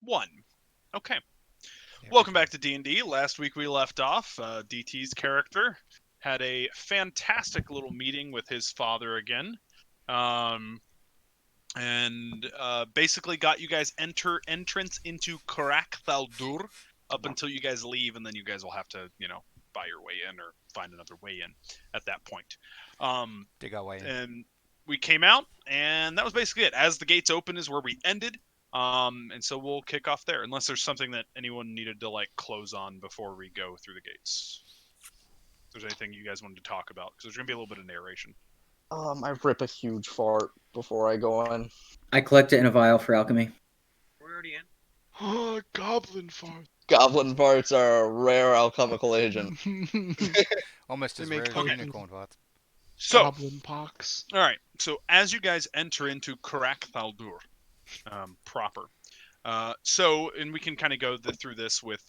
1. Okay. There Welcome we go. back to D&D. Last week we left off. DT's character had a fantastic little meeting with his father again. And basically got you guys entrance into Karak Thaldur up until you guys leave, and then you guys will have to, buy your way in or find another way in at that point. Dig our way in. And we came out, and that was basically it. As the gates open is where we ended. And so we'll kick off there, unless there's something that anyone needed to close on before we go through the gates. If there's anything you guys wanted to talk about, because there's gonna be a little bit of narration. I rip a huge fart before I go in. I collect it in a vial for alchemy. We're already in. Goblin fart. Goblin farts are a rare alchemical agent. Almost They as make rare as potions. unicorn farts. So, Goblin pox. all right. So as you guys enter into Karak Thaldur, proper. And we can kind of go through this with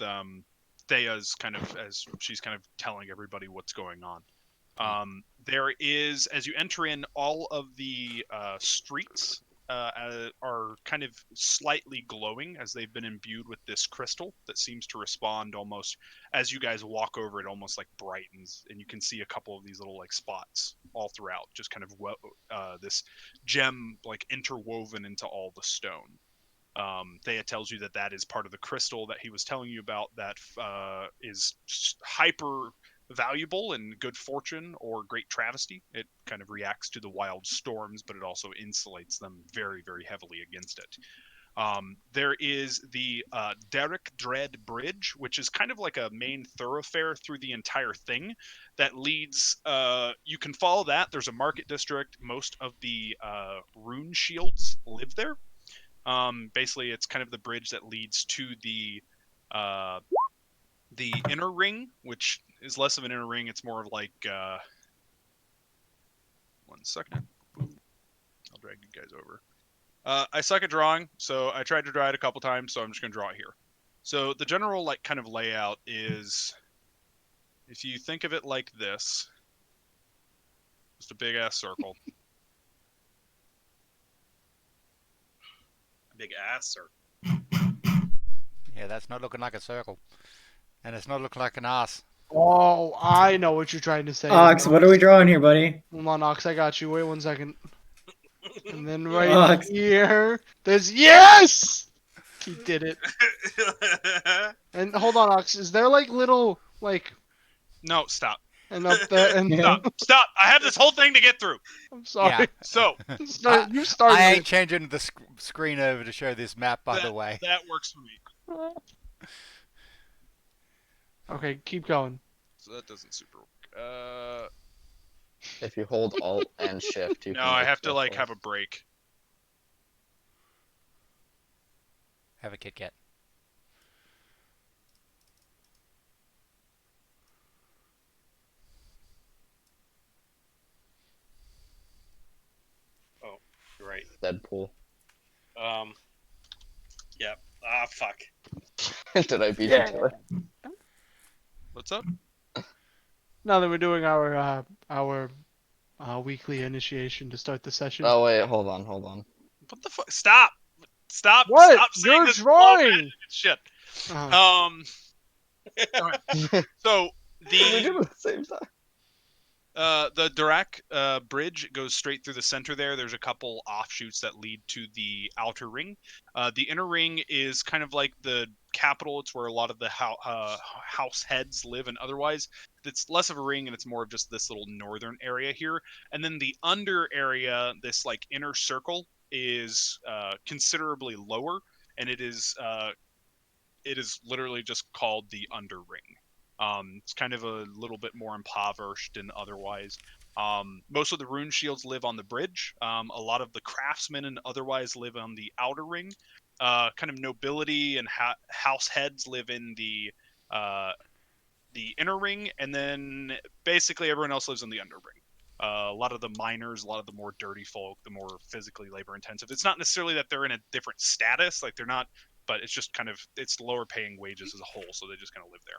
Thea's as she's kind of telling everybody what's going on. There is, as you enter in, all of the streets are kind of slightly glowing as they've been imbued with this crystal that seems to respond almost as you guys walk over it, almost brightens, and you can see a couple of these little spots all throughout, just kind of this gem interwoven into all the stone. Thea tells you that is part of the crystal that he was telling you about that is hyper valuable in good fortune or great travesty. It kind of reacts to the wild storms, but it also insulates them very, very heavily against it. There is the Derek Dread Bridge, which is kind of like a main thoroughfare through the entire thing that leads, you can follow that. There's a market district. Most of the rune shields live there. Basically, it's kind of the bridge that leads to the inner ring, which is less of an inner ring. It's more of 1 second. I'll drag you guys over. I suck at drawing, so I tried to draw it a couple times, so I'm just going to draw it here. So the general kind of layout is, if you think of it like this, just a big ass circle. Big ass circle. Yeah, that's not looking like a circle. And it's not looking like an ass. Oh, I know what you're trying to say. Ox, what are we drawing here, buddy? Hold on, Ox, I got you. Wait 1 second. And then right Ox. here, there's yes! He did it. And hold on, Ox, is there little No, stop. and up there and Yeah. Stop! I have this whole thing to get through. I'm sorry. Yeah. So You started. I it. ain't changing the screen over to show this map, by the way. that works for me. Okay, keep going. So that doesn't super work. If you hold Alt and Shift, you No, can I have to circles. have a break. Have a Kit Kat. Right. Deadpool. Yep. Ah, fuck. Did I beat you to it? What's up? Now that we're doing our weekly initiation to start the session. Oh wait, hold on. What the fuck? Stop! Stop! What? Stop saying You're this drawing! shit. Uh, Alright. So We did it at the same time. the Dirac bridge goes straight through the center there. There's a couple offshoots that lead to the outer ring. The inner ring is kind of like the capital. It's where a lot of the house heads live, and otherwise it's less of a ring and it's more of just this little northern area here. And then the under area, this inner circle, is considerably lower, and it is literally just called the under ring. It's kind of a little bit more impoverished than otherwise. Most of the rune shields live on the bridge. A lot of the craftsmen and otherwise live on the outer ring. Kind of nobility and house heads live in the inner ring, and then basically everyone else lives in the under ring. A lot of the miners, a lot of the more dirty folk, the more physically labor intensive. It's not necessarily that they're in a different status, they're not, but it's just kind of, it's lower paying wages as a whole, so they just kind of live there.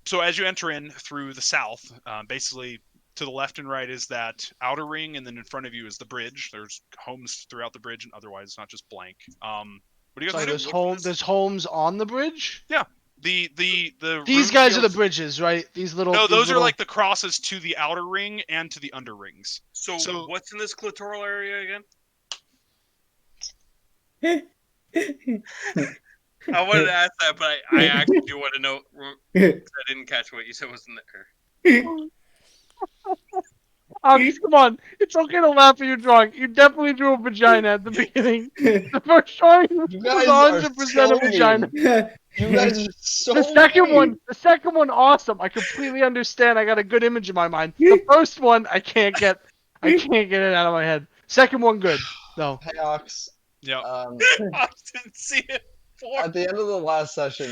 So as you enter in through the south, basically to the left and right is that outer ring, and then in front of you is the bridge. There's homes throughout the bridge, and otherwise it's not just blank. What do you guys Sorry, want to do? there's homes on the bridge. The These rune guys are the shields- bridges, right? These little. No, these those little... are like the crosses to the outer ring and to the under rings. So, So- what's in this clitoral area again? I wanted to ask that, but I actually do want to know. 'Cause I didn't catch what you said was in there. Come on, it's okay to laugh at your drawing. You definitely drew a vagina at the beginning. The first drawing You was guys are 100% a so vagina. mean. You guys are so The second mean. one, awesome. I completely understand. I got a good image in my mind. The first one, I can't get it out of my head. Second one, good. No. Hey, Ox. Yeah. I didn't see it before. At the end of the last session,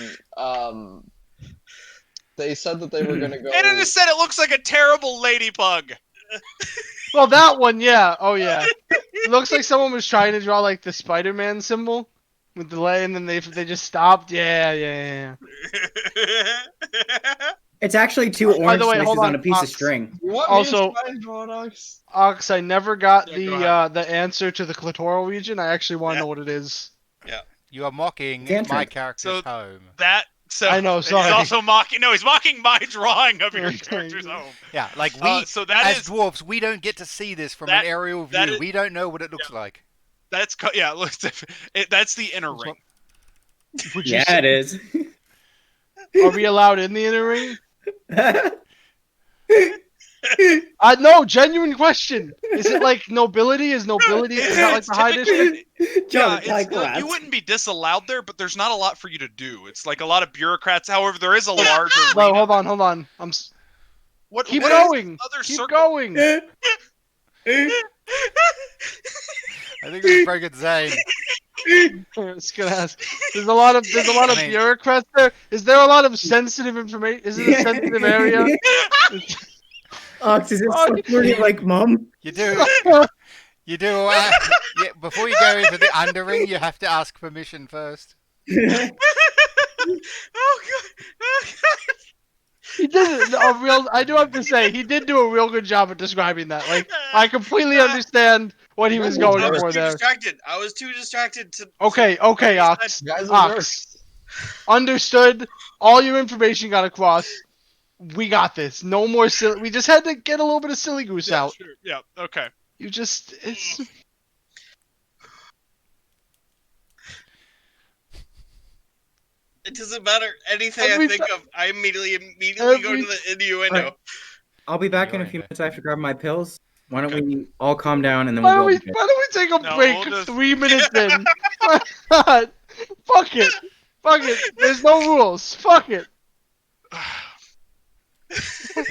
they said that they were gonna go. And it just said it looks like a terrible ladybug. Well, that one, yeah. Oh, yeah. It looks like someone was trying to draw like the Spider-Man symbol with the leg, and then they just stopped. Yeah. It's actually two By orange the way, slices hold on on, a piece of Ox. string. You want Also- me to try and draw it, Ox? Ox, I never got Yeah, go ahead. the answer to the clitoral region. I actually want to know what it is. You are mocking Dantrek. my character's So- home. I know, sorry. He's also mocking. No, he's mocking my drawing of your character's home. Yeah, like we, So that as is dwarves, we don't get to see this from that- an aerial that view. is- We don't know what it looks like. that's yeah. Look, that's the inner ring. Would you Yeah, say- it is. Are we allowed in the inner ring? No, genuine question. Is it like nobility? Is nobility? Is that like the high district? John, Yeah, high it's, class. you wouldn't be disallowed there, but there's not a lot for you to do. It's like a lot of bureaucrats. However, there is a large No, arena. hold on. What, Keep what is going. other Keep circle? going. I think it was very good Zane. It's gonna ask. There's a lot of I mean- bureaucrats there. Is there a lot of sensitive information? Is it a sensitive area? Ox, is it so flirty like mom? You do. You do. Yeah, before you go into the underring, you have to ask permission first. Oh god! He did a real. I do have to say, he did do a real good job at describing that. Like, I completely understand what he was going I was for too there. distracted. I was too distracted to. Okay, Ox. You guys are Ox. Understood. All your information got across. We got this. No more silly. We just had to get a little bit of silly goose Yeah, out. sure. Yeah. Okay. You just. It's. It doesn't matter. Anything Every I think ti- of, I immediately go Every to the innuendo. Alright. I'll be back in a few Anyway. minutes. I have to grab my pills. Why don't we all calm down and then Why we'll don't go? we? with it. Why don't we take a No, break? we'll just- 3 minutes in. God. Fuck it. Fuck it. There's no rules. Fuck it. So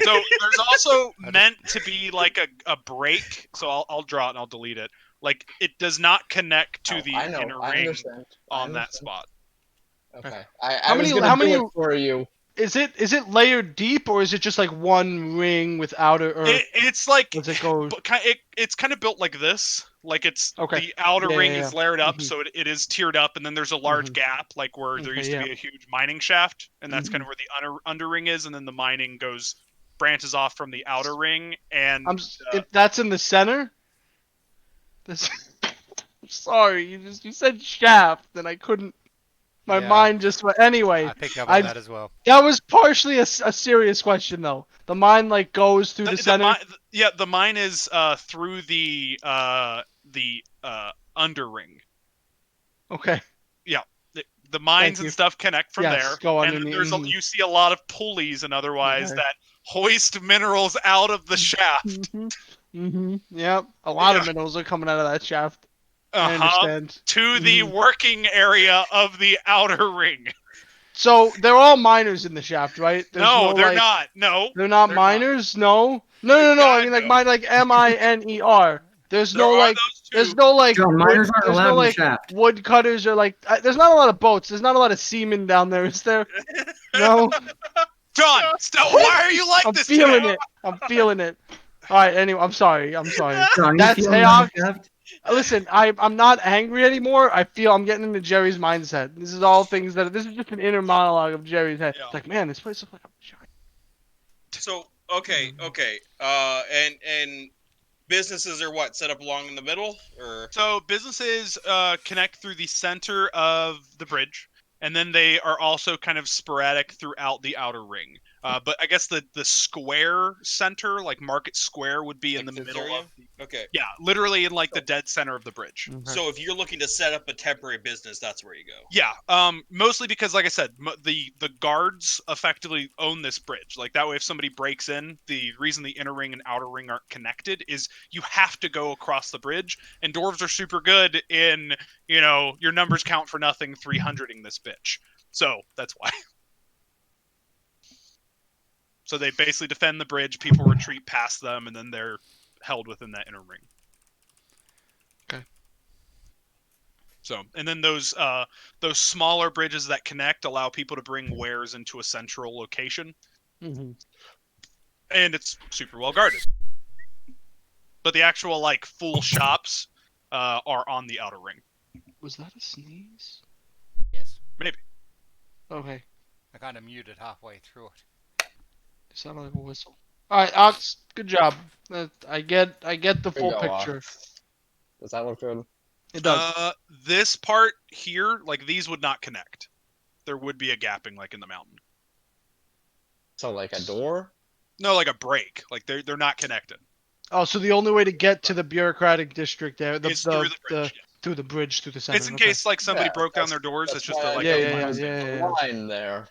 there's also meant to be like a break. So I'll draw it and I'll delete it. Like it does not connect to the I know. inner I ring understand. I on that understand. spot. Okay. I How was many- gonna how do many- it for you. Is it layered deep or is it just like one ring with outer? Or It's like does it go? but it's kind of built like this. Like it's Okay. the outer Yeah, ring yeah, is yeah. layered up, Mhm. so it is tiered up, and then there's a large Mhm. gap, like where there Okay, used to yeah. be a huge mining shaft, and that's Mhm. kind of where the under ring is, and then the mining branches off from the outer ring, and If that's in the center. This. I'm sorry, you said shaft, and I couldn't. My Yeah. mind just went. Anyway, I picked up on I- that as well. that was partially a serious question though. The mind like goes through the center. the mine is through the under ring. Okay. The mines you. and stuff connect from Yes, there, go and then underneath, there's mhm. you see a lot of pulleys and otherwise Okay. that hoist minerals out of the shaft. Mm-hmm. Yep. A lot of Yeah. minerals are coming out of that shaft. I Uh-huh. understand. To the Mhm. working area of the outer ring. So they're all miners in the shaft, right? There's No, they're like- not. No. They're not They're not. miners. No. No. I God, mean like no. mine, like MINER. There's There no are like. those two. There's no like. John, miners aren't there's allowed no in the like shaft. woodcutters or like. There's not a lot of boats. There's not a lot of seamen down there, is there? No. John, stop. Why are you like I'm this feeling today? it. I'm feeling it. All right. Anyway, I'm sorry. John, you That's feeling Aeon. the shaft? Listen, I'm not angry anymore. I feel I'm getting into Jerry's mindset. This is all things that this is just an inner monologue of Jerry's head. Yeah. It's like, man, this place looks like a giant. So Okay, okay. And businesses are what, set up along in the middle, or So businesses connect through the center of the bridge, and then they are also kind of sporadic throughout the outer ring. But I guess the square center, like Market Square, would be in like the this middle area? of Okay. yeah, literally in like the dead center of the bridge. So if you're looking to set up a temporary business, that's where you go. Yeah, mostly because, like I said, the guards effectively own this bridge. Like that way, if somebody breaks in, the reason the inner ring and outer ring aren't connected is you have to go across the bridge. And dwarves are super good in, your numbers count for nothing, 300ing this bitch. So that's why. So they basically defend the bridge. People retreat past them, and then they're held within that inner ring. Okay. So, and then those smaller bridges that connect allow people to bring wares into a central location, Mm-hmm. and it's super well guarded. But the actual like full shops are on the outer ring. Was that a sneeze? Yes. Okay. I kind of muted halfway through it. It sounded like a whistle. All right, Ox. Good job. I get the full go, picture. Does that look good? It does. This part here, like these would not connect. There would be a gapping like in the mountain. So like a door? No, like a break. Like they're not connected. Oh, so the only way to get to the bureaucratic district there, It's through the bridge. through the bridge through the center. It's in okay. case like somebody Yeah, broke down that's- their doors. that's It's just why I like Yeah, a yeah, final yeah, thing. yeah. Line there.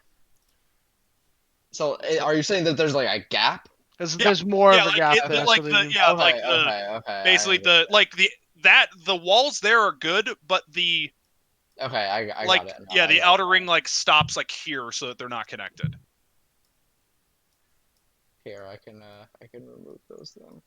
So are you saying that there's like a gap? There's more Yeah, of a like, gap it- there. like so the they- yeah, Okay, like the okay. basically the walls there are good, but the Okay, I like got it. No, yeah, I the got outer it. ring like stops like here so that they're not connected. Here, I can remove those then.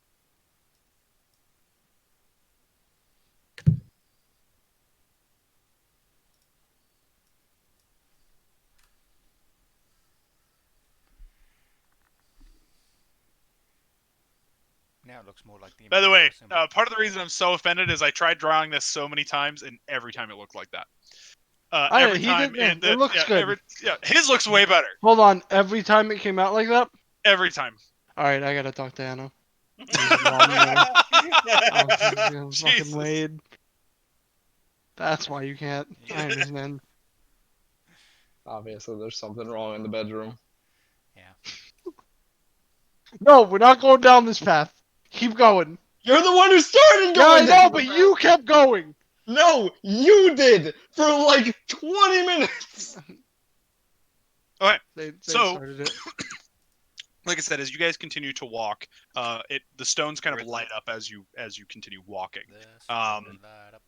Now it looks more like the. By the way, Imperial symbol. part of the reason I'm so offended is I tried drawing this so many times, and every time it looked like that. Every he time, did- yeah, and it looks good. His looks way better Hold on. Every time it came out like that. every time. All right, I gotta talk to Anna. Fucking Jesus. laid. That's why you can't. I understand. Obviously, there's something wrong in the bedroom. No, we're not going down this path. Keep going. You're the one who started Yeah, I going. know, down. but you kept going. No, you did for like 20 minutes. They So- started it. Like I said, as you guys continue to walk, the stones kind of light up as you continue walking. This Um, will light up.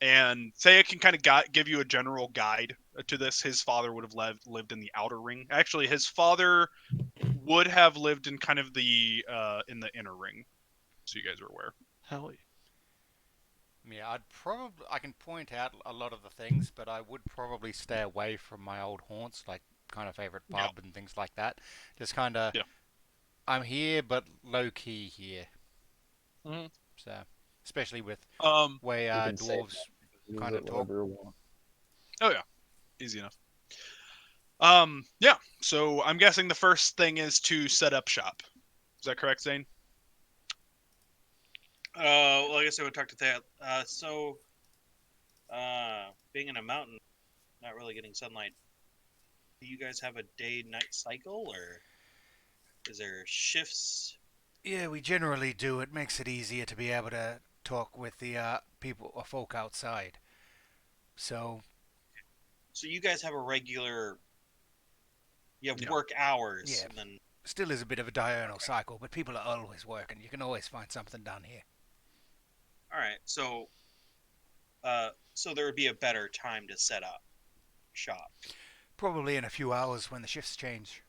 And Saya can kind of give you a general guide to this. His father would have lived in the outer ring. Actually, his father would have lived in kind of the in the inner ring, so you guys are aware. Hell yeah. Yeah, I can point out a lot of the things, but I would probably stay away from my old haunts, like kind of favorite Yeah. pub and things like that. Just kind of, Yeah. I'm here, but low key here. Mhm. So, especially with way You can save dwarves. Use Kinda it whatever you want. Easy enough. Yeah. So I'm guessing the first thing is to set up shop. Is that correct, Zane? Well, I guess I would talk to that. Being in a mountain, not really getting sunlight. Do you guys have a day-night cycle, or is there shifts? Yeah, we generally do. It makes it easier to be able to talk with the people or folk outside. So, So you guys have a regular. You have Yeah. work hours, Yeah. and then still is a bit of a diurnal cycle, but people are always working. You can always find something done here. all right. So, so there would be a better time to set up shop. Probably in a few hours when the shifts change.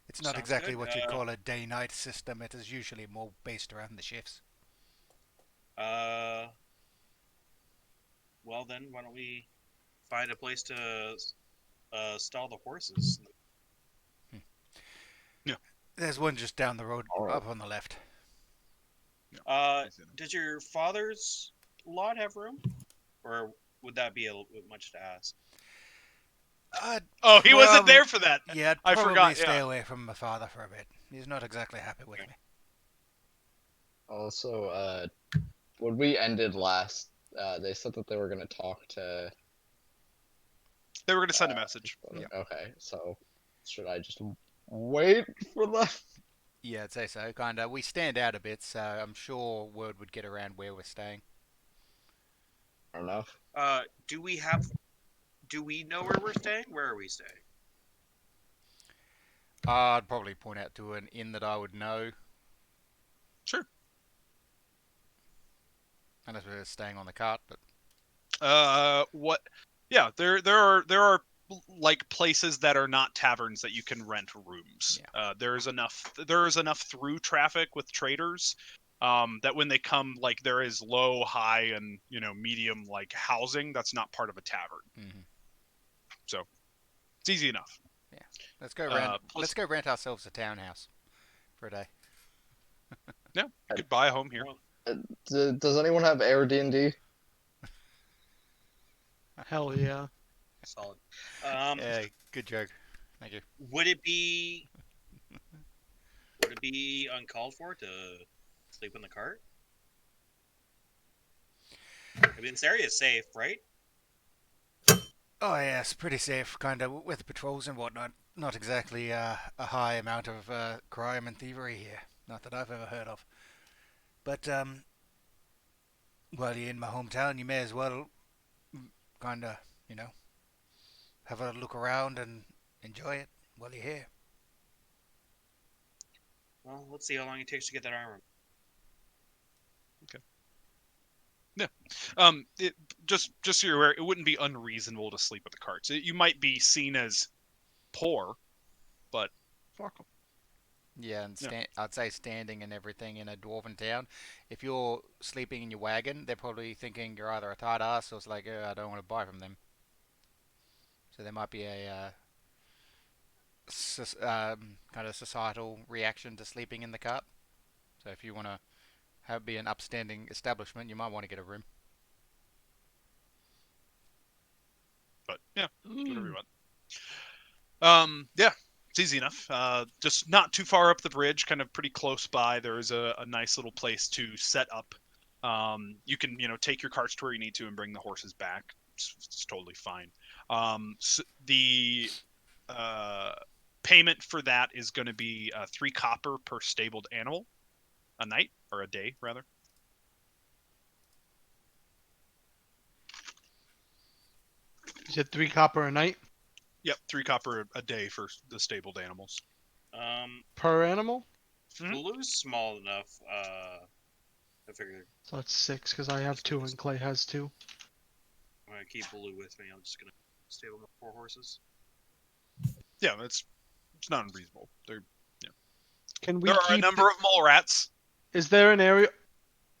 It's not Sounds exactly good. what you'd call a day-night system. It is usually more based around the shifts. Well then, why don't we find a place to stall the horses? There's one just down the road, Alright. up on the left. Does your father's lot have room, or would that be a little bit much to ask? Oh, he wasn't Well, there for that. Yeah, I'd I probably forgot, stay yeah. away from my father for a bit. He's not exactly happy with me. Also, when we ended last, they said that they were gonna talk to. They were going to send a message. Yeah. Okay, so should I just wait for them? Yeah, I'd say so. Kinda. We stand out a bit, so I'm sure word would get around where we're staying. Fair enough. Do we know where we're staying? Where are we staying? I'd probably point out to an inn that I would know. Sure. Unless we're staying on the cart, but What? Yeah, there are like places that are not taverns that you can rent rooms. Yeah. There is enough through traffic with traders that when they come, like there is low, high, and medium like housing that's not part of a tavern. Mhm. So it's easy enough. let's go rent. Plus- Let's go rent ourselves a townhouse for a day. Yeah, you could buy a home here. Well, Does anyone have Airbnb? Hell yeah. solid. Yeah, good joke. Thank you. Would it be uncalled for to sleep in the cart? I mean, this area is safe, right? Oh yeah, it's pretty safe, kinda with patrols and whatnot. Not exactly a high amount of crime and thievery here. Not that I've ever heard of. But while you're in my hometown, you may as well kinda, have a look around and enjoy it while you're here. Well, let's see how long it takes to get that armor. Just so you're aware, it wouldn't be unreasonable to sleep at the carts. You might be seen as poor, but fuck 'em. Yeah, and Yeah. I'd say standing and everything in a dwarven town. If you're sleeping in your wagon, they're probably thinking you're either a tight ass or it's like, I don't want to buy from them. So there might be a kind of societal reaction to sleeping in the cart. So if you want to be an upstanding establishment, you might want to get a room. But yeah, whatever you Mm. want. Yeah, it's easy enough. Just not too far up the bridge, kind of pretty close by. There is a nice little place to set up. You can take your carts to where you need to and bring the horses back. It's totally fine. So the payment for that is going to be 3 copper per stabled animal a night, or a day rather. You said 3 copper a night Yep, 3 copper a day for the stabled animals. per animal? Mhm. Blue's small enough. I figured So that's 6 because I have 2 and Clay has 2. I'm gonna keep Blue with me. I'm just gonna stable my 4 horses. Yeah, it's not unreasonable. Can we There are a keep number of mole rats, Is there an area?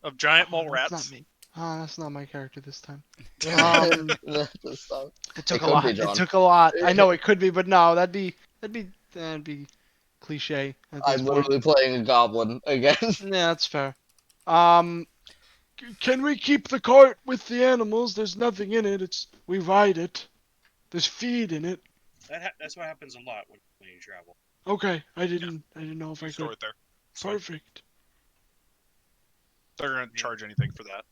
of giant Oh, mole that's rats. not me. Oh, that's not my character this time. This stuff. It took a could lot. be, It John. took a lot. I know it could be, but no, that'd be cliche. At this I'm point. literally playing a goblin again. Yeah, that's fair. Can we keep the cart with the animals? There's nothing in it. We ride it. There's feed in it. That's what happens a lot when you travel. Okay, I didn't know if You I store could. it there. It's fine. Perfect. They're gonna charge anything for that.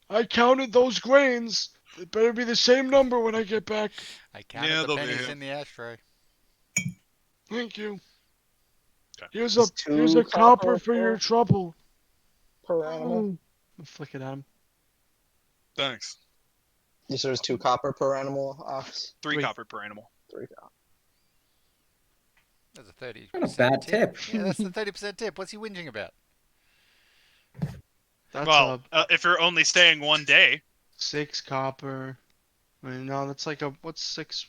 I counted those grains. It better be the same number when I get back. I counted Yeah, the they'll be pennies here. in the ashtray. Thank you. Okay. Here's It's a 2 copper for your per- trouble. per animal. I'll flick it at him. Thanks. You said it's 2 copper per animal, Ox. 3 Three. copper per animal. 3 copper. That's a 30%. Not a bad tip. Yeah, that's the 30% tip. What's he whinging about? That's Well, if you're only staying one day, 6 copper. I mean, no, that's like what's 6?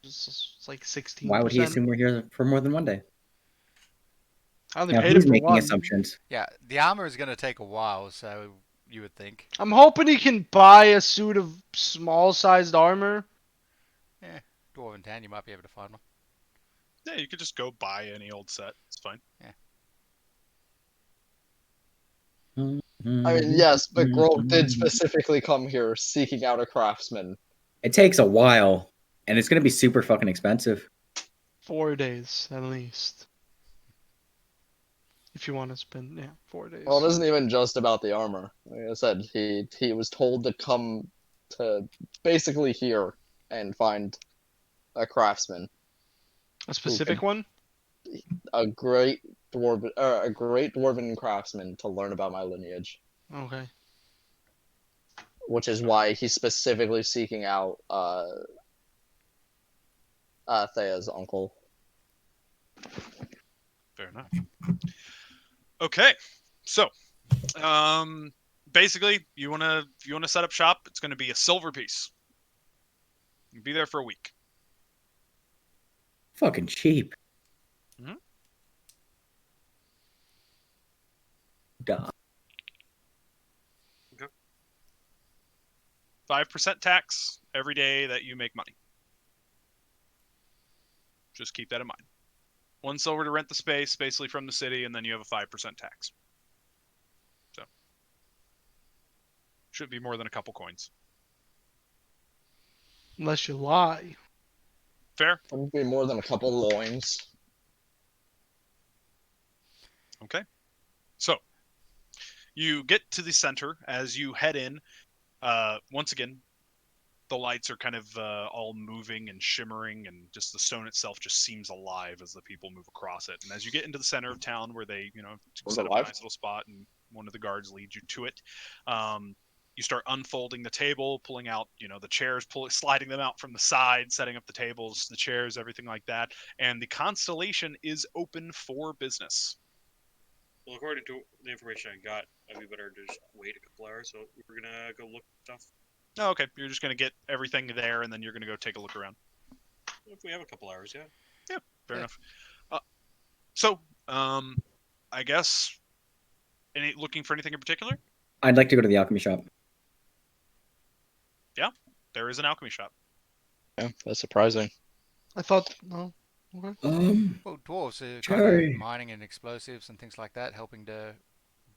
It's like 16%. Why would he assume we're here for more than one day? I only Now, paid him who's for making one. assumptions? Yeah, the armor is going to take a while, so you would think. I'm hoping he can buy a suit of small-sized armor. Dwarven Town, you might be able to find one. yeah, you could just go buy any old set. It's fine. I mean, yes, but Grove did specifically come here seeking out a craftsman. It takes a while. And it's gonna be super fucking expensive. 4 days at least. If you want to spend 4 days. Well, it isn't even just about the armor. Like I said, he was told to come to basically here and find a craftsman, A specific one? a great dwarven craftsman to learn about my lineage, Okay. which is why he's specifically seeking out Thea's uncle. Fair enough. Okay, so basically, if you wanna set up shop, it's gonna be a silver piece. You'll be there for a week. Fucking cheap. Mhm. Duh. 5% tax every day that you make money. Just keep that in mind. 1 silver to rent the space, basically from the city, and then you have a 5% tax. So should be more than a couple coins. Unless you lie. Fair. Wouldn't be more than a couple loins. Okay. So you get to the center as you head in. Once again, the lights are kind of all moving and shimmering, and just the stone itself just seems alive as the people move across it. And as you get into the center of town, where they, Was set up alive? a nice little spot, and one of the guards leads you to it, you start unfolding the table, pulling out, the chairs, sliding them out from the side, setting up the tables, the chairs, everything like that. And the constellation is open for business. Well, according to the information I got, we better just wait a couple hours. So we're gonna go look at stuff. Oh, okay. You're just going to get everything there, and then you're going to go take a look around. If we have a couple hours, yeah. Fair enough. So, I guess, looking for anything in particular? I'd like to go to the alchemy shop. There is an alchemy shop. Yeah, that's surprising. I thought no. Okay. Well, dwarves are kind Jerry. of mining and explosives and things like that, helping to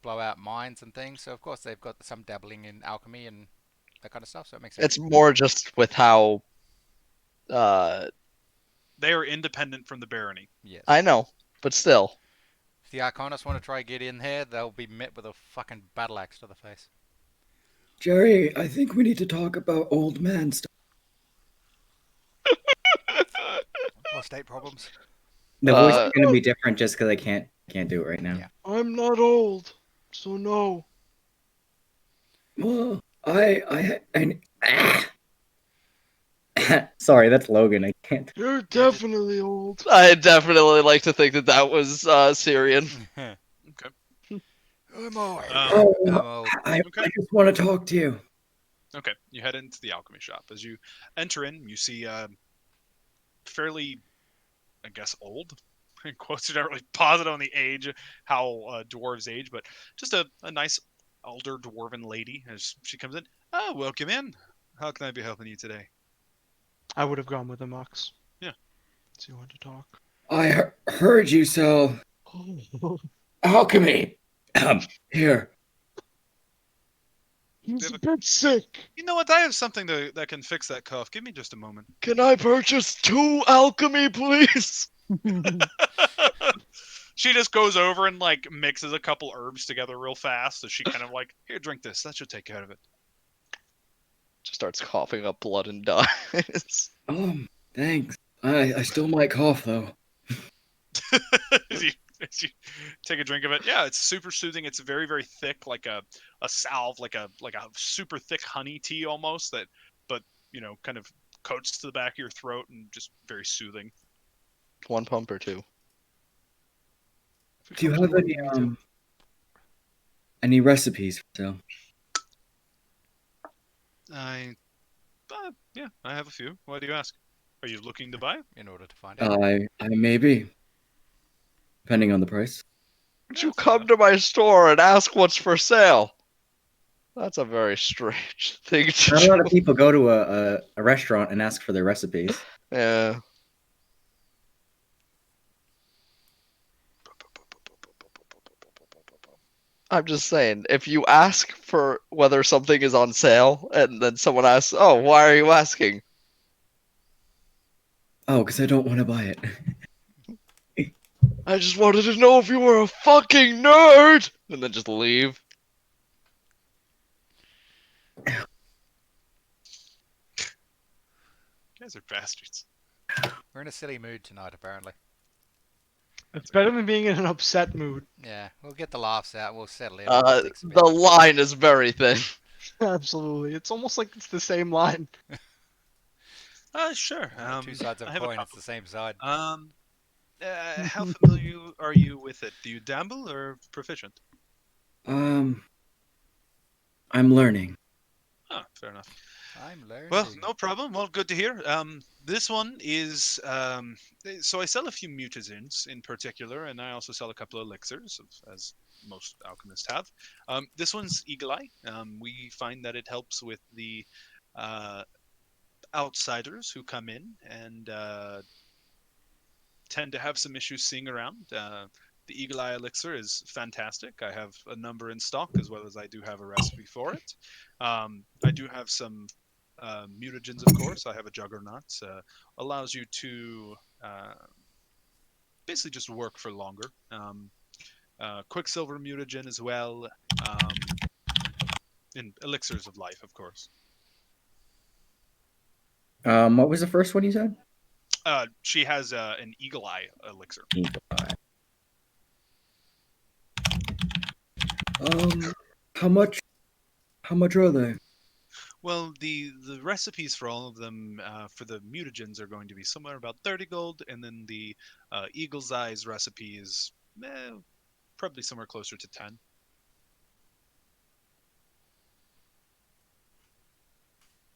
blow out mines and things. So of course they've got some dabbling in alchemy and that kind of stuff. So it makes sense. It's more just with how. They are independent from the barony. Yes. I know, but still. If the Arcanists want to try get in here, they'll be met with a fucking battle axe to the face. Jerry, I think we need to talk about old man stuff. Prostate problems. The voice Uh, is gonna be different just because I can't do it right now. Yeah. I'm not old, so no. Well, sorry, that's Logan. I can't. You're definitely old. I definitely like to think that was Syrian. I'm old. Oh, I'm old. I Okay. just want to talk to you. Okay, you head into the alchemy shop. As you enter in, you see fairly, I guess, old. In quotes, you're not really positive on the age, how dwarves age, but just a nice elder dwarven lady as she comes in. Oh, welcome in. How can I be helping you today? I would have gone with the Mox. Yeah. So you want to talk? I heard you sell alchemy. Here. He's a bit sick. You know what? I have something that can fix that cough. Give me just a moment. Can I purchase 2 alchemy, please? She just goes over and like mixes a couple herbs together real fast. So she kind of like, here, drink this. That should take care of it. Just starts coughing up blood and dies. Thanks. I still might cough though. as you take a drink of it, yeah, it's super soothing. It's very, very thick, like a salve, like a super thick honey tea almost. That, but kind of coats to the back of your throat and just very soothing. 1 pump or 2? Do you have any recipes for sale? Yeah, I have a few. Why do you ask? Are you looking to buy? In order to find out. I may be, depending on the price. Would you come to my store and ask what's for sale? That's a very strange thing to Not a lot of do. people go to a restaurant and ask for their recipes. Yeah. I'm just saying, if you ask for whether something is on sale, and then someone asks, "Oh, why are you asking?" Oh, because I don't want to buy it. I just wanted to know if you were a fucking nerd! And then just leave. You guys are bastards. We're in a silly mood tonight, apparently. It's better than being in an upset mood. Yeah, we'll get the laughs out. We'll settle in. on the sticks a bit. The line is very thin. Absolutely. It's almost like it's the same line. Sure. Two sides of I a have a coin. It's couple. the same side. How familiar are you with it? Do you dabble or proficient? I'm learning. Oh, fair enough. I'm learning. Well, no problem. Well, good to hear. This one is so I sell a few mutagens in particular, and I also sell a couple of elixirs, as most alchemists have. This one's Eagle Eye. We find that it helps with the outsiders who come in and tend to have some issues seeing around. The Eagle Eye elixir is fantastic. I have a number in stock as well as I do have a recipe for it. I do have some mutagens, of course. I have a Juggernaut. Allows you to basically just work for longer. Quicksilver mutagen as well. In elixirs of life, of course. What was the first one you said? She has an Eagle Eye elixir. How much are they? Well, the recipes for all of them for the mutagens are going to be somewhere about 30 gold, and then the Eagle's Eyes recipe is probably somewhere closer to 10.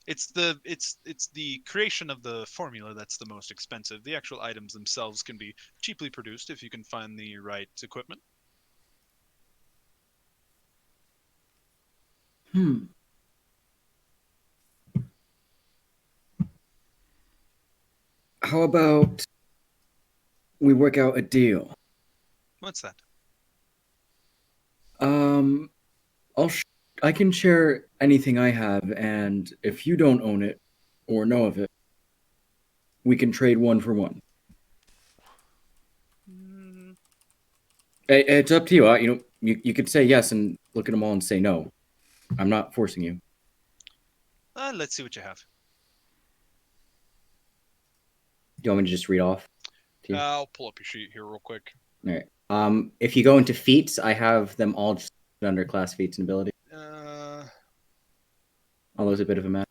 It's the creation of the formula that's the most expensive. The actual items themselves can be cheaply produced if you can find the right equipment. How about we work out a deal? What's that? I can share anything I have, and if you don't own it or know of it, we can trade 1 for 1. It's up to you. You could say yes and look at them all and say no. I'm not forcing you. Let's see what you have. Do you want me to just read off? I'll pull up your sheet here real quick. All right. If you go into feats, I have them all just under class feats and ability. Although it's a bit of a mess.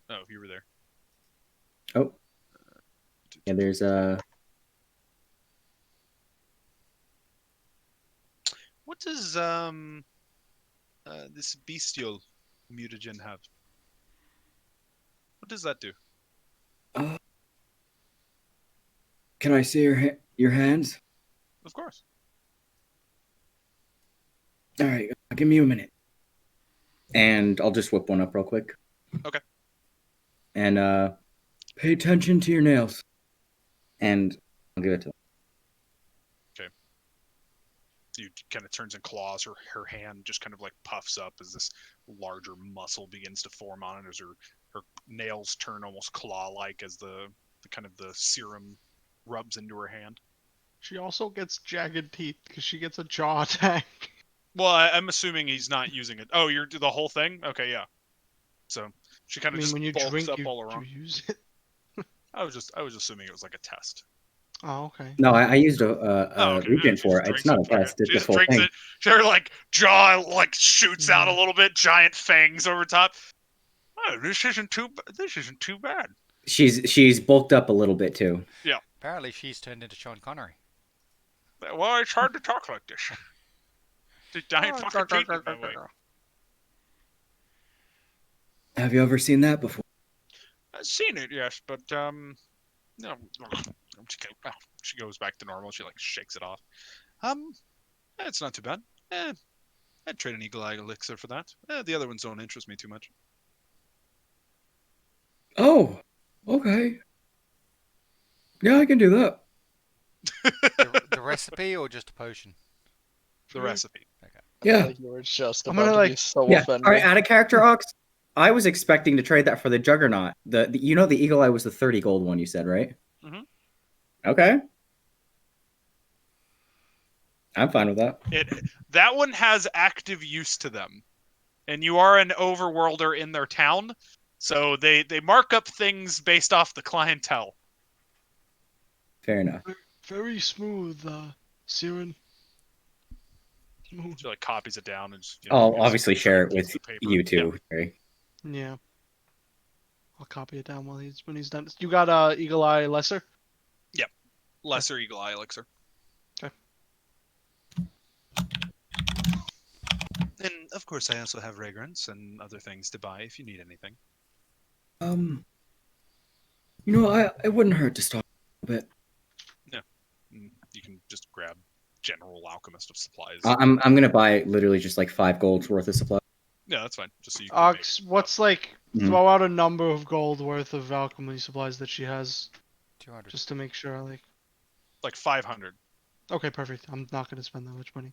Oh, you were there. Oh. Yeah, there's What does this bestial mutagen have? What does that do? Can I see your hands? Of course. All right, give me a minute. And I'll just whip one up real quick. Okay. And pay attention to your nails. And I'll give it to him. You kind of turns and claws. Her hand just kind of like puffs up as this larger muscle begins to form on it, as her nails turn almost claw-like as the kind of the serum rubs into her hand. She also gets jagged teeth because she gets a jaw attack. Well, I'm assuming he's not using it. Oh, you're the whole thing? Okay, yeah. So she kind of just when you bulks drink, up you all around. use it. I was assuming it was like a test. Oh, okay. No, I used a Okay. regen She for just it. It's drinks not a it, fuck test. it. It's She a just full drinks thing. it. Her like jaw like shoots out a little bit, giant fangs over top. Oh, this isn't too bad. She's bulked up a little bit too. Yeah. Apparently, she's turned into Sean Connery. Well, it's hard to talk like this. The giant fucking teeth in my way. Have you ever seen that before? I've seen it, yes, but no. She goes back to normal. She like shakes it off. It's not too bad. I'd trade an Eagle Eye elixir for that. The other ones don't interest me too much. Oh, okay. Yeah, I can do that. The recipe or just a potion? The recipe. I Yeah. thought you were just I'm about gonna, to be like- so Yeah. offended. All right, add a character, Ox. I was expecting to trade that for the Juggernaut. The Eagle Eye was the 30 gold one you said, right? Mhm. Okay. I'm fine with that. That one has active use to them, and you are an overworlder in their town, so they mark up things based off the clientele. Fair enough. Very smooth, Siren. Smooth. She like copies it down and just, I'll gives obviously share it pieces with of paper. you Yeah. too, Harry. Yeah. I'll copy it down when he's done. You got Eagle Eye Lesser? Lesser Eagle Eye Elixir. Okay. And of course, I also have Vagrants and other things to buy if you need anything. It wouldn't hurt to start a bit. You can just grab general alchemist of supplies. I'm gonna buy literally just like 5 gold's worth of supplies. Yeah, that's fine. Just so you can Ox, what's like, Mhm. throw out a number of gold worth of alchemy supplies that she has, 200. just to make sure, like. like 500. Okay, perfect. I'm not gonna spend that much money.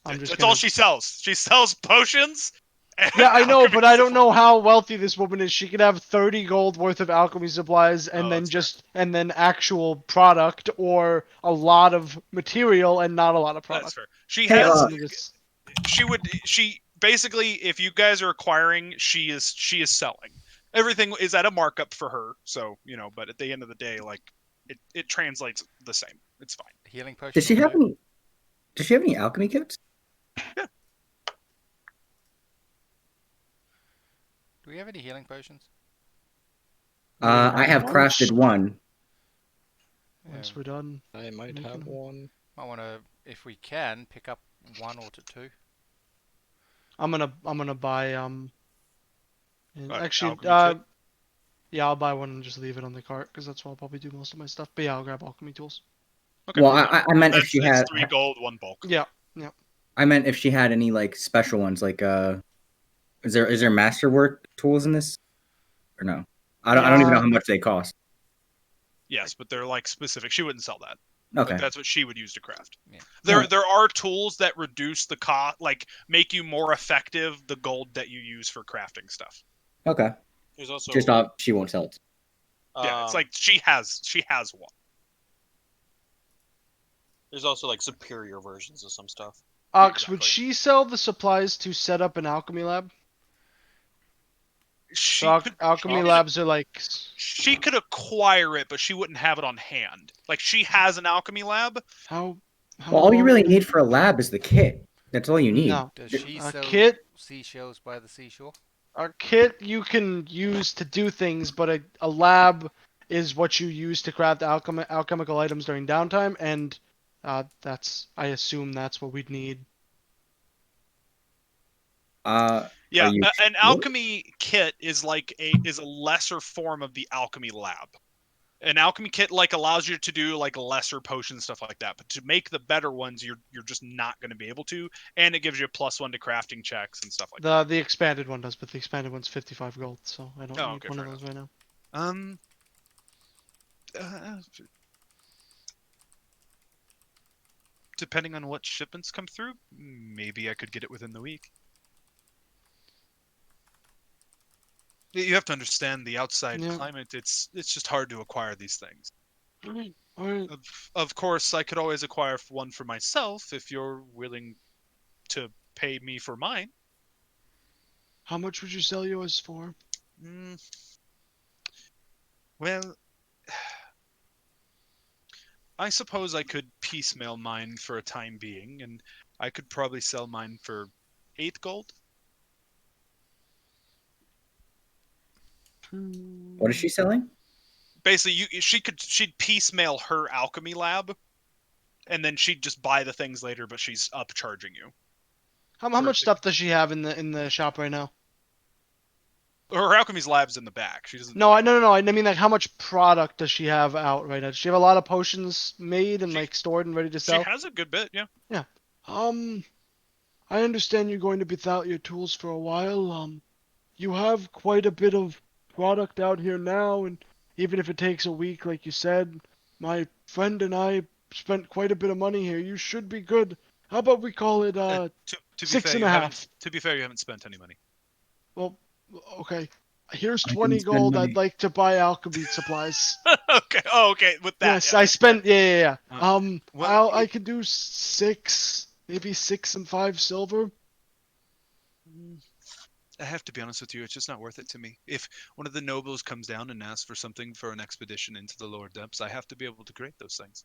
I'm just That's gonna... all she sells. She sells potions. And Yeah, I know, alchemy but I don't know supplies. how wealthy this woman is. She could have 30 gold worth of alchemy supplies and Oh, then that's and then actual product, or a lot of material and not a lot of That's product. fair. She Hey, has. She basically, if you guys are acquiring, she is selling. Everything is at a markup for her. So but at the end of the day, like it translates the same. It's fine. Healing potion. Does she over have there? any? Does she have any alchemy kits? Do we have any healing potions? I have crafted one. Once we're done. I might We have can- one. Might want to, if we can, pick up 1 or 2. I'm gonna buy and actually alchemy kit? yeah, I'll buy one and just leave it on the cart because that's where I'll probably do most of my stuff. But yeah, I'll grab alchemy tools. Okay. Well, I meant if she It's had. 3 gold, 1 bulk. Yeah. I meant if she had any like special ones, like is there masterwork tools in this, or no? I don't even know how much they cost. Yes, but they're like specific. She wouldn't sell that. Okay. Like, that's what she would use to craft. Yeah. There are tools that reduce the cost, like make you more effective the gold that you use for crafting stuff. Okay. There's also Just she won't sell it. Yeah, it's like she has one. there's also like superior versions of some stuff. Ox, would Exactly. she sell the supplies to set up an alchemy lab? She So could alchemy she could- labs are like. She could acquire it, but she wouldn't have it on hand. Like she has an alchemy lab. How Well, all you long- really need for a lab is the kit. That's all you need. No. Does she A sell kit? seashells by the seashore? A kit you can use to do things, but a lab is what you use to craft alchemical items during downtime, and I assume that's what we'd need. Yeah, you an sure? alchemy kit is like a lesser form of the alchemy lab. An alchemy kit like allows you to do like lesser potions, stuff like that. But to make the better ones, you're just not going to be able to, and it gives you a +1 to crafting checks and stuff like that. The expanded one does, but the expanded one's 55 gold, so I don't Oh, need okay, one of fair those right now. Depending on what shipments come through, maybe I could get it within the week. You have to understand the outside Yeah. climate. It's just hard to acquire these things. Alright. Of course, I could always acquire one for myself if you're willing to pay me for mine. How much would you sell yours for? Well, I suppose I could piecemeal mine for a time being, and I could probably sell mine for 8 gold. What is she selling? Basically, she'd piecemeal her alchemy lab, and then she'd just buy the things later, but she's upcharging you. How much stuff does she have in the shop right now? Her alchemy's lab's in the back. She doesn't. No, I mean like how much product does she have out right now? Does she have a lot of potions made and like stored and ready to She sell? has a good bit, yeah. I understand you're going to be without your tools for a while. You have quite a bit of product out here now, and even if it takes a week, like you said, my friend and I spent quite a bit of money here. You should be good. How about we call it To be 6 fair, and you a haven't- half? To be fair, you haven't spent any money. Well, Okay. Here's I can 20 spend gold. money. I'd like to buy alchemy supplies. Okay. Oh, okay. With that. Yes, yeah, I that's spent. fair. Yeah. Well, I could do 6, maybe 6 and 5 silver. I have to be honest with you, it's just not worth it to me. If one of the nobles comes down and asks for something for an expedition into the lower depths, I have to be able to create those things.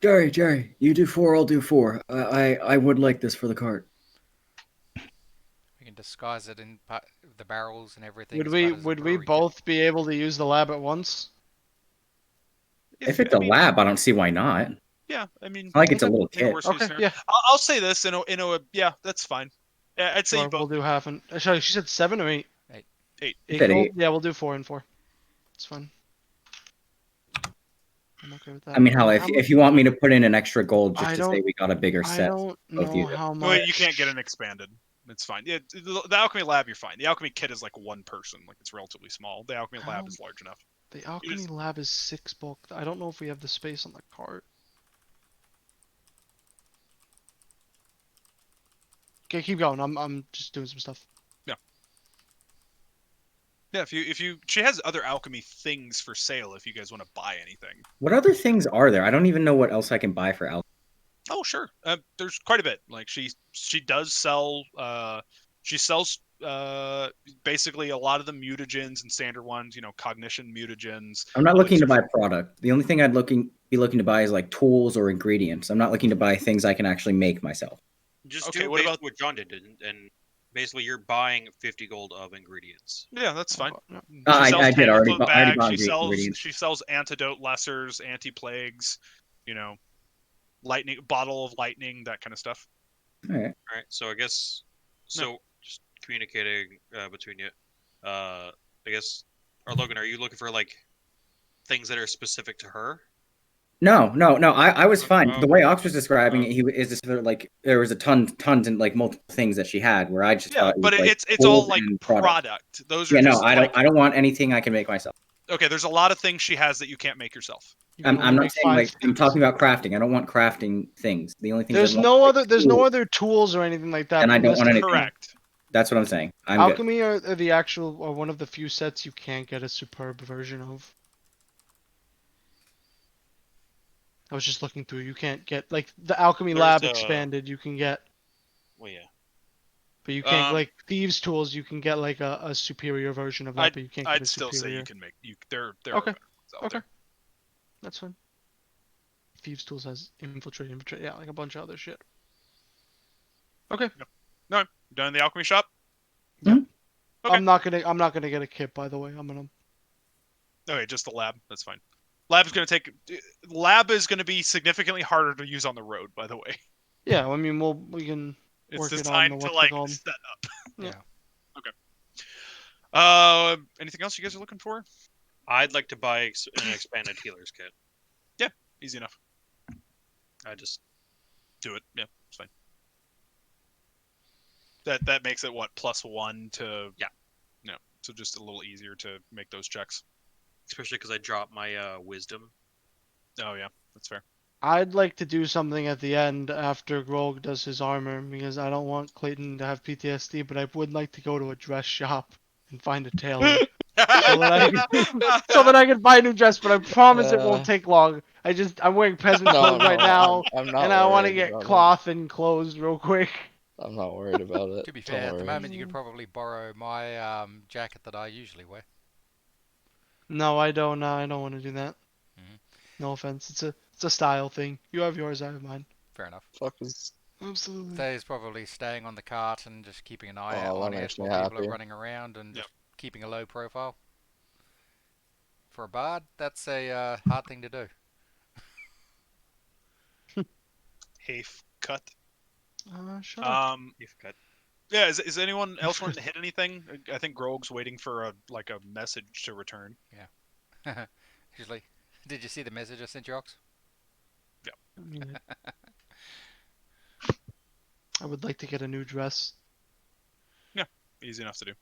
Jerry, you do 4, I'll do 4. I would like this for the cart. We can disguise it in the barrels and everything. Would as we part of the would we brewery kit. both be able to use the lab at once? If it's a lab, I don't see why not. Yeah, I mean, I like it's a Okay. little in a kit. worst case Okay, scenario. yeah. I'll say this yeah, that's fine. Yeah, I'd say you Sure, both. we'll do half and sorry, she said 7 or 8. 8. 8. You said gold? 8. Yeah, we'll do 4 and 4. It's fine. I'm okay with that. I mean, hell, And if you want me to put in an extra gold just I to say don't- we got a bigger I set, don't both know use it. how much. Well, you can't get an expanded. It's fine. Yeah, the alchemy lab, you're fine. The alchemy kit is like one person, like it's relatively small. The alchemy lab How- is large enough. The alchemy lab is 6 bulk. I don't know if we have the space on the cart. Okay, keep going. I'm just doing some stuff. Yeah, she has other alchemy things for sale if you guys want to buy anything. What other things are there? I don't even know what else I can buy for alchemy. Oh, sure. There's quite a bit. Like she does sell. She sells basically a lot of the mutagens and standard ones. You know, cognition mutagens. I'm not looking to buy elixirs. product. The only thing I'd be looking to buy is like tools or ingredients. I'm not looking to buy things I can actually make myself. Just Okay, do what basically about- what John did, and basically you're buying 50 gold of ingredients. Yeah, that's fine. Yeah. She I sells did already Tanglefoot bu- I already bags. bought She the sells ingredients. she sells antidote lessers, anti plagues. You know, lightning bottle of lightning, that kind of stuff. All right. All right, so I guess just communicating between you. I guess, or Logan, are you looking for like things that are specific to her? No. I was fine. Oh, The way Ox was describing oh. it, he is just sort of like there was tons and like multiple things that she had where I just Yeah, thought it was, but like, it's all tools like and product. Those are Yeah, no, just I like, don't want anything I can make myself. okay. There's a lot of things she has that you can't make yourself. You can I'm only not make saying 5 like I'm things. talking about crafting. I don't want crafting things. The only things There's I want no are, other. like, There's no tools. other tools or anything like that. And I don't listed. want anything. Correct. That's what I'm saying. I'm good. Alchemy are the actual, or one of the few sets you can't get a superb version of. I was just looking through. You can't get like the alchemy There's, lab expanded. You can get, Well, yeah. but you can't Um, like thieves tools. You can get like a superior version of that, but you can't get I'd a still say superior. you can make you. There Okay. are better ones out Okay. there. That's fine. Thieves tools has infiltrate, yeah, like a bunch of other shit. Okay. No, done in the alchemy shop. Hmm? Okay. I'm not gonna get a kit, by the way. I'm gonna. Okay, just the lab. That's fine. Lab is gonna be significantly harder to use on the road. By the way, Yeah, I mean, we can. it's Work it on designed the to what's it like called? set up. Yeah. Okay. Anything else you guys are looking for? I'd like to buy an expanded healer's kit. Easy enough. I just Do it. Yeah, it's fine. That makes it what, +1 to so just a little easier to make those checks. especially because I dropped my wisdom. Oh yeah, that's fair. I'd like to do something at the end after Grog does his armor because I don't want Clayton to have PTSD, but I would like to go to a dress shop and find a tailor so that I can buy a new dress. But I promise it won't take long. I'm wearing peasant clothes right now, I'm not and I want to worried get about it. cloth and clothes real quick. I'm not worried about it. To be Don't fair, at the worry. moment you could probably borrow my jacket that I usually wear. No, I don't. I don't want to do that. Mhm. No offense. It's a style thing. You have yours. I have mine. Fair enough. Fuck is Absolutely. Today's probably staying on the cart and just keeping an eye Oh, out that on makes it me while people happy. are running around and Yep. just keeping a low profile. For a bard, that's a hard thing to do. Hafe cut. Shut up. If cut. Yeah. Is anyone else wanting to hit anything? I think Grog's waiting for a message to return. Usually, did you see the message I sent you, Ox? I mean, I would like to get a new dress. Easy enough to do.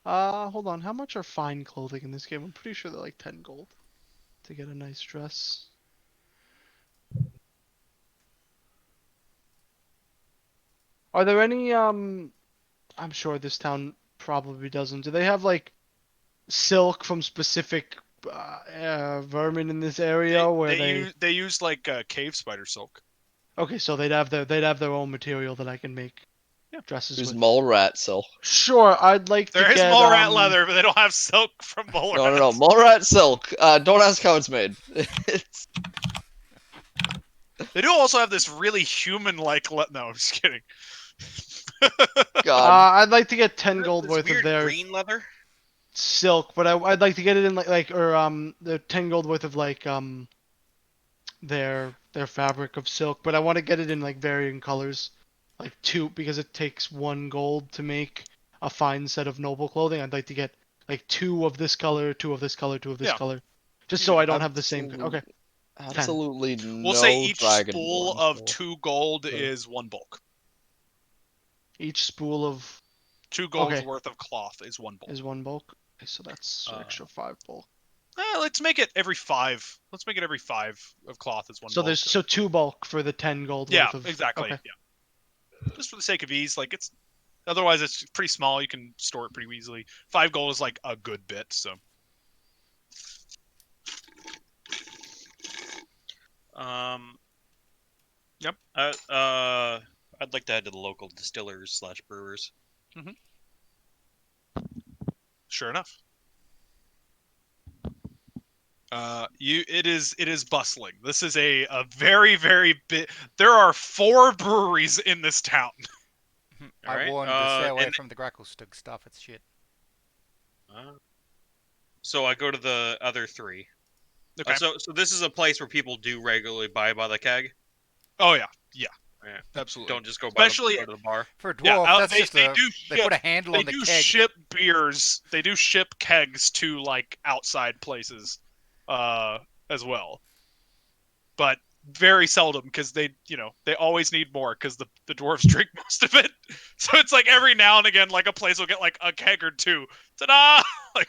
Hold on. How much are fine clothing in this game? I'm pretty sure they're like 10 gold to get a nice dress. Are there any I'm sure this town probably doesn't. Do they have like silk from specific vermin in this area where they use like cave spider silk. Okay, so they'd have their own material that I can make Yeah. dresses There's with. mole rat silk. Sure, I'd like There to is get mole rat leather, but they don't have silk from mole No, rat. no, no. Mole rat silk. Don't ask how it's made. It's They do also have this really human-like. No, I'm just kidding. God. I'd like to get 10 gold This worth of weird their green leather. silk, but I'd like to get it in the 10 gold worth of like their fabric of silk, but I want to get it in like varying colors, like 2 because it takes 1 gold to make a fine set of noble clothing. I'd like to get like 2 of this color, 2 of this color, 2 of this Yeah. color, just so I don't have the same. Absolute- Okay, Absolutely no We'll say each dragonborn spool of silk. 2 gold Okay. is 1 bulk. each spool of 2 gold's Okay. worth of cloth is 1 bulk. is 1 bulk. Okay, so that's an extra 5 bulk. Let's make it every 5. Let's make it every 5 of cloth is 1 So bulk. there's 2 bulk for the 10 gold yeah, worth of. exactly. Okay. Yeah. Just for the sake of ease, like it's otherwise it's pretty small. You can store it pretty easily. 5 gold is like a good bit. So Yep. I'd like to head to the local distillers / brewers. sure enough. It is bustling. This is a very, very big. There are 4 breweries in this town. I Alright, warned to stay away and- from the Gracklestug stuff. It's shit. So I go to the other 3. Okay. So this is a place where people do regularly buy by the keg. Oh yeah, Yeah. absolutely. Don't just go Especially- go to the bar. For a dwarf, Yeah, that's they, just they a. do They ship. put a handle They on the do keg. ship beers. They do ship kegs to like outside places, as well. But very seldom because they always need more because the dwarves drink most of it. So it's like every now and again, like a place will get like a keg or 2. Ta-da! Like,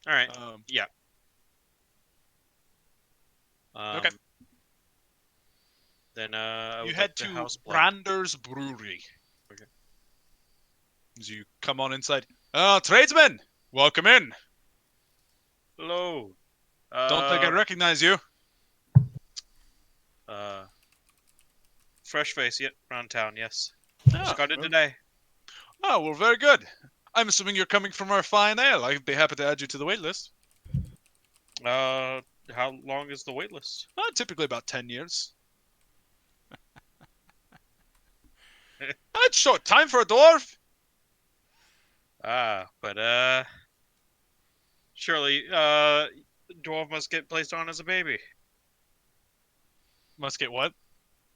All right. Okay. Then I you would head like to House Blank. Brander's Brewery. Okay. As you come on inside, tradesmen, welcome in. Hello. Don't think I recognize you. Fresh face yet around town, yes. Oh, Just got in today. oh, well, very good. I'm assuming you're coming from our fine ale. I'd be happy to add you to the wait list. How long is the wait list? Typically about 10 years. That's short time for a dwarf. But surely dwarf must get placed on as a baby. Must get what?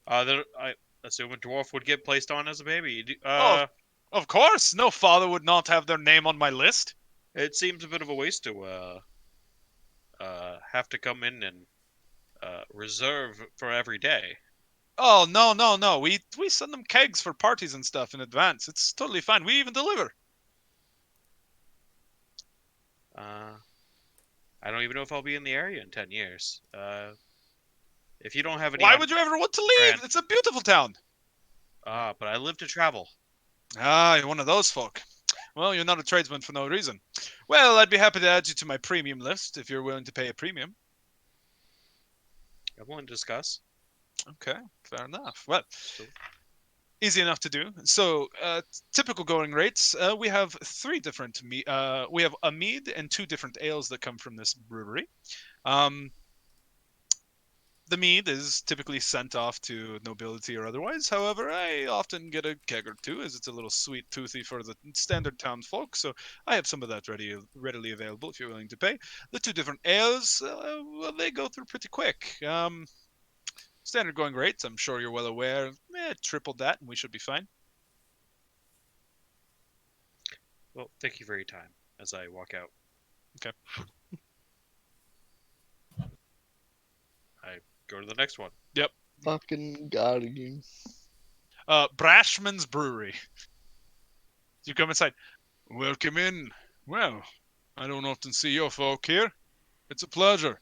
I assume a dwarf would get placed on as a baby. Of course, no father would not have their name on my list. It seems a bit of a waste to have to come in and reserve for every day. Oh, no. We send them kegs for parties and stuff in advance. It's totally fine. We even deliver. I don't even know if I'll be in the area in 10 years. If you don't have any, Why would you ever want to leave? Grant. It's a beautiful town. but I live to travel. You're one of those folk. Well, you're not a tradesman for no reason. Well, I'd be happy to add you to my premium list if you're willing to pay a premium. I'm willing to discuss. Okay, fair enough. Well, easy enough to do. So, typical going rates. We have 3 different we have a mead and 2 different ales that come from this brewery. The mead is typically sent off to nobility or otherwise. However, I often get a keg or 2 as it's a little sweet toothy for the standard town folk. So I have some of that readily available if you're willing to pay. The 2 different ales, well, they go through pretty quick. Standard going rates, I'm sure you're well aware. Triple that, and we should be fine. Well, thank you for your time as I walk out. Okay. I go to the next one. Fucking got you. Brashman's Brewery. You come inside. Welcome in. Well, I don't often see your folk here. It's a pleasure.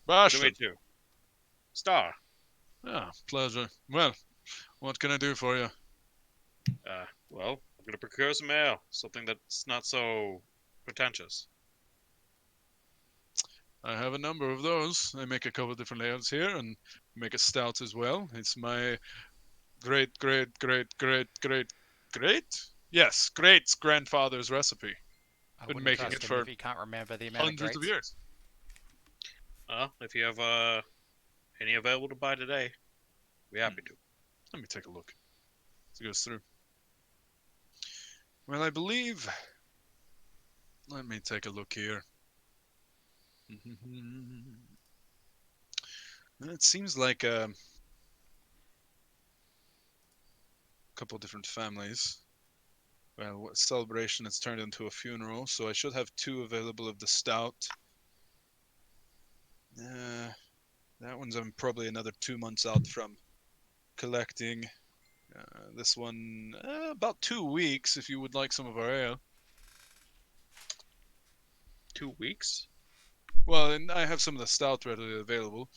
What do we Brashman. do? Star. Ah, pleasure. Well, what can I do for you? Well, I'd gonna procure some ale, something that's not so pretentious. I have a number of those. I make a couple of different ales here, and make a stout as well. It's my great yes, great grandfather's recipe. I Been wouldn't making trust it him for if he can't remember the amount hundreds of of grapes. years. If you have any available to buy today, we're happy to. Let me take a look. As it goes through. Well, I believe. Let me take a look here. It seems like a couple different families. Well, what celebration has turned into a funeral, so I should have 2 available of the stout. That one's I'm probably another 2 months out from collecting. This one, about 2 weeks if you would like some of our ale. 2 weeks? Well, and I have some of the stout readily available.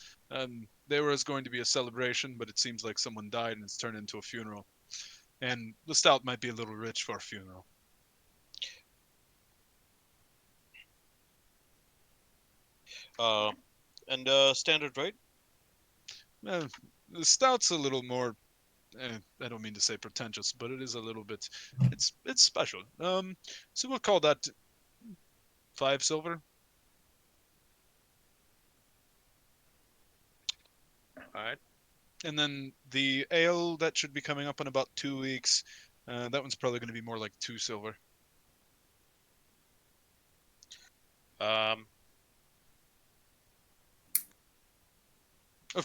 There was going to be a celebration, but it seems like someone died and it's turned into a funeral. And the stout might be a little rich for a funeral. And standard rate? The stout's a little more. I don't mean to say pretentious, but it is a little bit. It's special. So we'll call that 5 silver. All right. And then the ale that should be coming up in about 2 weeks. That one's probably going to be more like 2 silver. Of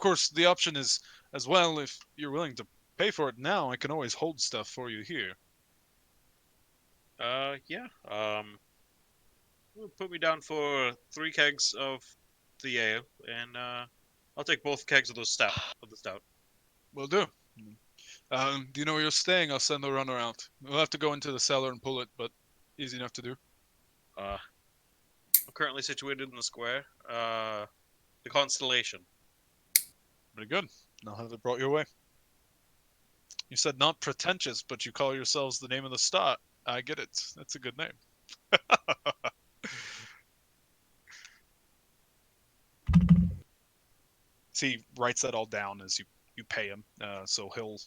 course, the option is as well, if you're willing to pay for it now, I can always hold stuff for you here. Yeah. Put me down for 3 kegs of the ale, and I'll take both kegs of the stout. Will do. Do you know where you're staying? I'll send the runner out. We'll have to go into the cellar and pull it, but easy enough to do. I'm currently situated in the square. The Constellation. Pretty good. I'll have it brought your way. You said not pretentious, but you call yourselves the name of the stot. I get it. That's a good name. So he writes that all down as you pay him. So he'll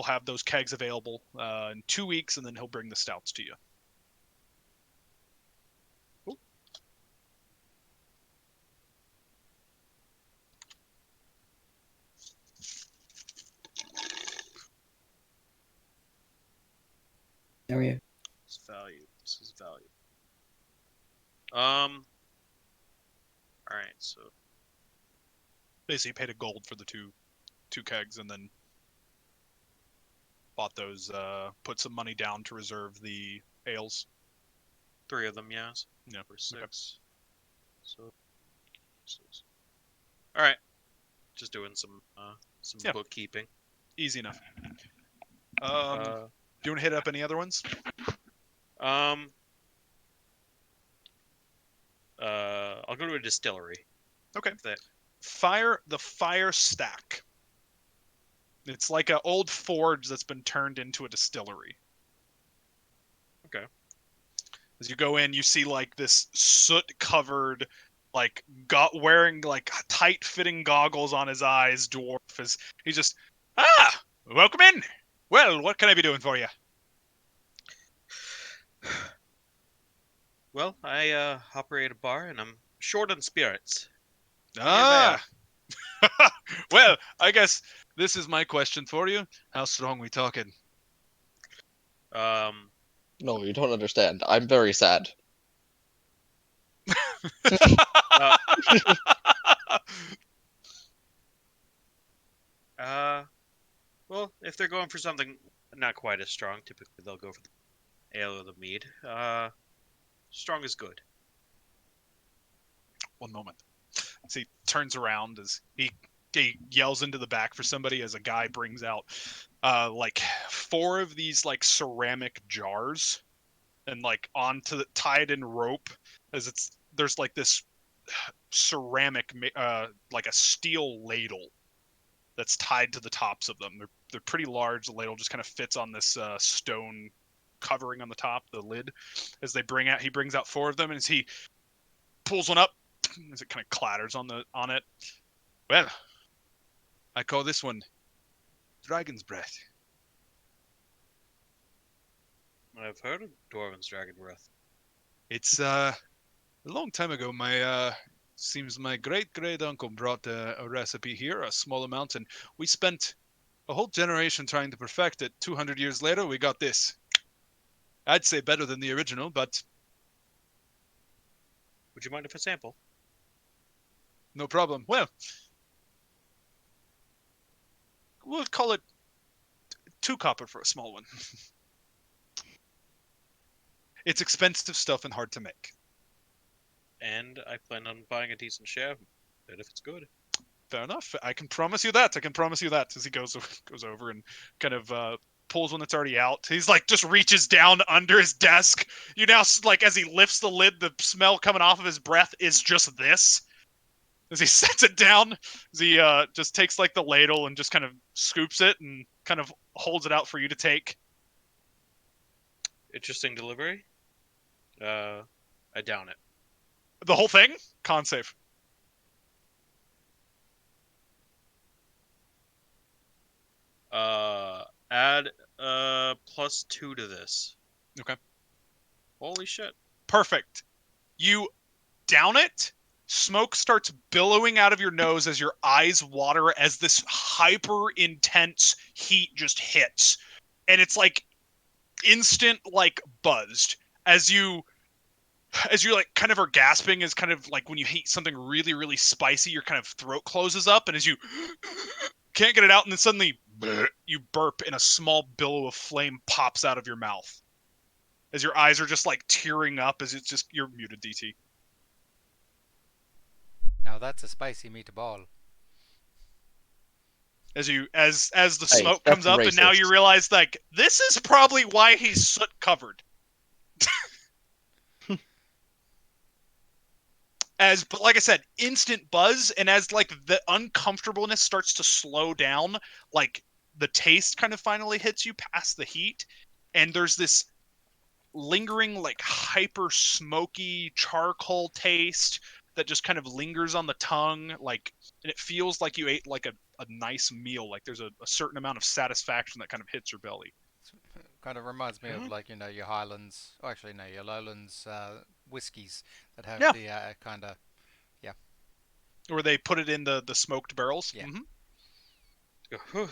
have those kegs available in 2 weeks, and then he'll bring the stouts to you. Cool. Oh yeah. It's value. This is value. All right. So Basically, you paid a gold for the two kegs, and then bought those. Put some money down to reserve the ales. 3 of them, yes. Yeah, For 6. okay. So 6. All right. Just doing some Yeah. bookkeeping. Easy enough. Do you want to hit up any other ones? I'll go to a distillery. Okay. If that The fire stack. It's like an old forge that's been turned into a distillery. Okay. As you go in, you see like this soot-covered, like wearing like tight-fitting goggles on his eyes, dwarf. As he just, welcome in. Well, what can I be doing for you? Well, I operate a bar, and I'm short on spirits. Well, I guess this is my question for you. How strong we talking? No, you don't understand. I'm very sad. Well, if they're going for something not quite as strong, typically they'll go for the ale or the mead. Strong is good. One moment. So he turns around as he yells into the back for somebody as a guy brings out like 4 of these like ceramic jars and like tied in rope as there's like this ceramic like a steel ladle that's tied to the tops of them. They're pretty large. The ladle just kind of fits on this stone covering on the top, the lid. As he brings out 4 of them, and as he pulls one up, as it kind of clatters on it. Well, I call this one Dragon's Breath. I've heard of Dwarven's Dragon Breath. It's a long time ago. Seems my great uncle brought a recipe here, a small amount, and we spent a whole generation trying to perfect it. 200 years later, we got this. I'd say better than the original, but Would you mind if I sample? no problem. Well, we'll call it 2 copper for a small one. It's expensive stuff and hard to make. And I plan on buying a decent share of it if it's good. Fair enough. I can promise you that. As he goes over and kind of pulls one that's already out. He's like just reaches down under his desk. You now like as he lifts the lid, the smell coming off of his breath is just this. As he sets it down, as he just takes like the ladle and just kind of scoops it and kind of holds it out for you to take. Interesting delivery. I down it. The whole thing? Con save. Add +2 to this. Okay. Holy shit. Perfect. You down it. Smoke starts billowing out of your nose as your eyes water as this hyper intense heat just hits. And it's like instant like buzzed as you like kind of are gasping, as kind of like when you heat something really, really spicy, your kind of throat closes up, and as you can't get it out, and then suddenly you burp and a small billow of flame pops out of your mouth. As your eyes are just like tearing up, as it's just, you're muted, DT. Now that's a spicy meatball. As the Hey, smoke that's comes up, and now racist. you realize like this is probably why he's soot covered. But like I said, instant buzz, and as like the uncomfortableness starts to slow down, like the taste kind of finally hits you past the heat, and there's this lingering like hyper smoky charcoal taste that just kind of lingers on the tongue, like, and it feels like you ate like a nice meal. Like there's a certain amount of satisfaction that kind of hits your belly. Kind of reminds me of like your Highlands, or actually no, your Lowlands whiskies that have Yeah. the kind of Where they put it in the smoked barrels. Yeah. Mhm. Go, whew.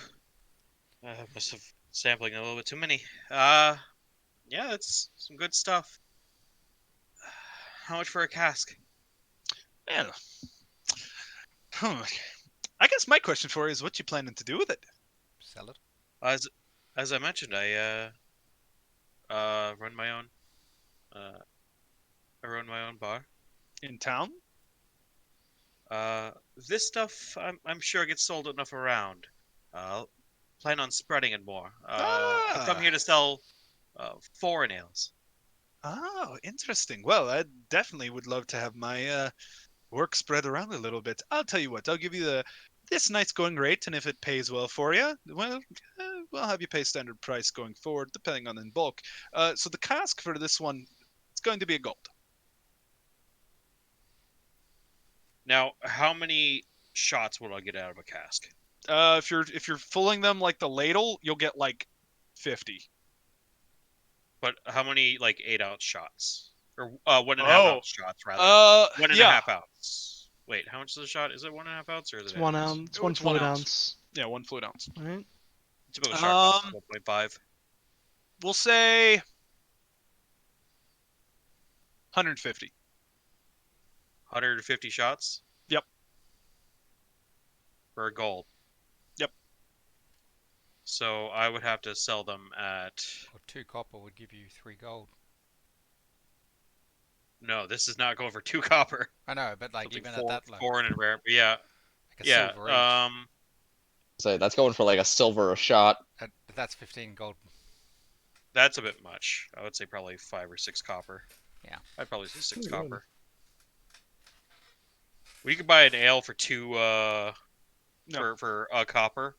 I must have sampling a little bit too many. Yeah, that's some good stuff. How much for a cask? Yeah. I guess my question for you is, what you planning to do with it? sell it. As I mentioned, I run my own. I run my own bar. In town? This stuff I'm sure gets sold enough around. Plan on spreading it more. I've come Ah. here to sell foreign ales. Oh, interesting. Well, I definitely would love to have my work spread around a little bit. I'll tell you what, I'll give you this night's going rate, and if it pays well for you, well, we'll have you pay standard price going forward, depending on in bulk. So the cask for this one, it's going to be a gold. Now, how many shots will I get out of a cask? If you're filling them like the ladle, you'll get like 50. But how many like 8-ounce shots? Or 1.5-ounce shots rather. 1.5 yeah, ounce. Wait, how much is a shot? Is it 1.5 ounce or is it It's 8 1 ounce? ounce. It's Oh, one it's 1 fluid ounce. ounce. yeah, 1 fluid ounce. Right? Typical shot costs 1.5. We'll say 150. 150 shots? Yep. For a gold. Yep. So I would have to sell them at... Or 2 copper would give you 3 gold. No, this is not going for 2 copper. I know, but like Something even four, at that low, foreign and rare. Yeah. like a Yeah. silver each. Say that's going for like a silver a shot. But that's 15 gold. That's a bit much. I would say probably 5 or 6 copper. Yeah. I'd probably say 6 Pretty good. copper. We could buy an ale for 2 No. for a copper.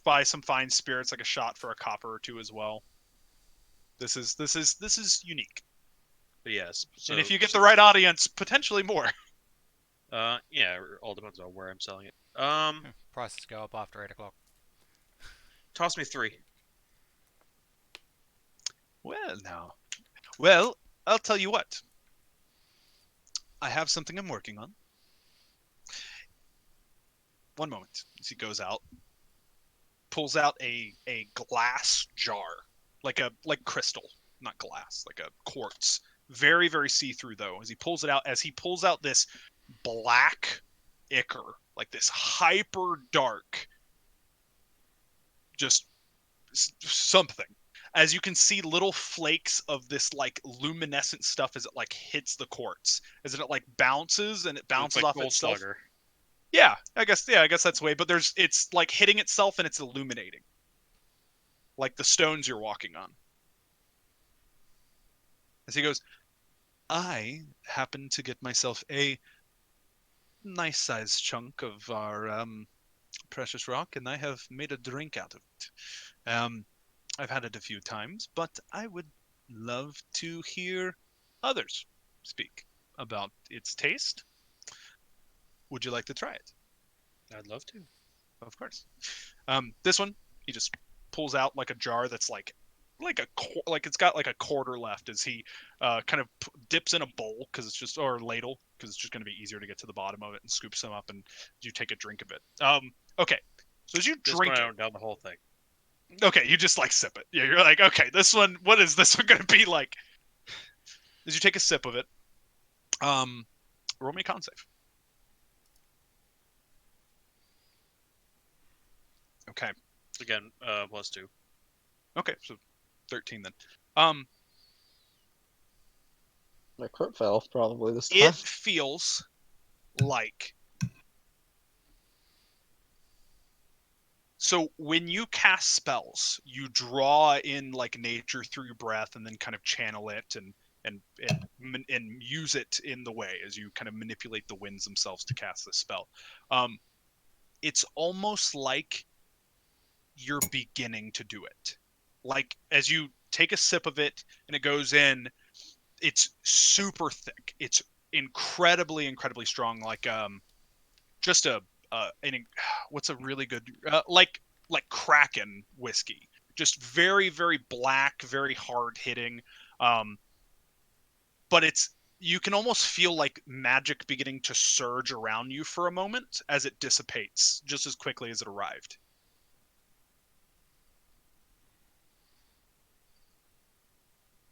Buy some fine spirits, like a shot for a copper or 2 as well. This is unique. But yes. So, And if you get the right audience, potentially more. yeah, it all depends on where I'm selling it. Prices go up after 8 o'clock. Toss me 3. Well, now. Well, I'll tell you what. I have something I'm working on. One moment. As he goes out, pulls out a glass jar, like crystal, not glass, like a quartz. Very, very see-through though. As he pulls out this black ichor, like this hyper dark, just something. As you can see little flakes of this like luminescent stuff as it like hits the quartz, as it like bounces and it bounces like off Gold itself. Slugger. Yeah, I guess that's the way. But it's like hitting itself and it's illuminating, like the stones you're walking on. As he goes, I happen to get myself a nice sized chunk of our precious rock, and I have made a drink out of it. I've had it a few times, but I would love to hear others speak about its taste. Would you like to try it? I'd love to. Of course. This one, he just pulls out like a jar that's like it's got like a quarter left as he kind of dips in a bowl because it's just or ladle because it's just going to be easier to get to the bottom of it and scoop some up and you take a drink of it. Okay. So as you Just drink going it, out down the whole thing. okay, you just like sip it. Yeah, you're like, okay, this one, what is this one going to be like? As you take a sip of it, roll me a con save. Okay. Again, +2. Okay, so 13 then. My crit fail probably this time. It feels like so when you cast spells, you draw in like nature through your breath and then kind of channel it and use it in the way as you kind of manipulate the winds themselves to cast this spell. It's almost like you're beginning to do it. Like as you take a sip of it and it goes in, it's super thick. It's incredibly strong. Like just what's a really good like Kraken whiskey. Just very black, very hard hitting. But you can almost feel like magic beginning to surge around you for a moment as it dissipates just as quickly as it arrived.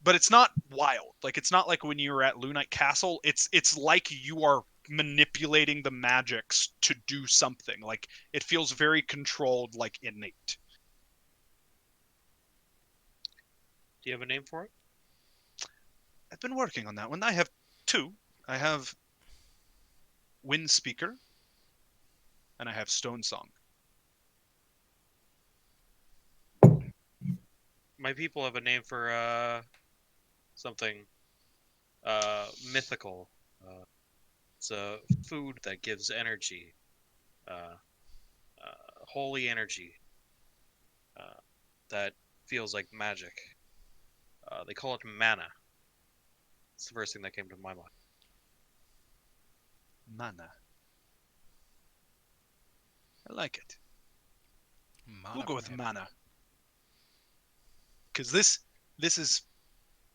But it's not wild. Like it's not like when you were at Lunite Castle. It's like you are manipulating the magics to do something. Like it feels very controlled, like innate. Do you have a name for it? I've been working on that one. I have 2. I have Wind Speaker, and I have Stone Song. My people have a name for something mythical. It's a food that gives energy, holy energy that feels like magic. They call it mana. It's the first thing that came to my mind. Mana. I like it. We'll go with mana. Because this is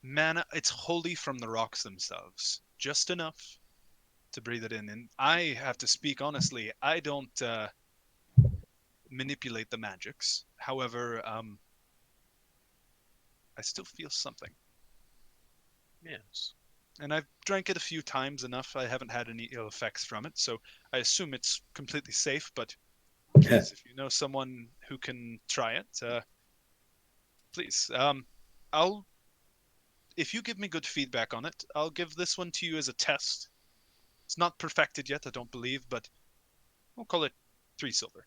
mana. It's wholly from the rocks themselves. Just enough to breathe it in. And I have to speak honestly. I don't manipulate the magics. However, I still feel something. Yes. And I've drank it a few times enough. I haven't had any ill effects from it, so I assume it's completely safe. But please, if you know someone who can try it, please. If you give me good feedback on it, I'll give this one to you as a test. It's not perfected yet, I don't believe, but we'll call it 3 silver.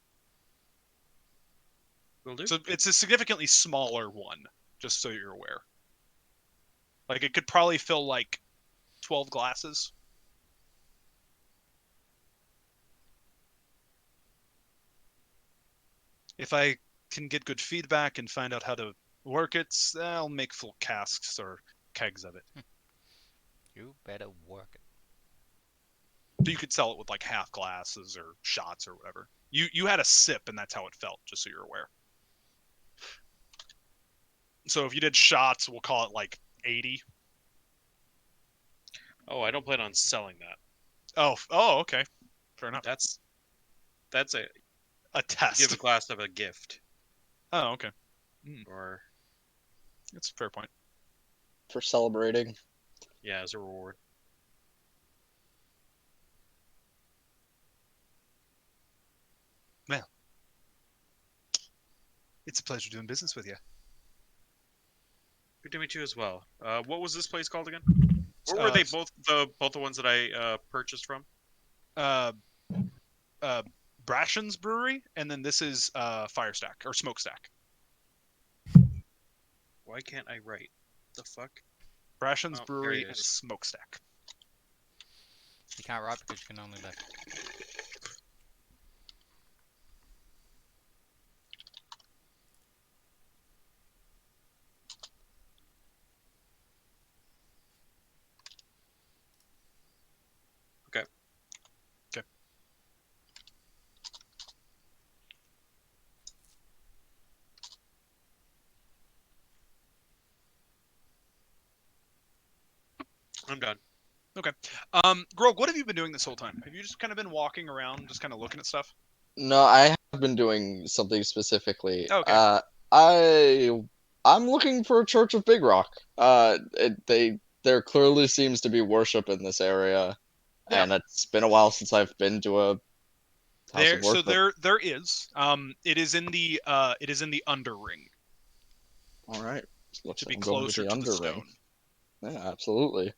Will do. So it's a significantly smaller one, just so you're aware. Like it could probably fill like 12 glasses. If I can get good feedback and find out how to work it, I'll make full casks or kegs of it. You better work it. So you could sell it with like half glasses or shots or whatever. You had a sip and that's how it felt, just so you're aware. So if you did shots, we'll call it like 80. Oh, I don't plan on selling that. Oh, okay. Fair enough. That's a A test. give a glass of a gift, Oh, okay. or That's a fair point. For celebrating. yeah, as a reward. It's a pleasure doing business with you. Good to meet you as well. What was this place called again? Where were they both the ones that I purchased from? Uh, Brashen's Brewery, and then this is Firestack or Smokestack. Why can't I write? The fuck? Brashen's Oh, there Brewery it and is. Smokestack. You can't write because you can only look. I'm done. Grog, what have you been doing this whole time? Have you just kind of been walking around, just kind of looking at stuff? No, I have been doing something specifically. Okay. I'm looking for a Church of Big Rock. There clearly seems to be worship in this area, Yeah. and it's been a while since I've been to a house of worship. There is. It is in the underring, All right, looks to like be I'm going closer the to the underring. stone. Yeah, absolutely.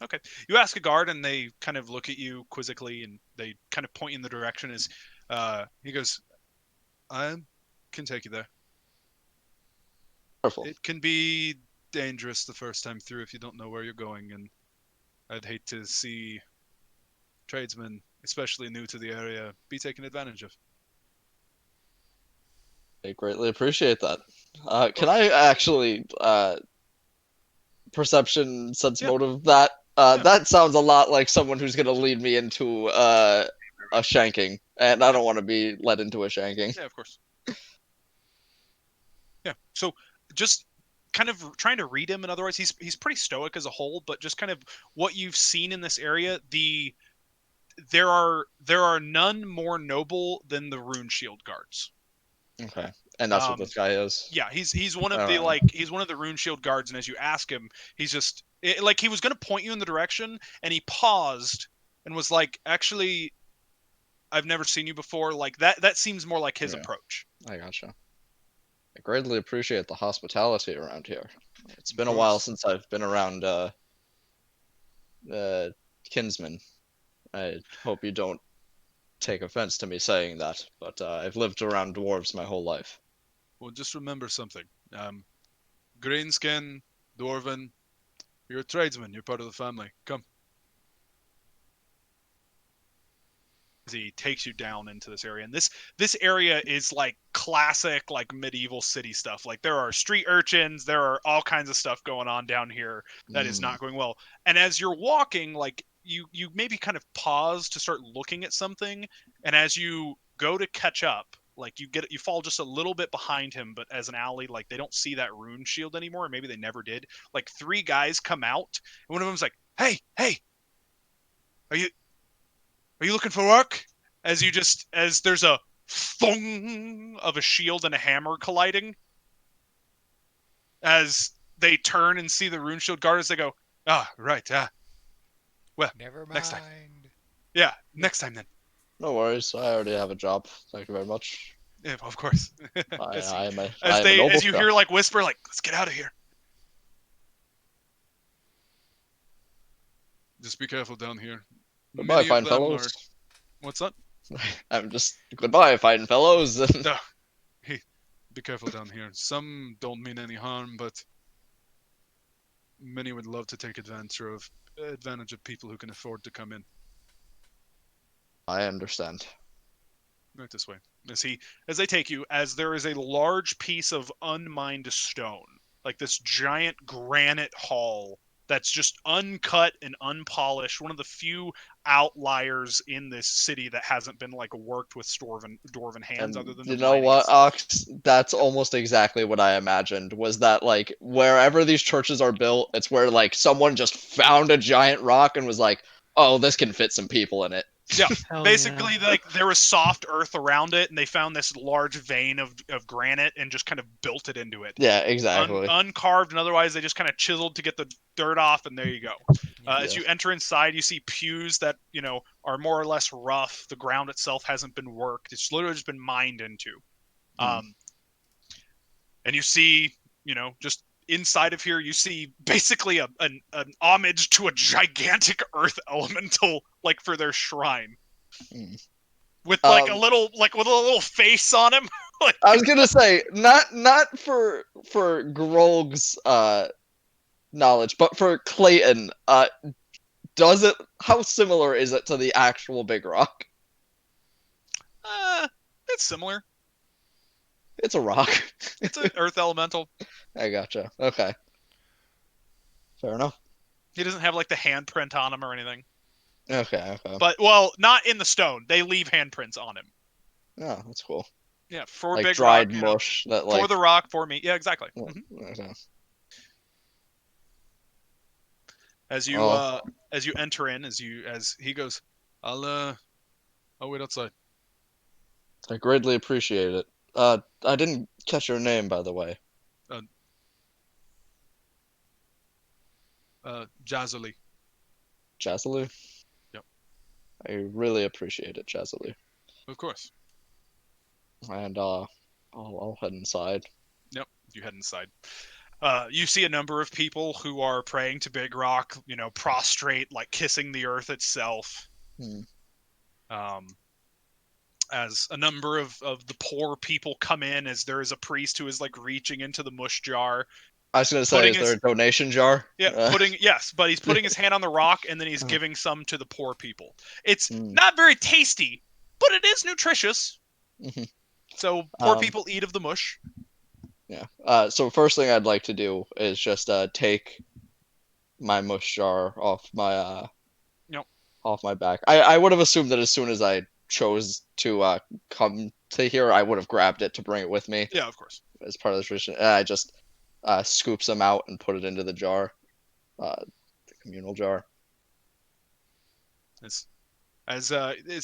Okay. You ask a guard, and they kind of look at you quizzically, and they kind of point you in the direction. As he goes, "I can take you there. Wonderful. It can be dangerous the first time through if you don't know where you're going, and I'd hate to see tradesmen, especially new to the area, be taken advantage of." I greatly appreciate that. Can I actually perception, sense Yeah. motive that? Yeah. That sounds a lot like someone who's going to lead me into a shanking, and I don't want to be led into a shanking. Yeah, of course. Yeah. So just kind of trying to read him, and otherwise he's pretty stoic as a whole, but just kind of what you've seen in this area, there are none more noble than the Rune Shield guards. Okay, and that's what Um, this guy is. Yeah, he's one of All the right. he's one of the Rune Shield guards, and as you ask him, he's just like he was gonna point you in the direction, and he paused and was like, "Actually, I've never seen you before." Like that seems more like his Yeah. approach. I gotcha. I greatly appreciate the hospitality around here. It's been a Of while course. since I've been around kinsmen. I hope you don't take offense to me saying that, but I've lived around dwarves my whole life. Well, just remember something. Greenskin, Dwarven, you're a tradesman. You're part of the family. Come. As he takes you down into this area, and this area is like classic, like medieval city stuff. Like there are street urchins, there are all kinds of stuff going on down here that is not going well. And as you're walking, like you maybe kind of pause to start looking at something, and as you go to catch up, like you fall just a little bit behind him, but as an alley, like they don't see that rune shield anymore, or maybe they never did. Like three guys come out, and one of them's like, hey, are you looking for work? As there's a thong of a shield and a hammer colliding. As they turn and see the rune shield guards, they go, right, well, Never mind. next time. Yeah, next time then. No worries, I already have a job. Thank you very much. Yeah, of course. I as am a as noble you chef. hear like whisper, like, let's get out of here. Just be careful down here. Goodbye, fine fellows. What's that? I'm just goodbye, fine fellows. No. Hey, be careful down here. Some don't mean any harm, but many would love to take advantage of people who can afford to come in. I understand. Right this way. As they take you, as there is a large piece of unmined stone, like this giant granite hall that's just uncut and unpolished. One of the few outliers in this city that hasn't been like worked with dwarven hands, And other than you the know mining what, itself. Ox? That's almost exactly what I imagined. Was that like wherever these churches are built, it's where like someone just found a giant rock and was like, "Oh, this can fit some people in it." Hell Basically, yeah. like there was soft earth around it, and they found this large vein of granite and just kind of built it into it. Yeah, exactly. Uncarved, and otherwise they just kind of chiseled to get the dirt off, and there you go. As Yeah. you enter inside, you see pews that are more or less rough. The ground itself hasn't been worked; it's literally just been mined into. And you see, just inside of here, you see basically an homage to a gigantic earth elemental, like for their shrine, Mm. with like Um, with a little face on him. Like, I was gonna say not for Grog's knowledge, but for Clayton, how similar is it to the actual Big Rock? it's similar. It's a rock. It's an earth elemental. I gotcha. Okay. Fair enough. He doesn't have like the handprint on him or anything. Okay. But well, not in the stone. They leave handprints on him. Oh, that's cool. Yeah, for Like Big dried Rock, mush that like for the rock, for me. Yeah, exactly. Yeah, Mhm. okay. As you enter in, as he goes, I'll wait outside. I greatly appreciate it. I didn't catch your name, by the way. Jazuli. Jazalu? Yep. I really appreciate it, Jazalu. Of course. And I'll head inside. Yep. You head inside. You see a number of people who are praying to Big Rock, prostrate, like kissing the earth itself. As a number of the poor people come in, as there is a priest who is like reaching into the mush jar. I was gonna say, is there a donation jar? Yeah, yes, but he's putting his hand on the rock and then he's giving some to the poor people. It's Mm. not very tasty, but it is nutritious. Mhm. So poor people eat of the mush. Yeah. So first thing I'd like to do is just take my mush jar off my off my back. I would have assumed that as soon as I chose to come to here, I would have grabbed it to bring it with me Yeah, of course. as part of the tradition. And I just scoops them out and put it into the jar, the communal jar. As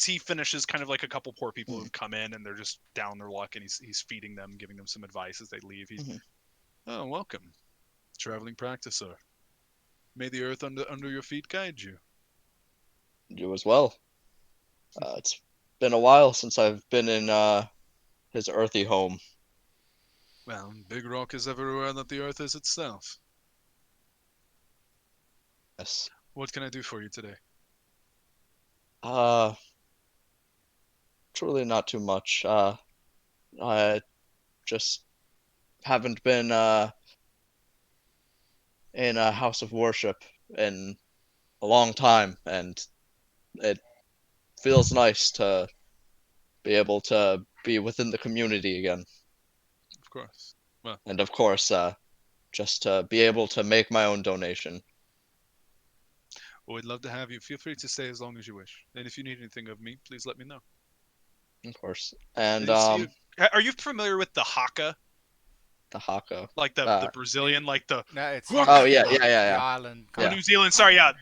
he finishes, kind of like a couple poor people who've come in and they're just down their luck, and he's feeding them, giving them some advice as they leave. Oh, welcome, traveling practicer. May the earth under your feet guide you. You as well. It's been a while since I've been in his earthy home. Well, Big Rock is everywhere that the earth is itself. Yes. What can I do for you today? Truly not too much. I just haven't been in a house of worship in a long time, and it feels nice to be able to be within the community again. Of course. Well, And of course, just to be able to make my own donation. we'd love to have you. Feel free to stay as long as you wish. And if you need anything of me, please let me know. Of course. And Are you familiar with the haka? the haka. Like the Brazilian, like the No, it's Oh, yeah. the island. Yeah. New Zealand. Sorry, yeah,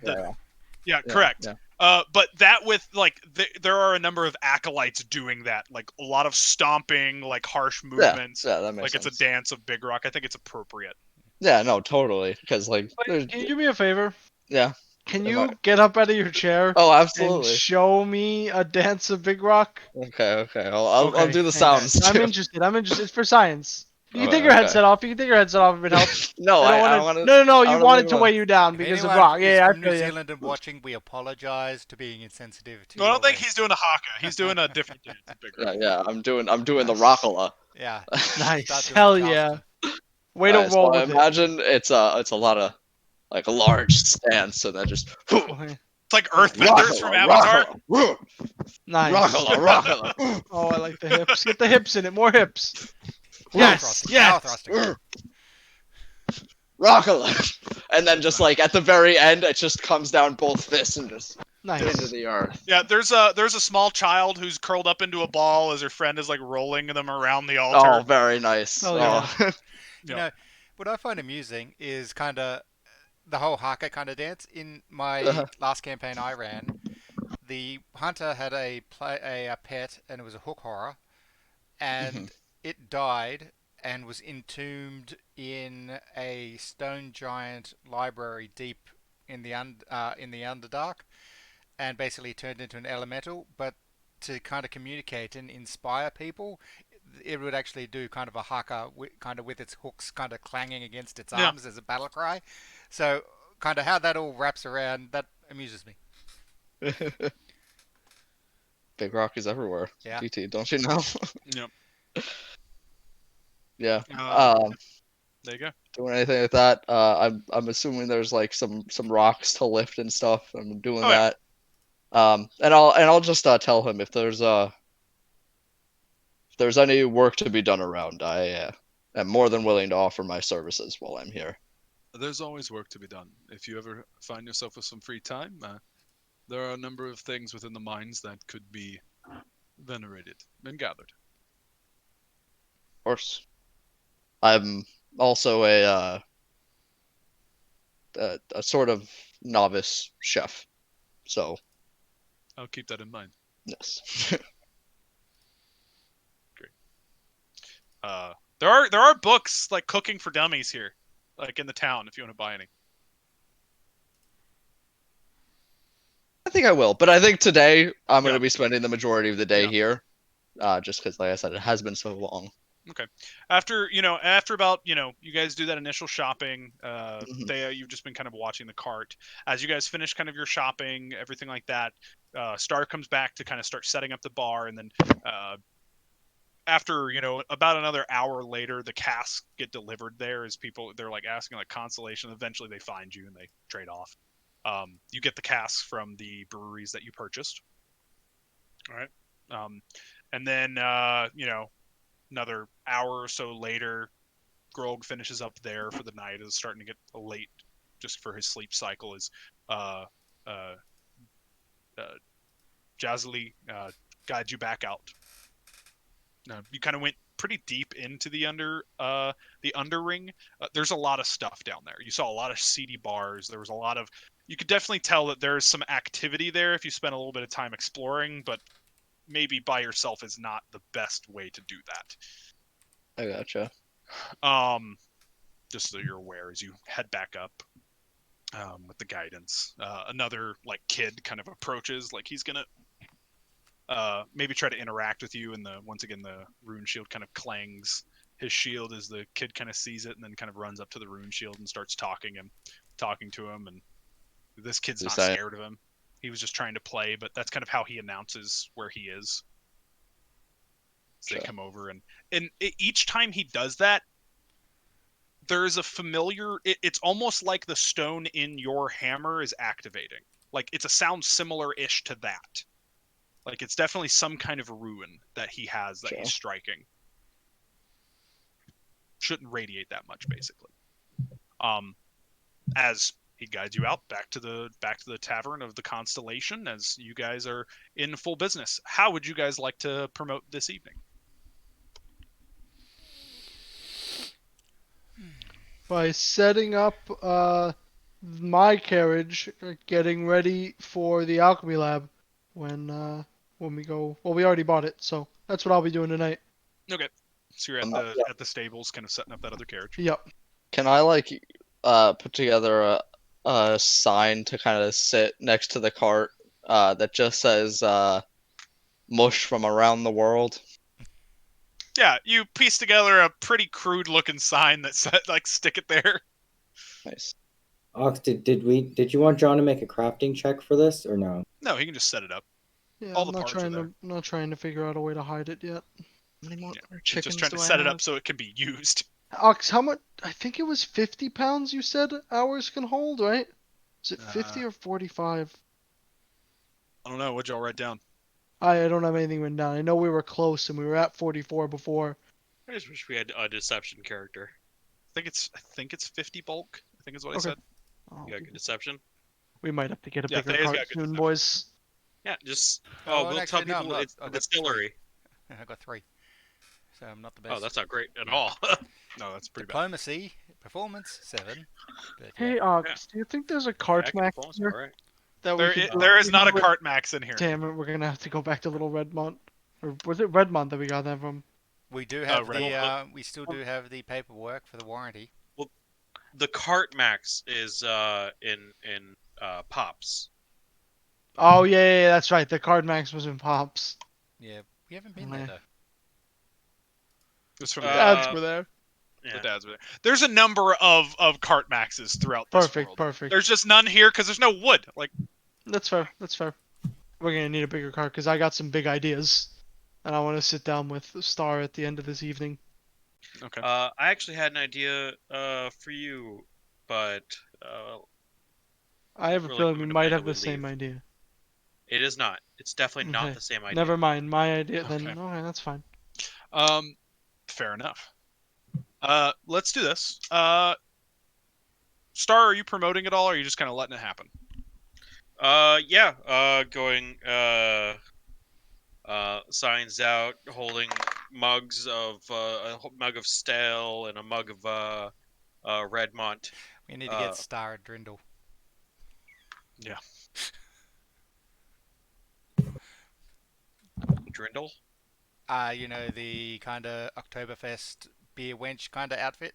correct. Yeah. But that with like there are a number of acolytes doing that, like a lot of stomping, like harsh movements. Yeah, that makes like sense. it's a dance of Big Rock. I think it's appropriate. Yeah, no, totally. Because like, Wait, can you do me a favor? yeah. Can Am you I- get up out of your chair Oh, and absolutely. show me a dance of Big Rock? Okay. I'll Okay, do the okay. sounds. I'm too. interested. It's for science. You can Okay, take your okay. headset off. You can take your headset off if it helps. No, I I don't want wanna... to. No. I You wanna wanted leave to one. weigh you down If because of anyone rock. is Yeah, I from feel New you. Zealand and watching, we apologize to being insensitive to No, I don't your think he's doing a haka. He's doing a different dance. of Big Rock. Yeah. I'm doing the rockola. Yeah. Nice. Start doing Hell the yeah. Charleston. Way to So roll I with it. imagine it's a lot of like a large stance, and then just Okay. It's like Earthbenders from Avatar. Nice. Rockala. Oh, I like the hips. Get the hips in it. More hips. Power Yes. thrusting, Yes. power thrusting. Rockala. And then just like at the very end, it just comes down both fists and just into Nice. the earth. Yeah, there's a small child who's curled up into a ball as her friend is like rolling them around the altar. Oh, very nice. Oh, yeah. Oh. You know, what I find amusing is kind of the whole haka kind of dance. In my last campaign I ran, the hunter had a pet, and it was a hook horror, and it died and was entombed in a stone giant library deep in the Underdark, and basically turned into an elemental. But to kind of communicate and inspire people, it would actually do kind of a haka, kind of with its hooks kind of clanging against its arms as a battle cry. So kind of how that all wraps around, that amuses me. Big rock is everywhere. Yeah. DT, don't you know? Yep. Yeah. There you go. Doing anything like that. I'm assuming there's like some rocks to lift and stuff. I'm doing Oh, yeah. that. And I'll just tell him if there's any work to be done around, I am more than willing to offer my services while I'm here. There's always work to be done. If you ever find yourself with some free time, there are a number of things within the mines that could be venerated and gathered. Of course. I'm also a sort of novice chef, so I'll keep that in mind. yes. There are books like cooking for dummies here, like in the town, if you want to buy any. I think I will, but I think today I'm going to be spending the majority of the day here, just because, like I said, it has been so long. Okay. After about, you guys do that initial shopping, you've just been kind of watching the cart. As you guys finish kind of your shopping, everything like that, Star comes back to kind of start setting up the bar, and then after, about another hour later, the casks get delivered there as they're like asking like consolation. Eventually they find you and they trade off. You get the casks from the breweries that you purchased. All right. And then, another hour or so later, Grog finishes up there for the night. It's starting to get late just for his sleep cycle. Is Jazali guides you back out. You kind of went pretty deep into the underring. There's a lot of stuff down there. You saw a lot of seedy bars. There was a lot of. You could definitely tell that there's some activity there if you spend a little bit of time exploring, but maybe by yourself is not the best way to do that. I gotcha. Just so you're aware as you head back up with the guidance. Another like kid kind of approaches, like he's gonna maybe try to interact with you, and once again the rune shield kind of clangs his shield as the kid kind of sees it, and then kind of runs up to the rune shield and starts talking to him, and this kid's not scared of him. He was just trying to play, but that's kind of how he announces where he is. So they come over, and each time he does that, there's a familiar. It's almost like the stone in your hammer is activating. Like it's a sound similar-ish to that. Like it's definitely some kind of rune that he has that he's striking. Shouldn't radiate that much, basically. As he guides you out back to the tavern of the Constellation, as you guys are in full business. How would you guys like to promote this evening? By setting up my carriage, getting ready for the alchemy lab when we go. Well, we already bought it, so that's what I'll be doing tonight. Okay, so you're at the stables, kind of setting up that other carriage. Yep. Can I put together a sign to kind of sit next to the cart that just says "Mush from around the world"? Yeah, you piece together a pretty crude looking sign that said, like, stick it there. Nice. Ox, did you want John to make a crafting check for this or no? No, he can just set it up. Yeah, All I'm the parts are there. not trying to figure out a way to hide it yet. How many more Yeah, chickens just trying to do I set it have? up so it can be used. Ox, how much? I think it was 50 pounds you said ours can hold, right? Is it 50 or 45? I don't know. What'd y'all write down? I don't have anything written down. I know we were close and we were at 44 before. I just wish we had a deception character. I think it's 50 bulk. I think is what I Okay. said. Oh, You got good deception? we might have to get a Yeah, bigger Thea's cart got good soon, deception. boys. Yeah, just Oh, we'll actually, tell no, I'm people not. it's I've the got three. distillery. I got 3, so I'm not the best. Oh, that's not great at all. No, that's pretty bad. Diplomacy, performance 7. But, yeah. Hey, Ox, do you think there's a cart Active max performance, here alright. that we could There is you not know a what? cart max in here. Damn it, we're gonna have to go back to Little Redmont. Or was it Redmont that we got that from? We do have right. we still do have the paperwork for the warranty. The cart max is in Pops. Oh yeah, that's right. The card max was in Pops. Yeah, we haven't been there Okay. though. It's from Uh, the Dads were there. Yeah. dads were there. There's a number of cart maxes throughout this Perfect, world. perfect. There's just none here because there's no wood. Like, That's fair. That's fair. We're gonna need a bigger cart because I got some big ideas, and I want to sit down with Star at the end of this evening. okay. I actually had an idea for you, but I have a really feeling come we into might mind have that we the same leave. idea. it is not. It's definitely not Okay. the same idea. Never mind. My idea. Then Okay. okay, that's fine. Fair enough. Let's do this. Star, are you promoting it all, or are you just kind of letting it happen? Yeah. Going signs out, holding mugs of a mug of Stale and a mug of Redmont. We need to get Star at Drindle. Drindle. You know, the kind of Oktoberfest beer wench kind of outfit.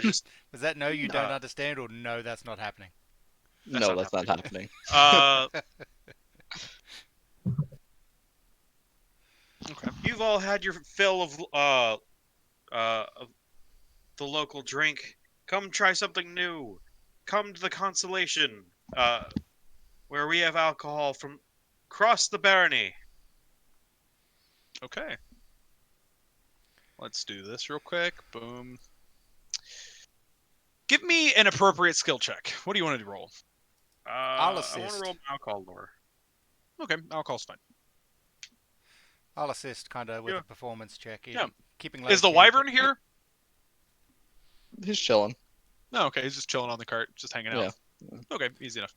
Just Was that no, you don't Uh, understand, or no, that's not happening? No, that's not happening. Okay. You've all had your fill of the local drink. Come try something new. Come to the Constellation, where we have alcohol from across the barony. Okay. Let's do this real quick. Boom. Give me an appropriate skill check. What do you want to roll? I want assist. to roll alcohol lore. Okay, alcohol's fine. I'll assist kind of with Yeah. a performance check. Yeah. Keeping Is the low key, wyvern but- here? He's chilling. No, okay, he's just chilling on the cart, just hanging out. Yeah. Okay, easy enough.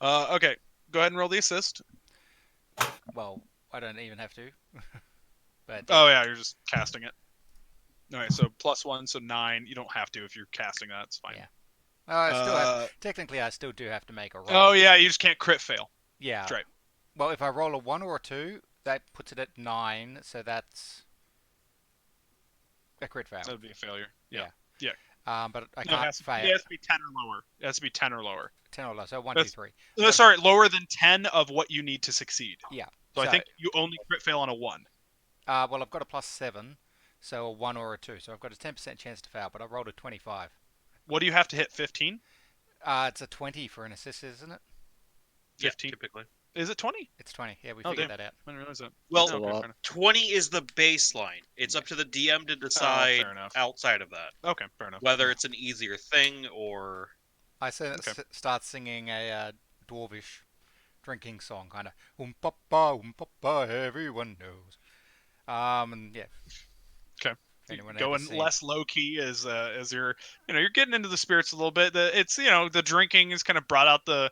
Okay, go ahead and roll the assist. Well, I don't even have to. But Oh yeah, you're just casting it. Alright, so +1, so 9. You don't have to if you're casting that. It's fine. Yeah. I still have, technically, I still do have to make a roll. Oh yeah, you just can't crit fail. Yeah. That's right. Well, if I roll a 1 or a 2, that puts it at 9, so that's a crit fail. That would be a failure. Yeah. But I No, it can't has, fail. it has to be 10 or lower. It has to be 10 or lower. 10 or less, so 1, That's- 2, 3. No, sorry, lower than 10 of what you need to succeed. Yeah. So I think you only crit fail on a 1. Well, I've got a +7, so a 1 or a 2, so I've got a 10% chance to fail, but I rolled a 25. What do you have to hit? 15? It's a 20 for an assist, isn't it? 15. Yeah, typically. Is it 20? It's 20. Yeah, we Oh, figured damn. that out. I didn't realize that. Well, Okay, a lot. fair enough. 20 is the baseline. It's up to the DM to decide fair enough. outside of that Okay, fair enough. whether it's an easier thing or. I start singing a dwarvish drinking song, kind of papa, everyone knows. And yeah. Okay. Anyone Going ever seen- less low key as you're you're getting into the spirits a little bit. It's the drinking has kind of brought out the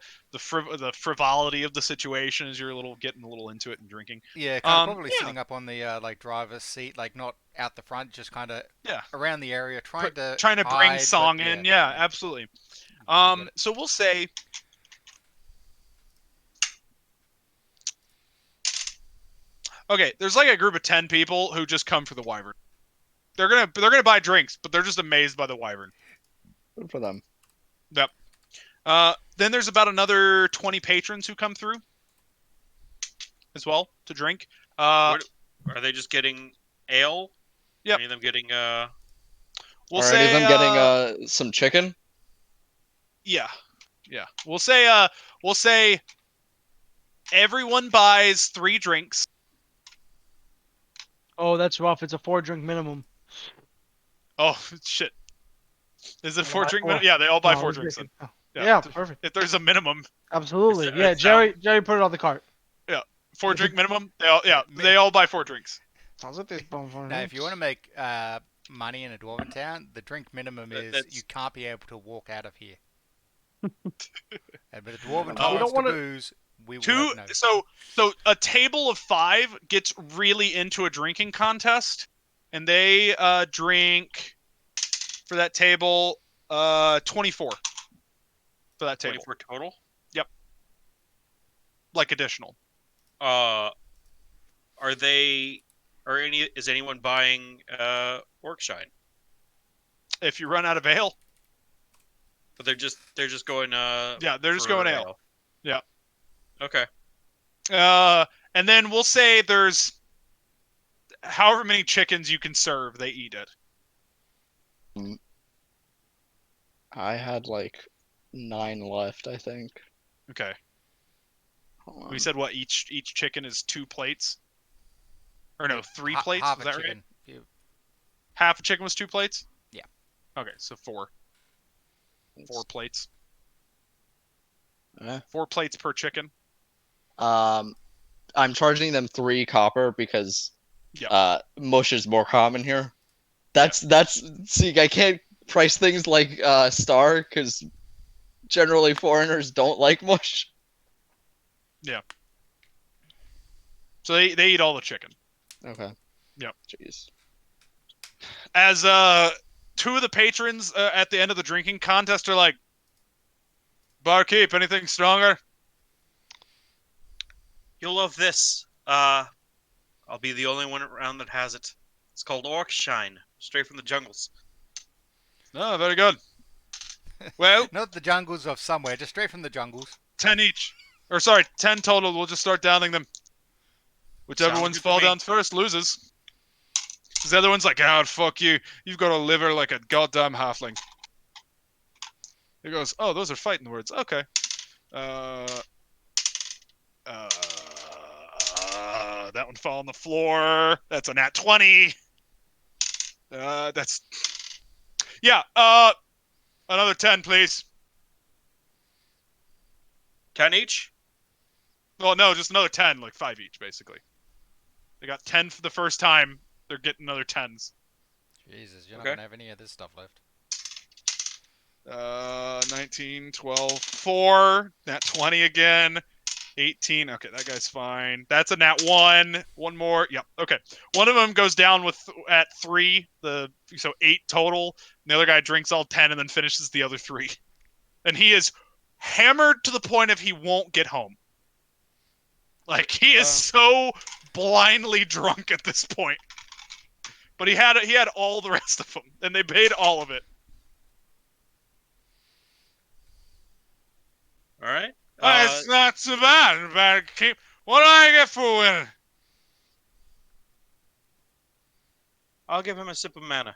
frivolity of the situation as you're getting a little into it and drinking. Yeah, kind of probably yeah. sitting up on the like driver's seat, like not out the front, just kind of Yeah. around the area, trying to bring hide, song but in. Yeah, absolutely. get it. So we'll say. Okay, there's like a group of 10 people who just come for the wyvern. They're gonna buy drinks, but they're just amazed by the wyvern. Good for them. Then there's about another 20 patrons who come through as well to drink. Are they just getting ale? Yep. Any of them getting We'll Are say any of them getting some chicken? yeah. We'll say everyone buys 3 drinks. Oh, that's rough. It's a 4-drink minimum. Oh shit! Is it 4 buy drink four. minimum? Yeah, they all buy No, 4 we're drinks then. drinking. Yeah, perfect. If there's a minimum, Absolutely. It's- Yeah, it Jerry put it on the cart. 4-drink minimum. They all buy 4 drinks. Sounds like this bonfire. Now, if you want to make money in a dwarven town, the drink minimum is that's- you can't be able to walk out of here. But the dwarven We tolerance don't to wanna- booze, we will Two. have no. So a table of 5 gets really into a drinking contest, and they drink for that table 24 for that table, 24 total. like additional. Is anyone buying Orkshine? If you run out of ale, But they're just going yeah, they're just for going ale. Yeah. Okay. And then we'll say there's however many chickens you can serve, they eat it. I had like 9 left, I think. Okay. Hold We on. said what each chicken is 2 plates, or no, 3 Ha- plates. half Is a that right? chicken. Half a chicken was 2 plates. Yeah. Okay, so 4 plates. Eh. 4 plates per chicken. I'm charging them 3 copper because Yep. mush is more common here. That's see, I can't price things like Star because generally foreigners don't like mush. So they eat all the chicken. Okay. Yep. Jeez. As 2 of the patrons at the end of the drinking contest are like, "Barkeep, anything stronger?" You'll love this. I'll be the only one around that has it. It's called Orkshine, straight from the jungles. Oh, very good. Well, Not the jungles of somewhere, just straight from the jungles. 10 each. Or sorry, 10 total. We'll just start downing them. Whichever Sounds one's good to fall me. down first loses. Because the other one's like, "God, fuck you. You've got a liver like a goddamn halfling." He goes, "Oh, those are fighting words. Okay. That one fell on the floor. That's a nat 20. That's... Yeah, another 10, please. 10 each? Well, no, just another 10, like 5 each, basically. They got 10 for the first time. They're getting another 10s. Jesus, you're not Okay. gonna have any of this stuff left. 19, 12, 4. Nat 20 again. 18. Okay, that guy's fine. That's a nat 1. One more. Yep. Okay. One of them goes down at 3. So 8 total. And the other guy drinks all 10 and then finishes the other 3. And he is hammered to the point of he won't get home. Like, he is so blindly drunk at this point. But he had all the rest of them, and they paid all of it. All right. It's not so bad. What do I get for winning? I'll give him a sip of mana.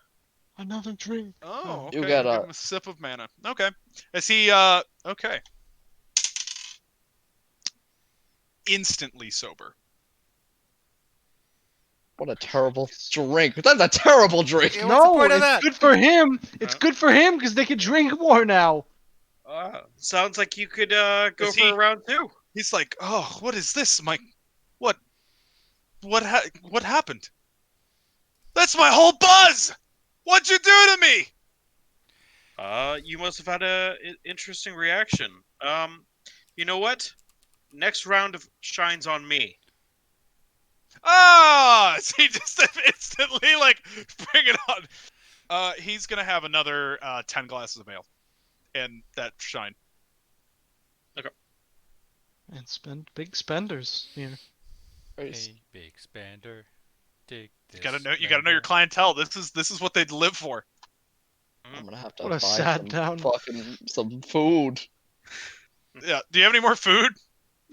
Another drink. Oh, okay. You got Give a- him a sip of mana. Okay. Is he okay? Instantly sober. What a terrible drink. That's a terrible drink. Yeah, what's the No, point of it's that? good for him. It's good for him because they can drink more now. Sounds like you could go Is for he- a round 2. He's like, "Oh, what is this, Mike? What happened? That's my whole buzz. What'd you do to me?" You must have had a interesting reaction. You know what? Next round of Shine's on me. Ah, so he just instantly like bring it on. He's gonna have another 10 glasses of ale, and that shine. And spend big spenders here. Hey, big spender. Dig You gotta know your clientele. This is what they'd live for. I'm gonna have to What a buy sad some town. fucking some food. Yeah. Do you have any more food?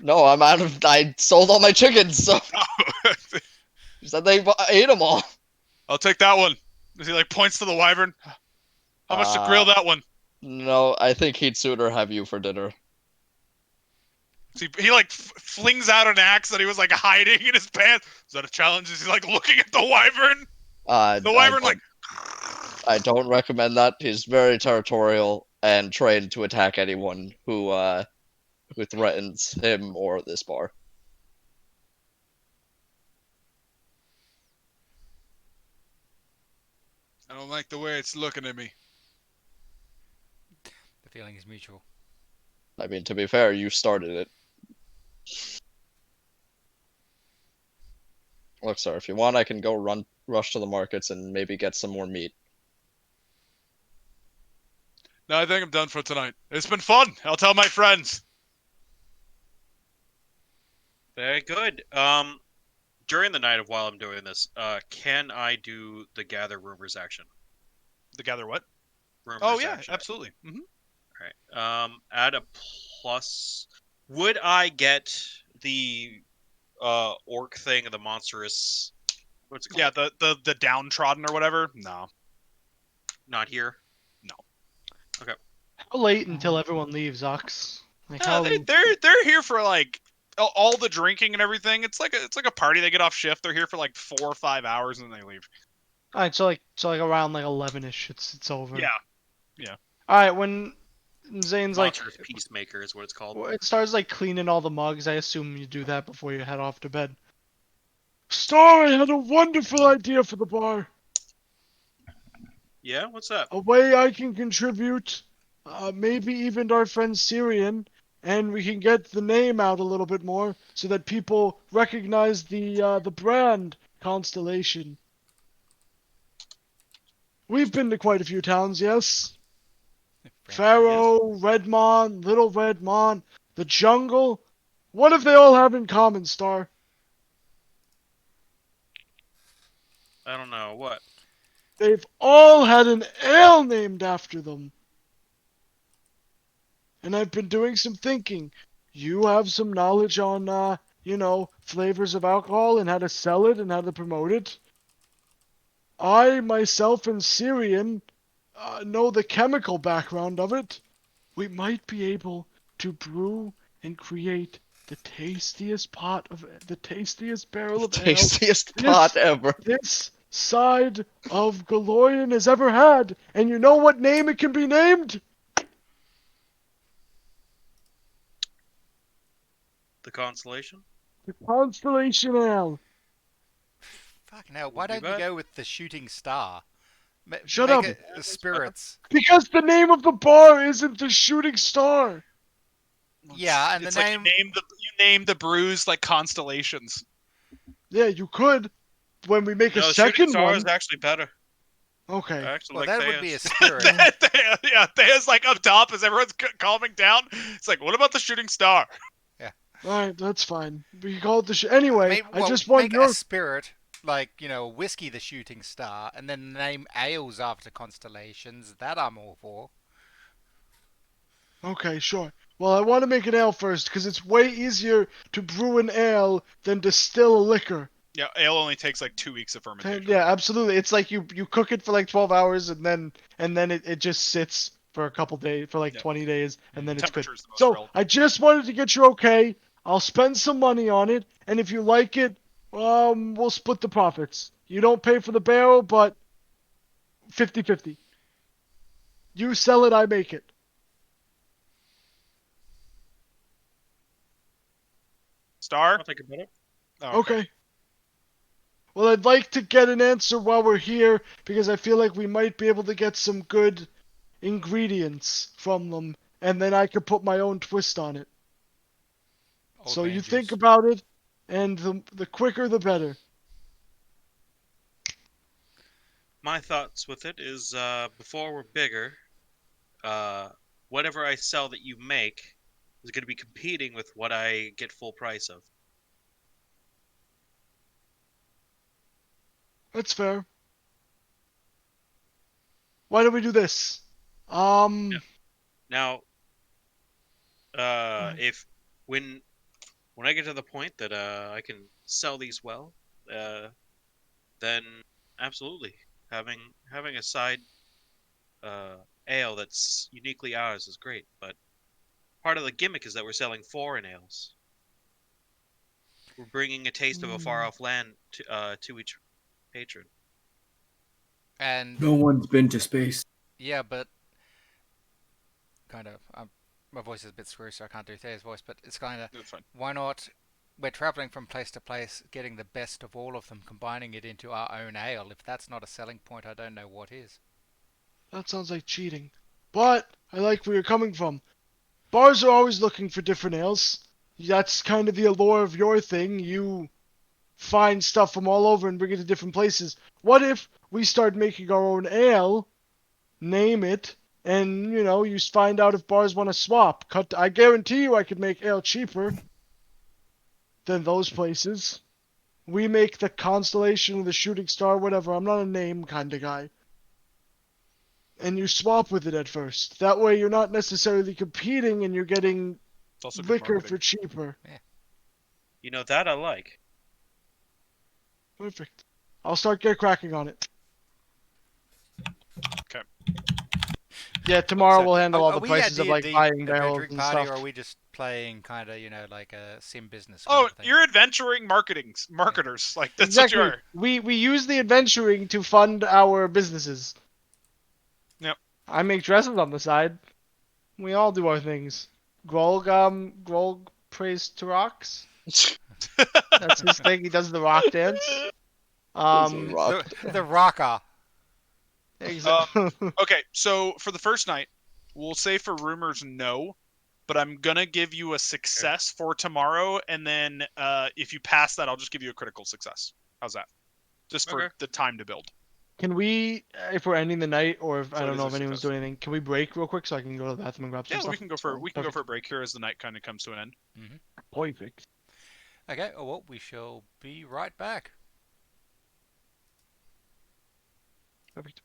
No, I'm out of. I sold all my chickens, so you said they ate them all. I'll take that one. As he like points to the wyvern. How much to grill that one? No, I think he'd sooner have you for dinner. So he like flings out an axe that he was like hiding in his pants. Is that a challenge? Is he like looking at the wyvern? The wyvern like. I don't recommend that. He's very territorial, and trained to attack anyone who threatens him or this bar. I don't like the way it's looking at me. The feeling is mutual. I mean, to be fair, you started it. Look, sir, if you want, I can go rush to the markets and maybe get some more meat. No, I think I'm done for tonight. It's been fun. I'll tell my friends. Very good. During the night of while I'm doing this, can I do the gather rumors action? The gather what? Rumors Oh yeah, action. absolutely. Mm-hmm. All right. Add a plus. Would I get the orc thing, the monstrous? What's it called? Yeah, the downtrodden or whatever. No. Not here. How late until everyone leaves, Ox? Like how? They're here for like all the drinking and everything. It's like a party. They get off shift. They're here for like 4 or 5 hours and then they leave. All right, so like around like 11ish, it's over. Yeah. All right, when Zane's like, Monstrous peacemaker is what it's called. it starts like cleaning all the mugs. I assume you do that before you head off to bed. Star, I had a wonderful idea for the bar. Yeah, what's up? A way I can contribute, maybe even our friend Syrian, and we can get the name out a little bit more so that people recognize the brand Constellation. We've been to quite a few towns, yes. Pharaoh, Redmon, Little Redmon, the Jungle. What if they all have in common, Star? I don't know what. They've all had an ale named after them. And I've been doing some thinking. You have some knowledge on, flavors of alcohol and how to sell it and how to promote it. I, myself, and Syrian know the chemical background of it. We might be able to brew and create the tastiest barrel of ale Tastiest pot ever. this side of Galoyan has ever had. And you know what name it can be named? The Constellation? The Constellation Ale. Fucking hell, why Would be don't you bad. go with the shooting star? Shut Make up. it spirits. Because the name of the bar isn't the Shooting Star. Yeah, and It's the like name. you name the brews like constellations. Yeah, you could. When we make No, a Shooting second Star one. is actually better. I Okay. actually Well, like that would be a Thea's. spirit. Yeah, Thea's like up top as everyone's calming down. It's like, what about the shooting star? Alright, that's fine. We can call it the Anyway, I Well, just want make your. a spirit, like, whiskey the shooting star, and then name ales after constellations. That I'm all for. Okay, sure. Well, I want to make an ale first, because it's way easier to brew an ale than distill a liquor. Yeah, ale only takes like 2 weeks of fermentation. Yeah, absolutely. It's like you cook it for like 12 hours, and then it just sits for a couple days, for like Yeah. 20 days, and then it's good. Temperature's the most So, relevant. I just wanted to get your okay. I'll spend some money on it, and if you like it, we'll split the profits. You don't pay for the barrel, but 50-50. You sell it, I make it. Star? I'll think about it. Oh, Okay. Well, I'd like to get an answer while we're here, because I feel like we might be able to get some good ingredients from them, and then I could put my own twist on it. Old So man you juice. think about it, and the quicker the better. My thoughts with it is before we're bigger, whatever I sell that you make is going to be competing with what I get full price of. That's fair. Why don't we do this? Yeah. Now, Mm. if when I get to the point that I can sell these well, then absolutely having a side ale that's uniquely ours is great. But part of the gimmick is that we're selling foreign ales. We're bringing a taste of a far off land to each patron. And No one's been to space. yeah, but kind of my voice is a bit screwy, so I can't do Thea's voice, but it's kind of That's fine. why not? We're traveling from place to place, getting the best of all of them, combining it into our own ale. If that's not a selling point, I don't know what is. That sounds like cheating. But I like where you're coming from. Bars are always looking for different ales. That's kind of the allure of your thing. You find stuff from all over and bring it to different places. What if we start making our own ale, name it, and you find out if bars want to swap? I guarantee you I could make ale cheaper than those places. We make the Constellation, the Shooting Star, whatever. I'm not a name kind of guy. And you swap with it at first. That way you're not necessarily competing and you're getting It's also good liquor marketing. for cheaper. That I like. Perfect. I'll start get cracking on it. Okay. Yeah, tomorrow So, we'll handle all are the we prices of like D&D buying barrels adventuring and party, stuff. or are we just playing kind of like a sim business? Oh, Kind of thing? you're adventuring marketers. Like that's Exactly. what you are. We use the adventuring to fund our businesses. Yep. I make dresses on the side. We all do our things. Grolg prays to rocks. That's his thing. He does the rock dance. Rock. The rocker. Exactly. Okay, so for the first night, we'll say for rumors no, but I'm gonna give you a success for tomorrow, and then if you pass that, I'll just give you a critical success. How's that? Just for Okay. the time to build. Can we, if we're ending the night, or if So I it don't is know a if anyone's success. doing anything, can we break real quick so I can go to the bathroom and grab some Yeah, stuff? we can go for Perfect. a break here as the night kind of comes to an end. Perfect. Okay, well, we shall be right back. Perfect.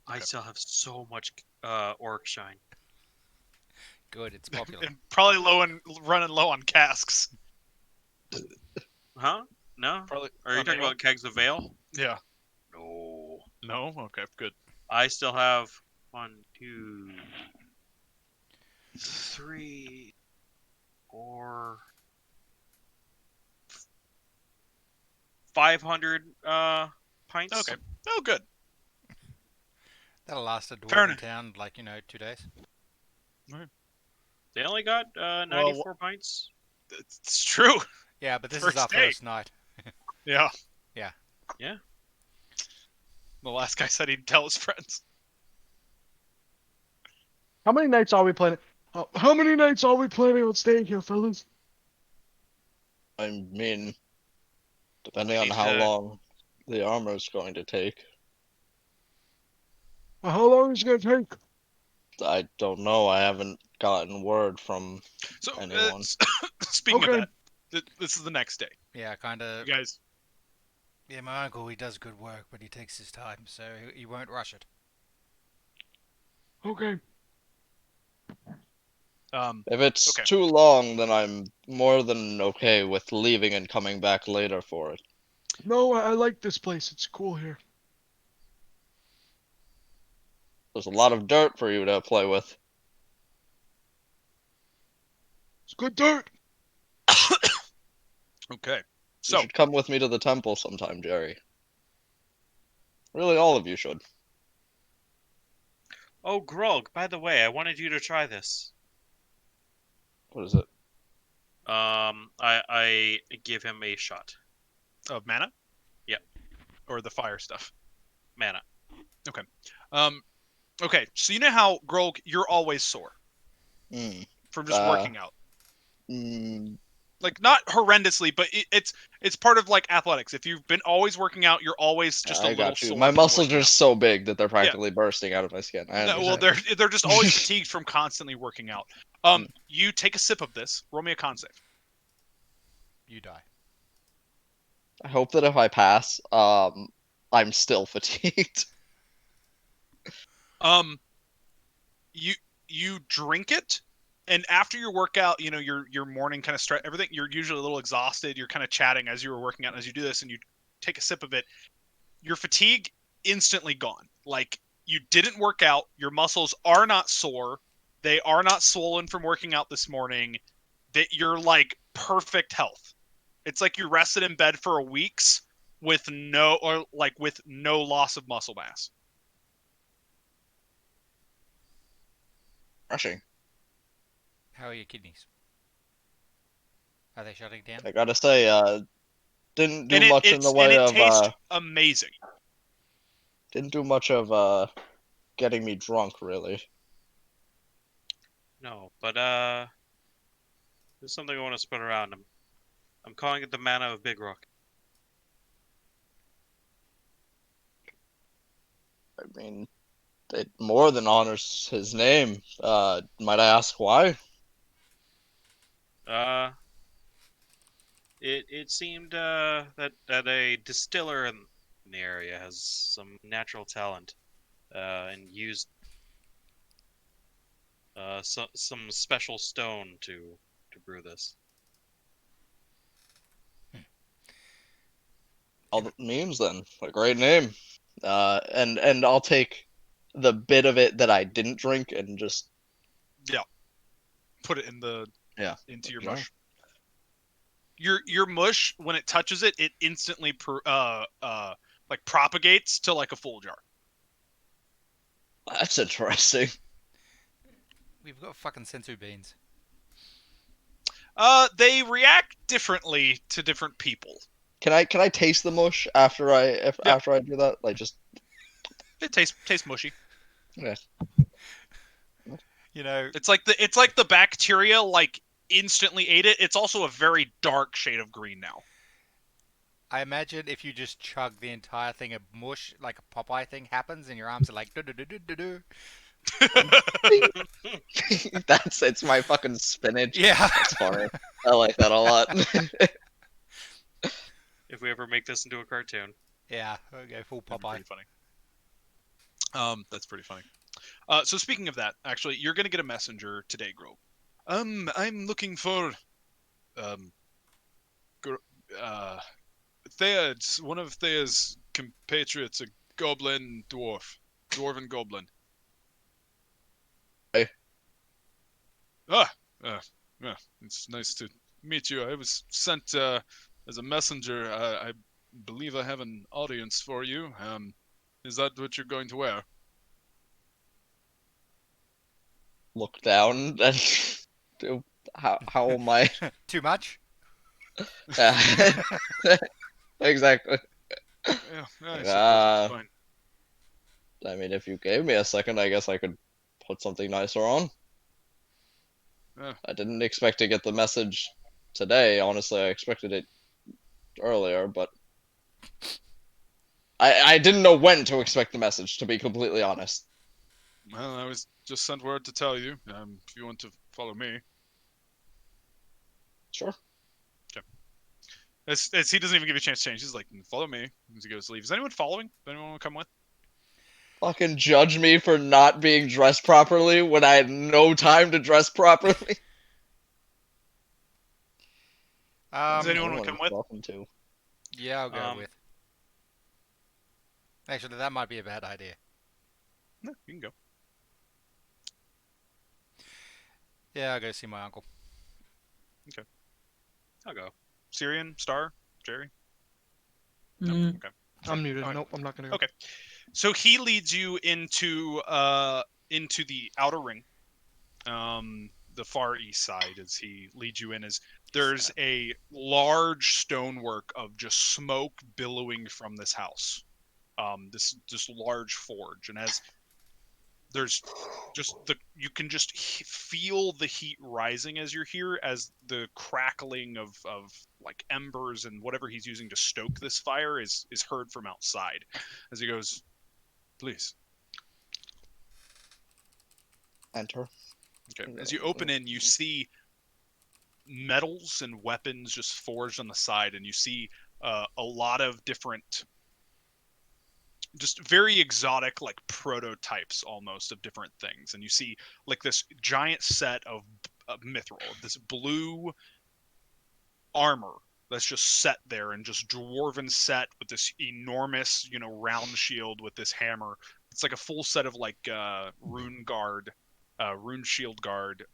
I Okay. still have so much orc shine. Good, it's popular. And probably running low on casks. Huh? No? Probably. Are you on talking ale? about kegs of ale? Yeah. No. No. Okay. Good. I still have 1, 2, 3, 4, 500 pints. Okay. Oh, good. That'll last a Fair dwarven enough. town like 2 days. They only got 94 pints. It's true. Yeah, but this First is our day. first night. Yeah. Yeah. Yeah. The last guy said he'd tell his friends. How many nights are we planning? How many nights are we planning on staying here, fellas? I mean, depending on Need how to- long the armor is going to take, How long is it gonna take? I don't know. I haven't gotten word from So, anyone. speaking Okay. of that, this is the next day. Yeah, kind of. You guys. Yeah, my uncle, he does good work, but he takes his time, so he won't rush it. Okay. If it's Okay. too long, then I'm more than okay with leaving and coming back later for it. No, I like this place. It's cool here. There's a lot of dirt for you to play with. It's good dirt. Okay. You So, should come with me to the temple sometime, Jerry. Really, all of you should. Oh, Grog, by the way, I wanted you to try this. What is it? I give him a shot. of mana. Yep. Or the fire stuff. Mana. Okay. So you know how Grog, you're always sore Hmm. from just working out. Mm, Like not horrendously, but it's part of like athletics. If you've been always working out, you're always just a I little got you. sore. My from muscles working are out. so big that they're practically bursting out of my skin. I No, well, understand. they're just always fatigued from constantly working out. You take a sip of this. Roll me a con save. You die. I hope that if I pass, I'm still fatigued. You drink it, and after your workout, you know your morning kind of stretch, everything. You're usually a little exhausted. You're kind of chatting as you were working out. And as you do this, and you take a sip of it, your fatigue instantly gone. Like you didn't work out. Your muscles are not sore. They are not swollen from working out this morning. That you're like perfect health. It's like you rested in bed for weeks with no loss of muscle mass. Rushing. How are your kidneys? Are they shutting down? I gotta say, didn't do And it, much in the way of tastes amazing. didn't do much of getting me drunk really. No, but there's something I want to spread around. I'm calling it the mana of Big Rock. I mean, it more than honors his name. Might I ask why? It seemed that a distiller in the area has some natural talent, and used some special stone to brew this. All that means then. A great name. And I'll take the bit of it that I didn't drink and just Put it in the into your jar. mush. Your mush, when it touches it, it instantly like propagates to like a full jar. That's interesting. We've got fucking sensu beans. They react differently to different people. Can I taste the mush after after I do that? Like just It tastes mushy. yeah. You know, It's like the bacteria like instantly ate it. It's also a very dark shade of green now. I imagine if you just chug the entire thing of mush, like a Popeye thing happens, and your arms are like do do do do do do. It's my fucking spinach. Yeah. That's funny. I like that a lot. If we ever make this into a cartoon. Yeah. Okay. Full That'd be Popeye. pretty funny. That's pretty funny. So speaking of that, actually, you're gonna get a messenger today, Grove. I'm looking for um, uh, Theod's one of Thea's compatriots, a goblin dwarven goblin. Hey. Yeah, it's nice to meet you. I was sent as a messenger. I believe I have an audience for you. Is that what you're going to wear? Look down and how am I? Too much? Yeah. Exactly. Yeah, I suppose Uh, it's fine. I mean, if you gave me a second, I guess I could put something nicer on. Yeah. I didn't expect to get the message today. Honestly, I expected it earlier, but I didn't know when to expect the message, to be completely honest. Well, I was just sent word to tell you. If you want to follow me, Sure. as he doesn't even give you a chance to change. He's like, follow me as he goes to leave. Is anyone following? Does anyone want to come with? Fucking judge me for not being dressed properly when I had no time to dress properly. Does anyone want Anyone to come is with? welcome to. Yeah, I'll go Um, with. Actually, that might be a bad idea. No, you can go. Yeah, I'll go see my uncle. I'll go. Syrian, Star, Jerry. Mm. Okay. I'm muted. Alright. Nope, I'm not gonna go. Okay. So he leads you into the outer ring, the far east side. As he leads you in, as there's a large stonework of just smoke billowing from this house. This large forge, and as there's just you can just feel the heat rising as you're here, as the crackling of like embers and whatever he's using to stoke this fire is heard from outside as he goes, please. Enter. Okay, as you open in, you see metals and weapons just forged on the side, and you see a lot of different, just very exotic, like prototypes almost of different things. And you see like this giant set of mithril, this blue armor that's just set there, and just dwarven set with this enormous, round shield with this hammer. It's like a full set of like rune shield guard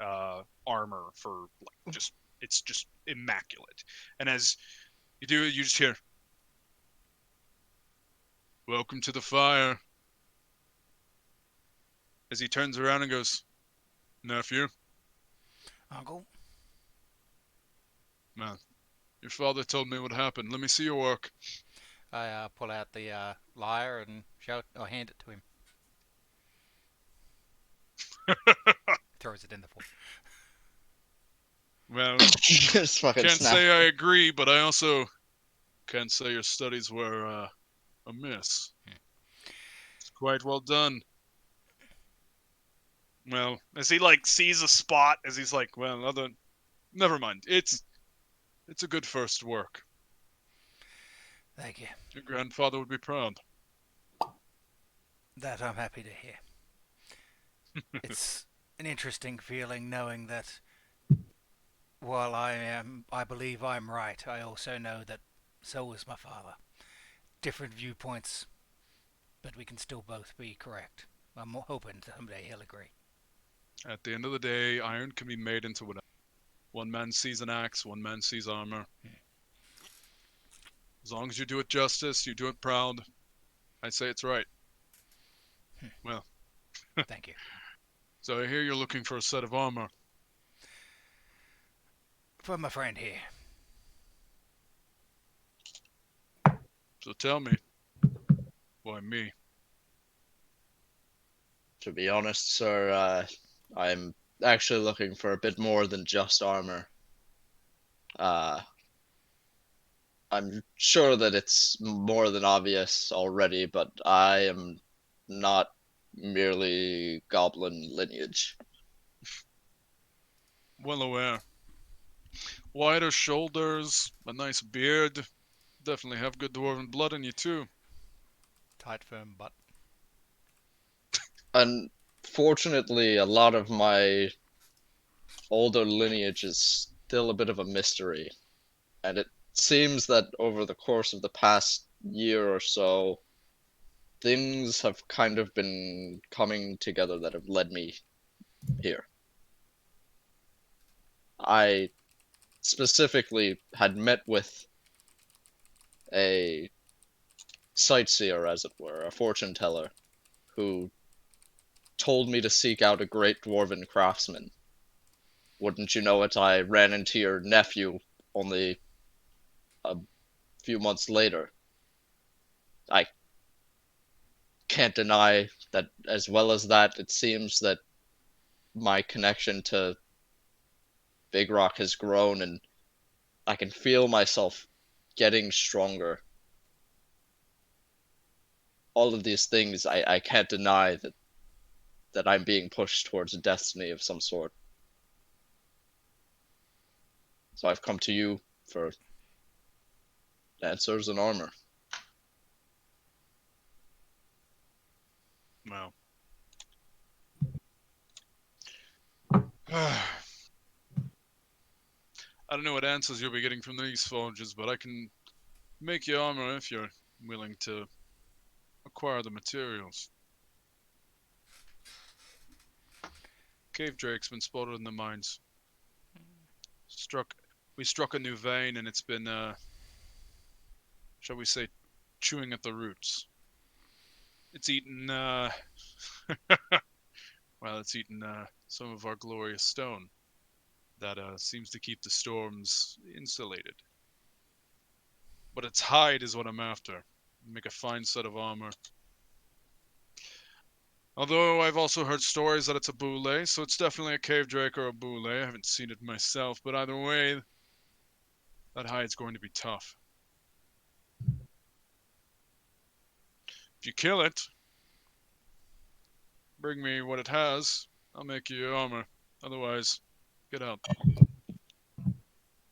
armor for like just, it's just immaculate. And as you do, you just hear, welcome to the fire. As he turns around and goes, nephew, Uncle? man, your father told me what happened. Let me see your work. I pull out the lyre and hand it to him. Throws it in the pool. Well, Just fucking can't snap. say I agree, but I also can't say your studies were amiss. It's quite well done. Well, as he like sees a spot, as he's like, well, never mind. It's a good first work. Thank you. Your grandfather would be proud. That I'm happy to hear. It's an interesting feeling knowing that while I believe I'm right, I also know that so is my father. Different viewpoints, but we can still both be correct. I'm hoping someday he'll agree. At the end of the day, iron can be made into whatever. One man sees an axe, one man sees armor. As long as you do it justice, you do it proud, I say it's right. Well. Thank you. So I hear you're looking for a set of armor. For my friend here. So tell me. Why me? To be honest, sir, I'm actually looking for a bit more than just armor. I'm sure that it's more than obvious already, but I am not merely goblin lineage. Well aware. Wider shoulders, a nice beard. Definitely have good dwarven blood in you too. Tight, firm butt. Unfortunately, a lot of my older lineage is still a bit of a mystery, and it seems that over the course of the past year or so, things have kind of been coming together that have led me here. I specifically had met with a sightseer, as it were, a fortune teller, who told me to seek out a great dwarven craftsman. Wouldn't you know it, I ran into your nephew only a few months later. I can't deny that, as well as that, it seems that my connection to Big Rock has grown, and I can feel myself getting stronger. All of these things, I can't deny that I'm being pushed towards a destiny of some sort. So I've come to you for answers and armor. Wow. I don't know what answers you'll be getting from these forges, but I can make you armor if you're willing to acquire the materials. Cave Drake's been spotted in the mines. We struck a new vein, and it's been, shall we say, chewing at the roots. It's eaten, well, it's eaten some of our glorious stone that seems to keep the storms insulated. But its hide is what I'm after. Make a fine set of armor. Although I've also heard stories that it's a boule, so it's definitely a cave drake or a boule. I haven't seen it myself, but either way, that hide's going to be tough. If you kill it, bring me what it has, I'll make you your armor. Otherwise, get out.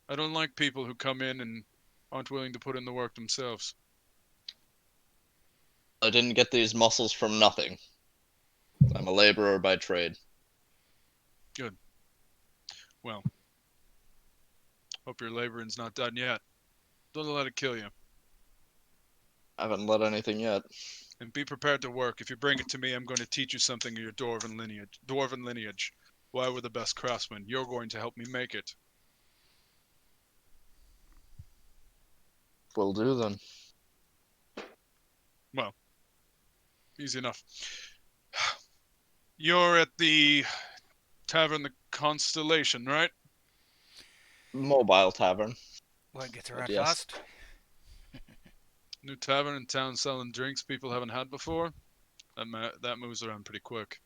I don't like people who come in and aren't willing to put in the work themselves. I didn't get these muscles from nothing. I'm a laborer by trade. Good. Well, hope your laboring's not done yet. Don't let it kill you. I haven't let anything yet. And be prepared to work. If you bring it to me, I'm going to teach you something of your dwarven lineage. Why we're the best craftsmen. You're going to help me make it. Will do then. Well, easy enough. You're at the Tavern the Constellation, right? Mobile tavern. Won't get around Yes. fast. New tavern in town selling drinks people haven't had before. That moves around pretty quick.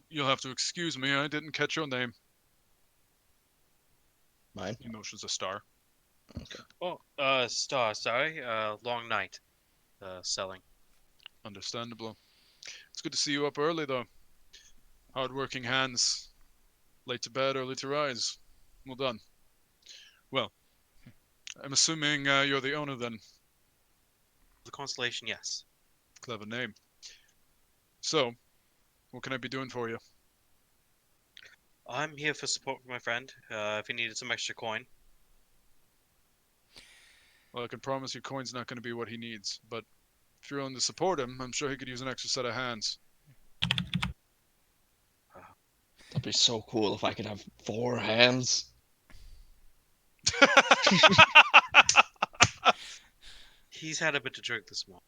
You'll have to excuse me. I didn't catch your name. Mine. He motions a star. Okay. Oh, Star, sorry. Long night. Selling. Understandable. It's good to see you up early, though. Hard-working hands. Late to bed, early to rise. Well done. Well, I'm assuming you're the owner then. The Constellation, yes. Clever name. So, what can I be doing for you? I'm here for support for my friend. If he needed some extra coin. Well, I can promise you coin's not going to be what he needs, but if you're willing to support him, I'm sure he could use an extra set of hands. That'd be so cool if I could have 4 hands. He's had a bit to drink this morning.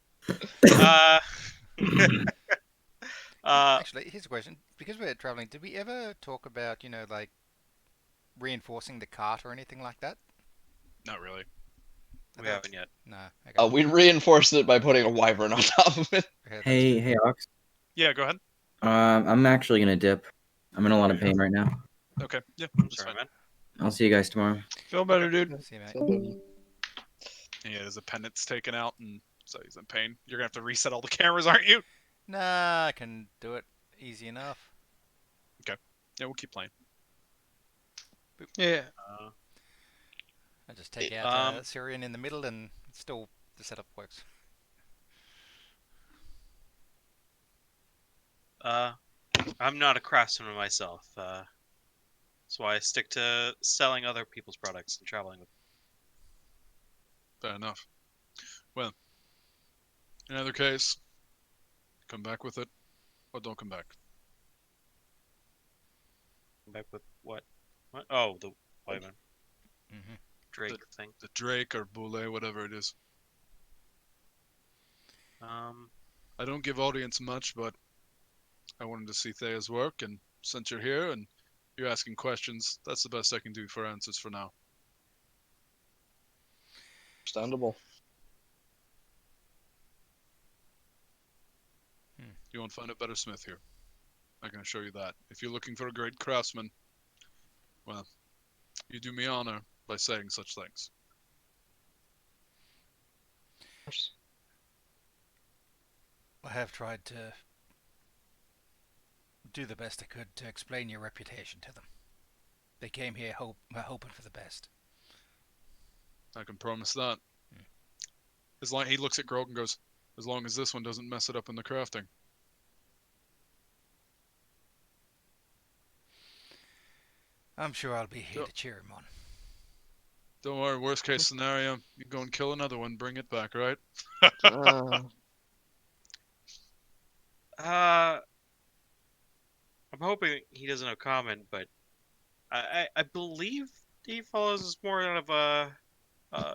Actually, here's a question. Because we're traveling, did we ever talk about, like reinforcing the cart or anything like that? Not really. We haven't yet. No. Okay. We reinforced it by putting a wyvern on top of it. Okay, that's Hey, good. hey, Ox. Yeah, go ahead. I'm actually gonna dip. I'm in a lot of pain right now. Okay, yeah, that's Sorry, fine. man. I'll see you guys tomorrow. Feel better, dude. See you, mate. Yeah, there's a pendant's taken out, and so he's in pain. You're gonna have to reset all the cameras, aren't you? Nah, I can do it easy enough. Yeah, we'll keep playing. Yeah. I just take out Um, Syrian in the middle and still the setup works. I'm not a craftsman myself. That's why I stick to selling other people's products and traveling with Fair enough. Well, in either case, come back with it, or don't come back. them. Back with what? What? Oh, the wyvern. Mm-hmm. Drake thing. The Drake or Boule, whatever it is. I don't give audience much, but I wanted to see Thea's work, and since you're here and you're asking questions, that's the best I can do for answers for now. Understandable. You won't find a better smith here. I can assure you that. If you're looking for a great craftsman, well, you do me honor by saying such things. I have tried to do the best I could to explain your reputation to them. They came here hoping for the best. I can promise that. As long he looks at Grog and goes, as long as this one doesn't mess it up in the crafting. I'm sure I'll be here to cheer him on. Don't worry, worst case scenario, you go and kill another one, bring it back, right? I'm hoping he doesn't have comment, but I believe he follows more out of a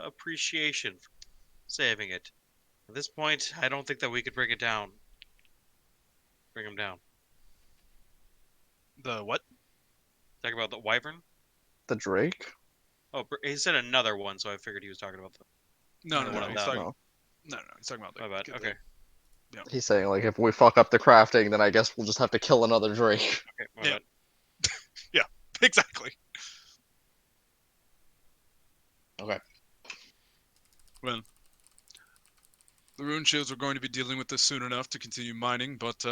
appreciation for saving it. At this point, I don't think that we could bring it down. Bring him down. The what? Talk about the wyvern. The Drake? Oh, he said another one, so I figured he was talking about the. No, Yeah, no, one no. of He's them. talking, No. no, he's talking about the. My bad. the- Okay. He's saying, like, if we fuck up the crafting, then I guess we'll just have to kill another Drake. Okay. My Yeah. bad. Exactly. Okay. Well, the rune shields are going to be dealing with this soon enough to continue mining, but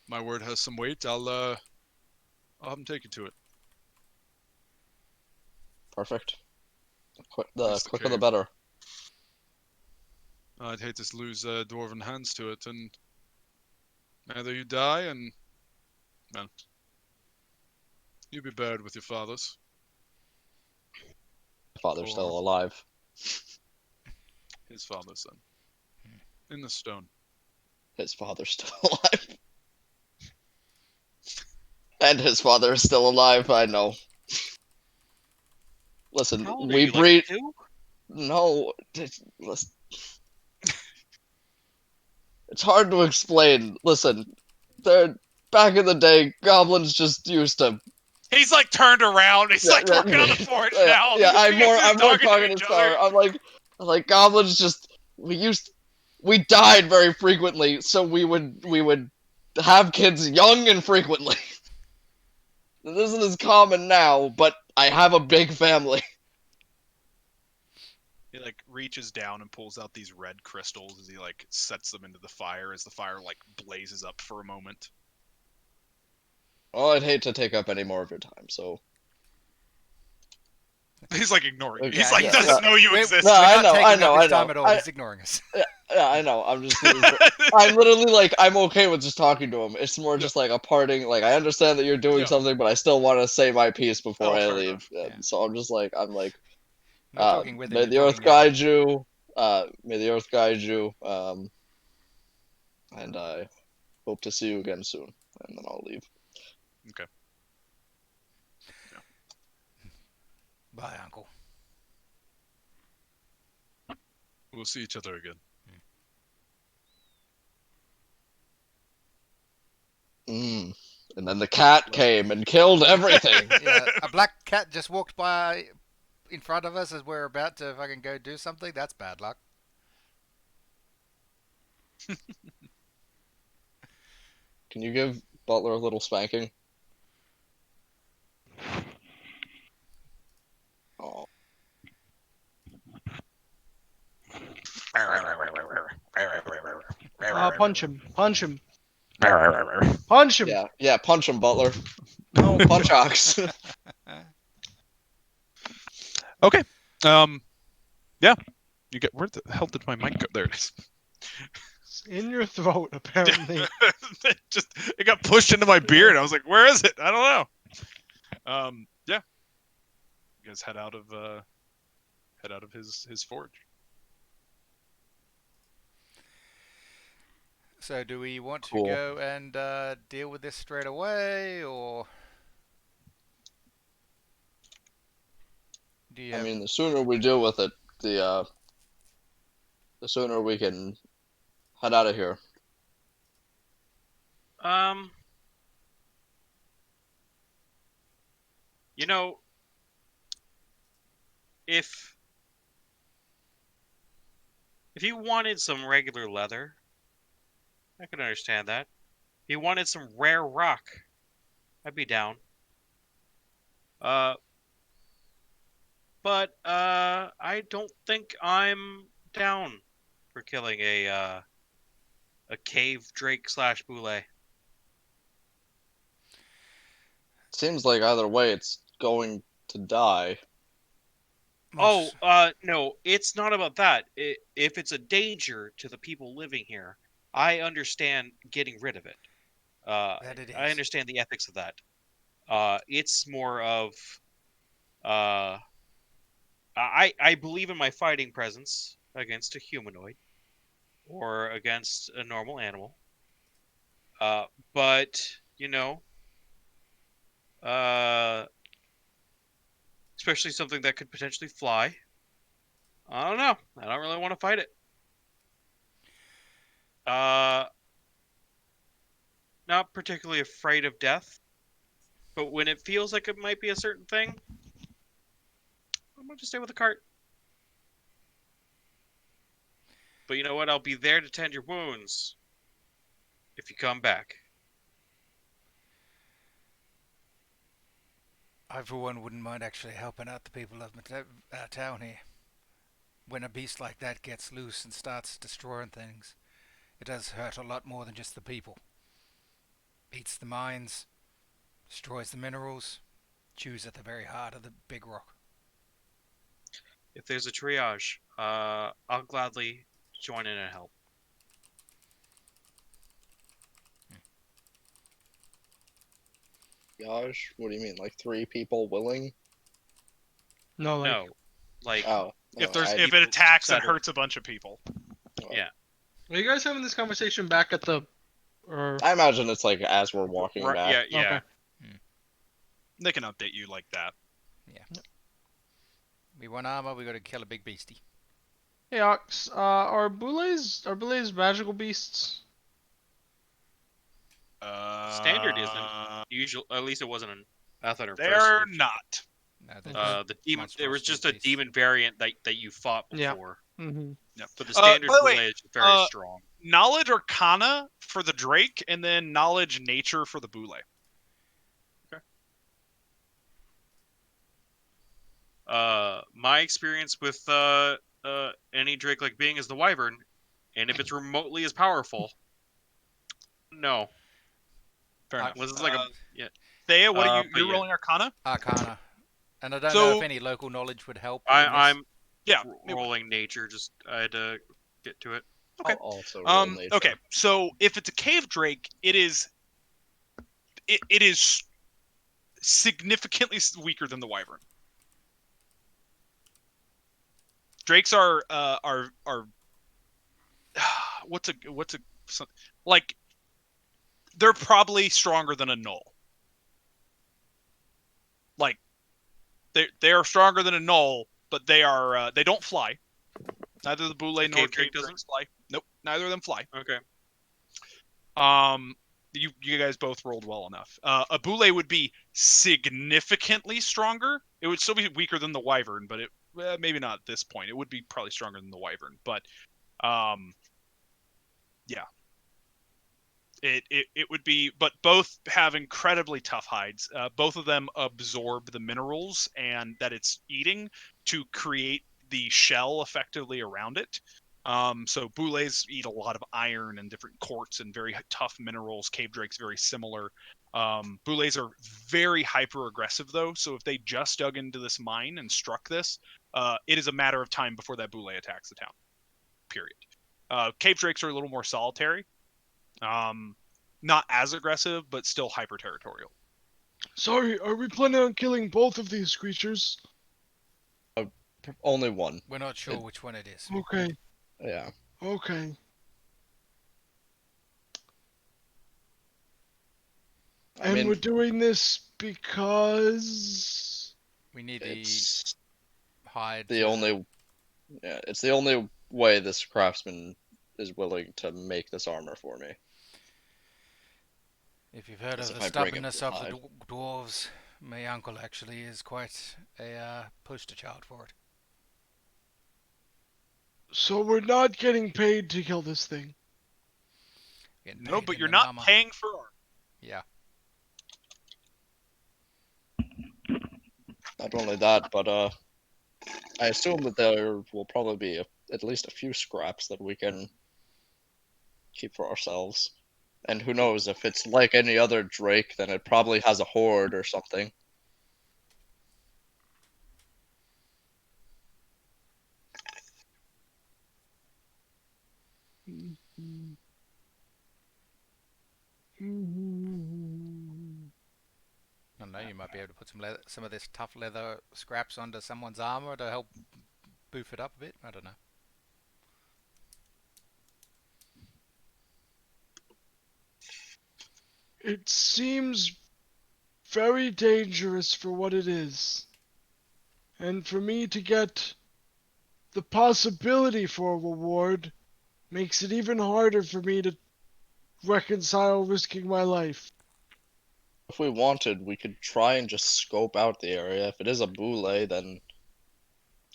my word has some weight. I'll have them take you to it. Perfect. The That's the quicker the cave. better. I'd hate to lose dwarven hands to it, and either you die and, well, you be buried with your fathers. Father's Or- still alive. His fathers, then. In the stone. His father's still alive. And his father is still alive, I know. Listen, How old are we you, like breed. 2? No, listen. It's hard to explain. Listen, back in the day, goblins just used to. He's like turned around. He's like Yeah, working on the forge yeah, now. Yeah, I'm You more guys are talking to to each Star. other. I'm like goblins just we died very frequently, so we would have kids young and frequently. This isn't as common now, but I have a big family. He like reaches down and pulls out these red crystals as he like sets them into the fire as the fire like blazes up for a moment. Well, I'd hate to take up any more of your time, so. He's like ignoring you. Okay, He's like yeah, doesn't yeah. know you We're- exist. No, We're I not know, taking I up know, his I know. time at all. He's ignoring us. Yeah, I know. I'm just. I'm literally like, I'm okay with just talking to him. It's more just like a parting. Like, I understand that you're doing Yeah. something, but I still want to say my piece before Oh, I fair leave. enough. Yeah. So I'm just like, I'm Not talking with him. may you're the earth talking at him. guide you. May the earth guide you. And I hope to see you again soon. And then I'll leave. Bye, Uncle. We'll see each other again. And then the cat came and killed everything. Yeah, a black cat just walked by in front of us as we're about to fucking go do something. That's bad luck. Can you give Butler a little spanking? Oh. Punch him. Punch him. Punch him. Yeah, punch him, Butler. No, punch Ox. Okay. Yeah. You get where the hell did my mic go? There it is. It's in your throat, apparently. It got pushed into my beard. I was like, where is it? I don't know. Yeah. You guys head out of his forge. So do we want to Cool. go and deal with this straight away, or do you I have... mean, the sooner we deal with it, the sooner we can head out of here. You know, if you wanted some regular leather, I could understand that. If you wanted some rare rock, I'd be down. But I don't think I'm down for killing a cave drake / boule. Seems like either way, it's going to die. most- No, it's not about that. If it's a danger to the people living here, I understand getting rid of it. That it I is. understand the ethics of that. It's more of I believe in my fighting presence against a humanoid or against a normal animal. But you know, especially something that could potentially fly. I don't know. I don't really want to fight it. Not particularly afraid of death, but when it feels like it might be a certain thing, I'm gonna just stay with the cart. But you know what? I'll be there to tend your wounds if you come back. I, for one, wouldn't mind actually helping out the people of my town here. When a beast like that gets loose and starts destroying things, it does hurt a lot more than just the people. Eats the mines, destroys the minerals, chews at the very heart of the big rock. If there's a triage, I'll gladly join in and help. Gosh, what do you mean? Like 3 people willing? No, like, No, like Oh, If no, if it attacks and Saturday. hurts a bunch of people. Yeah. are you guys having this conversation back at the, or I imagine it's like as we're walking right, back. yeah. Okay. They can update you like that. We want armor, we gotta kill a big beastie. Hey Ox, are boules magical beasts? Standard isn't. Usual, at least it wasn't an Pathfinder first. They're edition. not. No, they're The demon. There was monstrosity just a beasts. demon variant that you fought Yeah. before, Mm-hmm. but the standard by the way, boule is very strong. Knowledge Arcana for the Drake, and then Knowledge Nature for the Boule. My experience with any Drake like being is the Wyvern, and if it's remotely as powerful, no. Fair enough. This is like Thea, what are but you're yeah. rolling Arcana? Arcana. And I don't So- know if any local knowledge would help. in this. I'm Yeah. rolling nature. Just I had to get to it. Okay. I'll also roll nature. Okay. So if it's a cave drake, it is significantly weaker than the wyvern. Drakes are what's a like they're probably stronger than a gnoll. Like they are stronger than a gnoll, but they don't fly. Neither the boule nor cave cave drake doesn't? drakes fly. Nope, neither of them fly. Okay. You guys both rolled well enough. A boule would be significantly stronger. It would still be weaker than the wyvern, but it maybe not at this point. It would be probably stronger than the wyvern, but yeah. It would be, but both have incredibly tough hides. Both of them absorb the minerals and that it's eating to create the shell effectively around it. So boules eat a lot of iron and different quartz and very tough minerals. Cave drakes very similar. Boules are very hyper aggressive though. So if they just dug into this mine and struck this, it is a matter of time before that boule attacks the town. Period. Cave drakes are a little more solitary. Not as aggressive, but still hyper territorial. Sorry, are we planning on killing both of these creatures? Only one. We're not sure which one it is. Okay, Yeah. okay. I And mean, we're doing this because... We need the it's hide. the only. Yeah, it's the only way this craftsman is willing to make this armor for me. If you've heard As of if the I bring him stubbornness to of the hide. dwarves, my uncle actually is quite a poster child for it. So we're not getting paid to kill this thing. Getting No, paid but in you're the not mama. paying for art. Yeah. Not only that, but I assume that there will probably be at least a few scraps that we can keep for ourselves. And who knows, if it's like any other drake, then it probably has a hoard or something. I don't know, you might be able to put some of this tough leather scraps onto someone's armor to help boof it up a bit. I don't know. It seems very dangerous for what it is. And for me to get the possibility for a reward makes it even harder for me to reconcile risking my life. If we wanted, we could try and just scope out the area. If it is a boule, then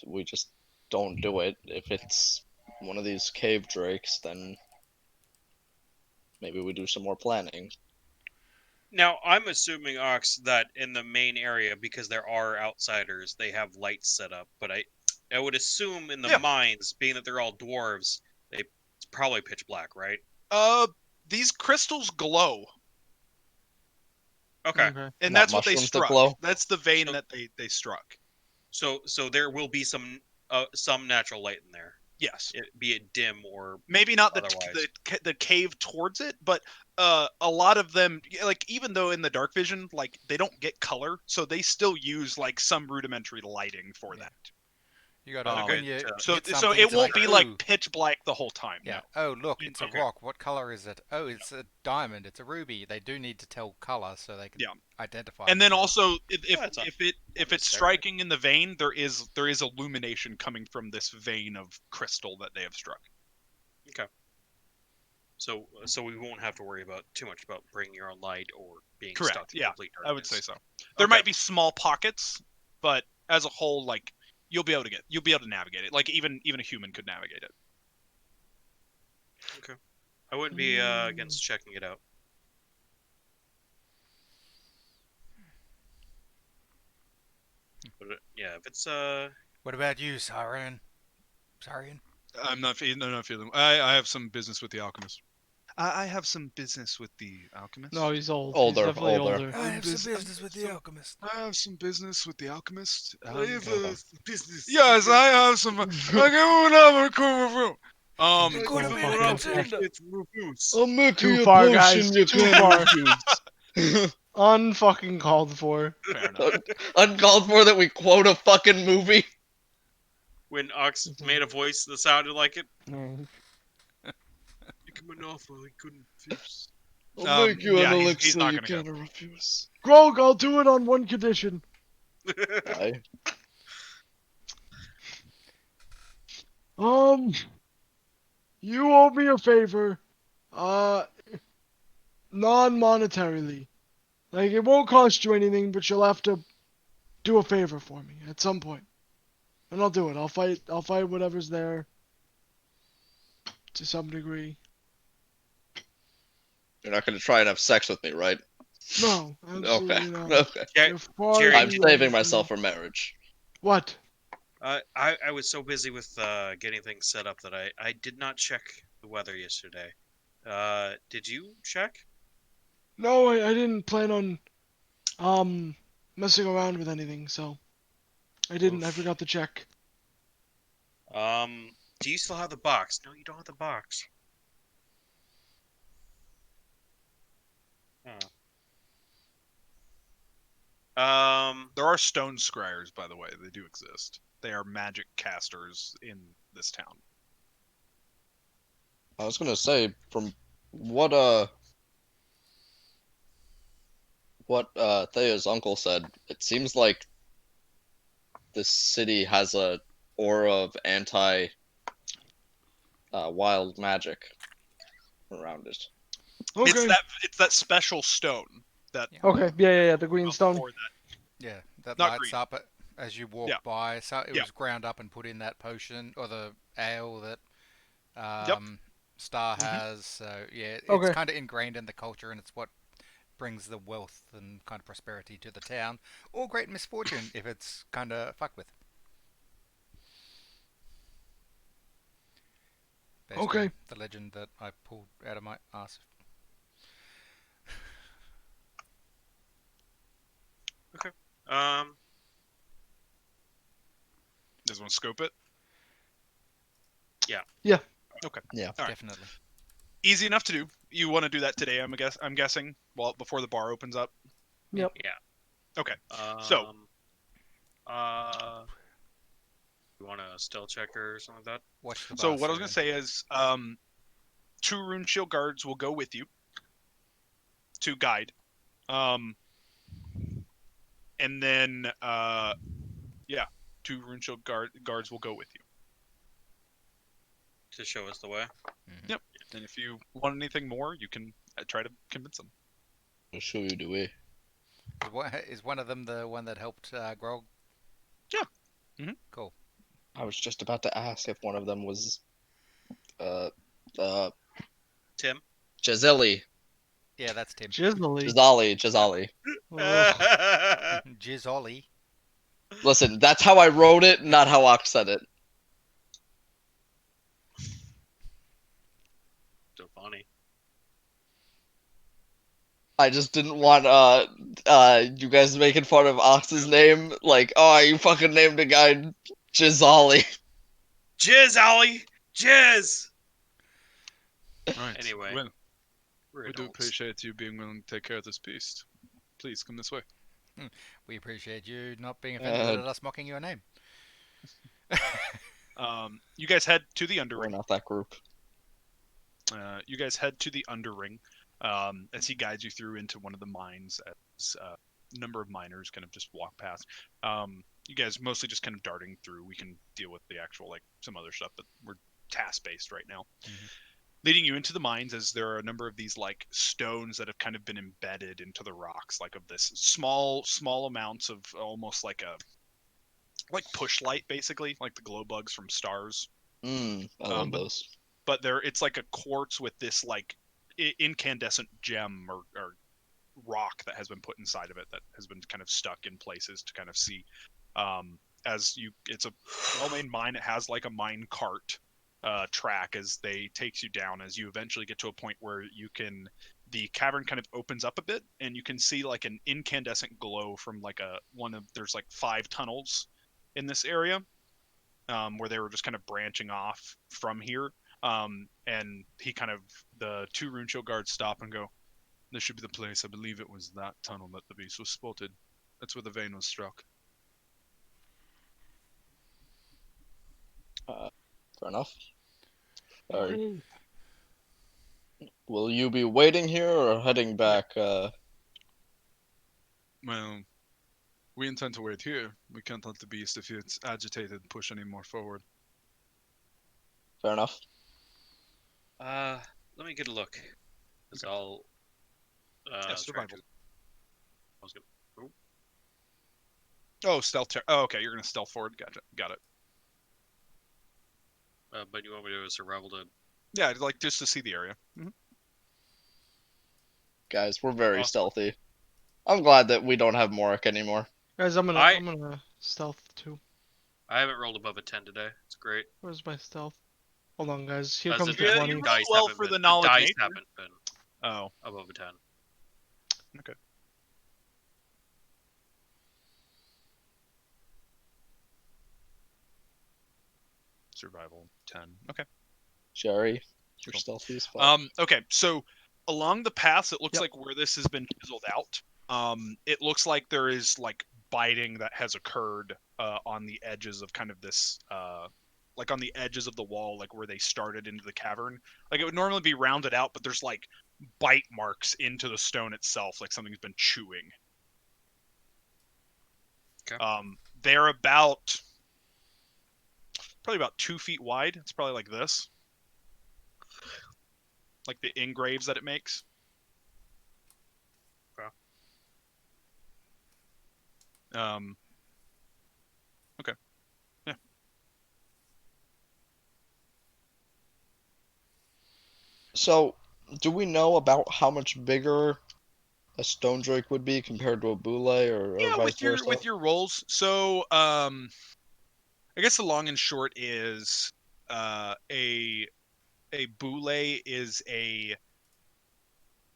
we just don't do it. If it's one of these cave drakes, then maybe we do some more planning. Now, I'm assuming, Ox, that in the main area, because there are outsiders, they have lights set up. But I would assume in the Yeah. mines, being that they're all dwarves, it's probably pitch black, right? These crystals glow, Okay. and Not that's what they mushrooms that struck. glow? That's the vein So- that they struck. So there will be some natural light in there, Yes. be it dim or Maybe not otherwise. the cave towards it, but a lot of them, like, even though in the dark vision, like, they don't get color, so they still use like some rudimentary lighting for Yeah. that. You gotta Okay, when you So hit so something, it it's won't be "Ooh." like pitch black the whole time. Yeah. No. Oh, look, it's a Okay. rock. What color is it? Oh, it's a diamond. It's a ruby. They do need to tell color so they can Yeah. identify. And then themselves. also, That's if it's unnecessary. striking in the vein, there is illumination coming from this vein of crystal that they have struck. So we won't have to worry about too much about bringing your own light or being Correct, stuck in yeah, complete darkness. I would say so. There might be small pockets, but as a whole, like, you'll be able to navigate it. Like even a human could navigate it. I wouldn't be against checking it out. But yeah, if it's What about you, Siren? Sarian? I'm not feeling. I have some business with the alchemist. I have some business with the alchemist. No, he's old. Older, He's definitely older. older. I have bus- some business with the alchemist. I have some business with the alchemist. business. Yes, I have some. Oh, Gonna be fuck, the okay. contender. I'll make Too you a far, potion guys, you too can't far. refuse. Unfucking called for. Fair enough. Uncalled for that we quote a fucking movie. When Ox made a voice that sounded like it. No. Make him an offer he couldn't refuse. I'll make you yeah, an he's elixir not you gonna can't refuse. Grog, I'll do it on one condition. Aye. You owe me a favor. Non-monetarily. Like, it won't cost you anything, but you'll have to do a favor for me at some point. And I'll do it. I'll fight whatever's there. To some degree. You're not gonna try and have sex with me, right? No, absolutely Okay. not. Okay. You're far Jerry, I'm beyond saving me. myself for marriage. What? I was so busy with getting things set up that I did not check the weather yesterday. Did you check? No, I didn't plan on messing around with anything, so I didn't. I Oof. forgot to check. Do you still have the box? No, you don't have the box. Huh. There are stone scryers, by the way. They do exist. They are magic casters in this town. I was gonna say, from what Thea's uncle said, it seems like this city has a aura of anti wild magic around it. Okay. It's that special stone that Okay. Yeah. The green stone. before that. Yeah, that Not lights green. up as you walk Yeah. by. So it Yeah. was ground up and put in that potion or the ale that Yep. Star Mhm. has. So yeah, it's Okay. kind of ingrained in the culture, and it's what brings the wealth and kind of prosperity to the town, or great misfortune if it's kind of fucked with. Based on Okay. the legend that I pulled out of my ass. Um, Does one scope it? Definitely. Easy enough to do. You want to do that today? I'm guessing. Well, before the bar opens up. Yep. yeah. Okay. Um, So- you want a stealth check or something like that? Watch the So boss what I was gonna soon. say is, 2 rune shield guards will go with you to guide, and then 2 rune shield guards will go with you. To show us the way. Mhm. Yep. And if you want anything more, you can try to convince them. I'll show you the way. Is one of them the one that helped Grog? Yeah. Mhm. Cool. I was just about to ask if one of them was Tim. Giseli. Yeah, that's Tim. Jizzly. Gisali. Ugh. Jizz Ollie. Listen, that's how I wrote it, not how Ox said it. So funny. I just didn't want you guys making fun of Ox's name. Like, oh, you fucking named a guy Gisali. Jizz, Ollie! Jizz! Right. Anyway, Well, we're we do adults. appreciate you being willing to take care of this beast. Please come this way. We appreciate you not being offended at us mocking your name. You guys head to the We're underring. not that group. You guys head to the underring as he guides you through into one of the mines. As a number of miners kind of just walk past. You guys mostly just kind of darting through. We can deal with the actual some other stuff, but we're task based right now. Mhm. Leading you into the mines, as there are a number of these stones that have kind of been embedded into the rocks, of this small amounts of almost like push light, basically, like the glow bugs from stars. I love but- those. But it's like a quartz with this incandescent gem or rock that has been put inside of it that has been kind of stuck in places to kind of see. It's a well-made mine. It has a mine cart track as they takes you down, as you eventually get to a point where the cavern kind of opens up a bit and you can see an incandescent glow from there's 5 tunnels in this area where they were just kind of branching off from here. And the 2 rune shield guards stop and go, "This should be the place. I believe it was that tunnel that the beast was spotted. That's where the vein was struck." Fair enough. Will you be waiting here or heading back? Well, we intend to wait here. We can't let the beast, if it's agitated, push any more forward. Fair enough. Let me get a look. It's all. Survival. I was gonna. Oh, stealth check. Oh, okay, you're gonna stealth forward. Gotcha. Got it. But you want me to do a survival to? Yeah, just to see the area. Guys, we're very Awesome. stealthy. I'm glad that we don't have Morik anymore. Guys, I'm gonna stealth too. I haven't rolled above a 10 today. It's great. Where's my stealth? Hold on, guys. Here As comes in the Yeah, 20. you rolled dice well haven't for been- the knowledge dice nature. haven't been Oh, above a 10. Survival 10. Okay. Jerry, you're Cool. stealthy as fuck. Okay, so along the paths, it looks Yep. like where this has been chiseled out. It looks like there is like biting that has occurred on the edges of kind of this, like on the edges of the wall, like where they started into the cavern. Like it would normally be rounded out, but there's like bite marks into the stone itself, like something's been chewing. Okay. They're probably about 2 feet wide. It's probably like this. Like the engraves that it makes. Okay. Yeah. So, do we know about how much bigger a stone drake would be compared to a boule or Yeah, vice versa? with your rolls. So, I guess the long and short is, a boule is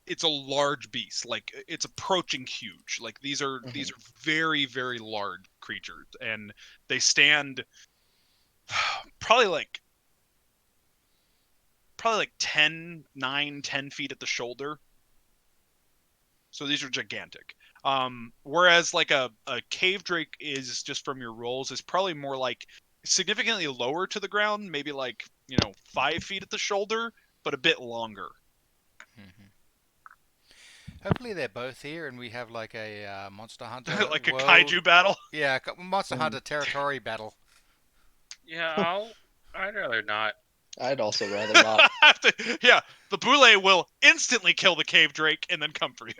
it's a large beast. Like it's approaching huge. Like these are very, very large creatures, and they stand probably like 10 feet at the shoulder. So these are gigantic. Whereas like a cave drake is, just from your rolls, is probably more like significantly lower to the ground, maybe like 5 feet at the shoulder, but a bit longer. Hopefully they're both here, and we have like a Monster Hunter Like a world. kaiju battle. Yeah, Monster Hunter territory battle. Yeah, I'd rather not. I'd also rather not. Yeah, the boule will instantly kill the cave drake and then come for you.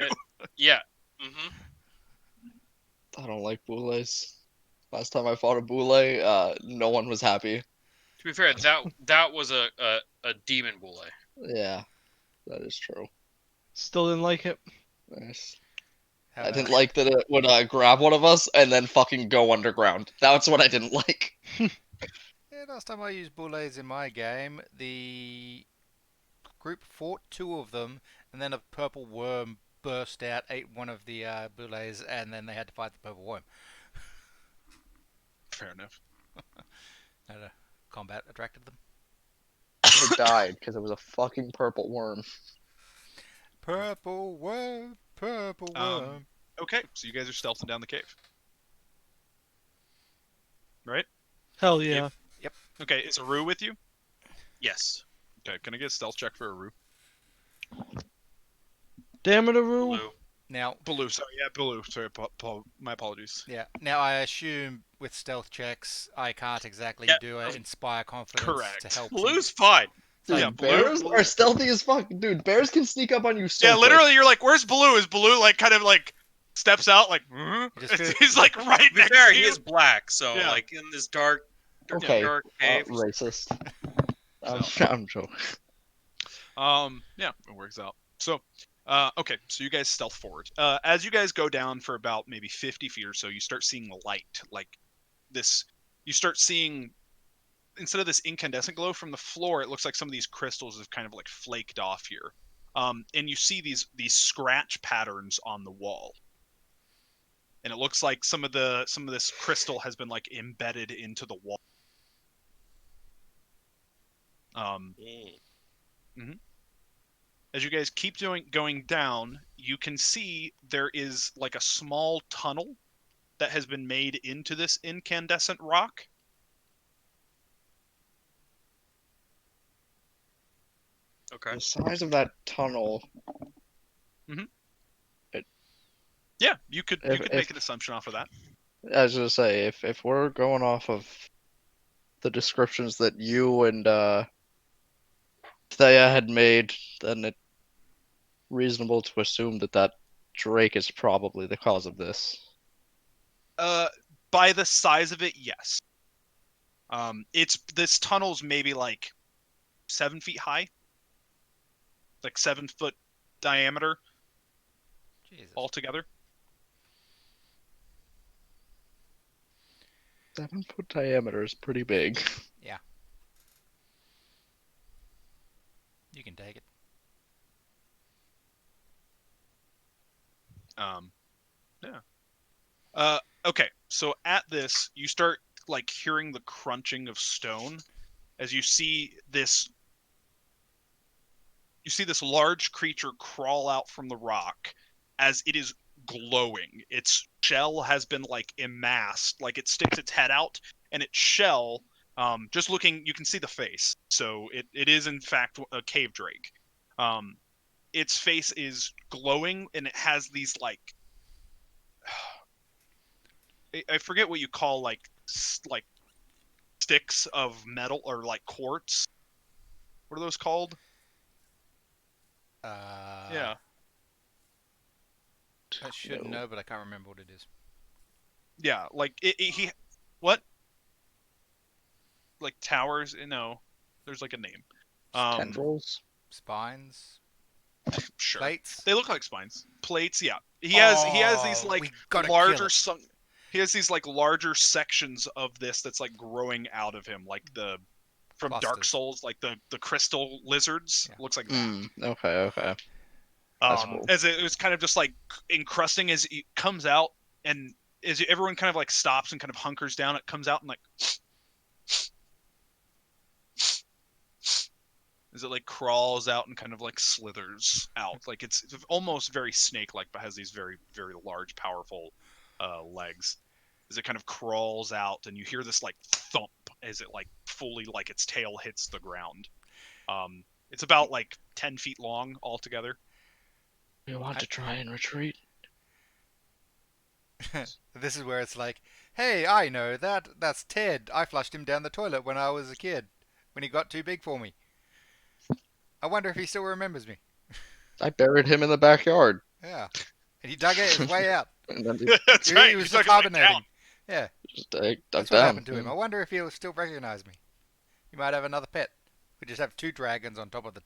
Yeah. Mm-hmm. I don't like boules. Last time I fought a boule, no one was happy. To be fair, that was a demon boule. Yeah, that is true. Still didn't like it. Nice. How I about- didn't like that it would grab one of us and then fucking go underground. That's what I didn't like. Yeah, last time I used boules in my game, the group fought 2 of them, and then a purple worm burst out, ate one of the boules, and then they had to fight the purple worm. Fair enough. Combat attracted them. I died because it was a fucking purple worm. Purple worm, purple worm. Okay, so you guys are stealthing down the cave, right? Hell yeah. Okay, is Aru with you? Yes. Okay, can I get a stealth check for Aru? Damn it, Aru. Blue. Now, Baloo, sorry, yeah, Baloo. Sorry, my apologies. yeah. Now I assume with stealth checks, I can't exactly Yeah. do a inspire confidence Correct. to help. Blue's fine. Dude, Yeah, bears Blue- are stealthy as fuck. Dude, bears can sneak up on you so Yeah, quick. literally, you're like, "Where's Baloo?" Is Baloo like kind of like steps out like? Just feel- He's like right To be next fair, to he you. is black, so Yeah. like in this dark Okay, cave. racist. I'm joking. Yeah, it works out. So, okay, so you guys stealth forward. As you guys go down for about maybe 50 feet or so, you start seeing the light, like this. You start seeing, instead of this incandescent glow from the floor, it looks like some of these crystals have kind of like flaked off here. And you see these scratch patterns on the wall. And it looks like some of this crystal has been like embedded into the wall. As you guys keep going down, you can see there is like a small tunnel that has been made into this incandescent rock. Okay. The size of that tunnel. Yeah, you could If- make an assumption off of that. I was gonna say, if we're going off of the descriptions that you and Thea had made, then it's reasonable to assume that Drake is probably the cause of this. By the size of it, yes. This tunnel's maybe like 7 feet high, like 7 foot diameter Jesus. altogether. 7-foot diameter is pretty big. You can take it. Yeah. Okay, so at this, you start like hearing the crunching of stone, as you see this large creature crawl out from the rock as it is glowing. Its shell has been like amassed, like it sticks its head out, and its shell, just looking, you can see the face. So it is in fact a cave drake. Its face is glowing, and it has these like I forget what you call like sticks of metal or like quartz. What are those called? Yeah. I should No. know, but I can't remember what it is. Yeah, like he what? Like towers? No, there's like a name. Tendrils. Spines, Sure. plates. They look like spines. Plates, yeah. He has these Oh, like we gotta kill larger it. he has these like larger sections of this that's like growing out of him, like the from Dark Clusters. Souls, like the crystal lizards. Yeah. Looks like that. Okay. That's cool. As it was kind of just like encrusting as it comes out, and as everyone kind of like stops and kind of hunkers down, it comes out and like as it like crawls out and kind of like slithers out, like it's almost very snake-like, but has these very very large, powerful legs. As it kind of crawls out, and you hear this like thump as it like fully like its tail hits the ground. It's about like 10 feet long altogether. We want to try and retreat. This is where it's like, hey, I know that. That's Ted. I flushed him down the toilet when I was a kid, when he got too big for me. I wonder if he still remembers me. I buried him in the backyard. Yeah. And he dug his way out. And then That's He right. was He's just like down. hibernating. Yeah. just dug That's what down. happened to him. I wonder if he'll still recognize me. He might have another pet. We just have 2 dragons on top of the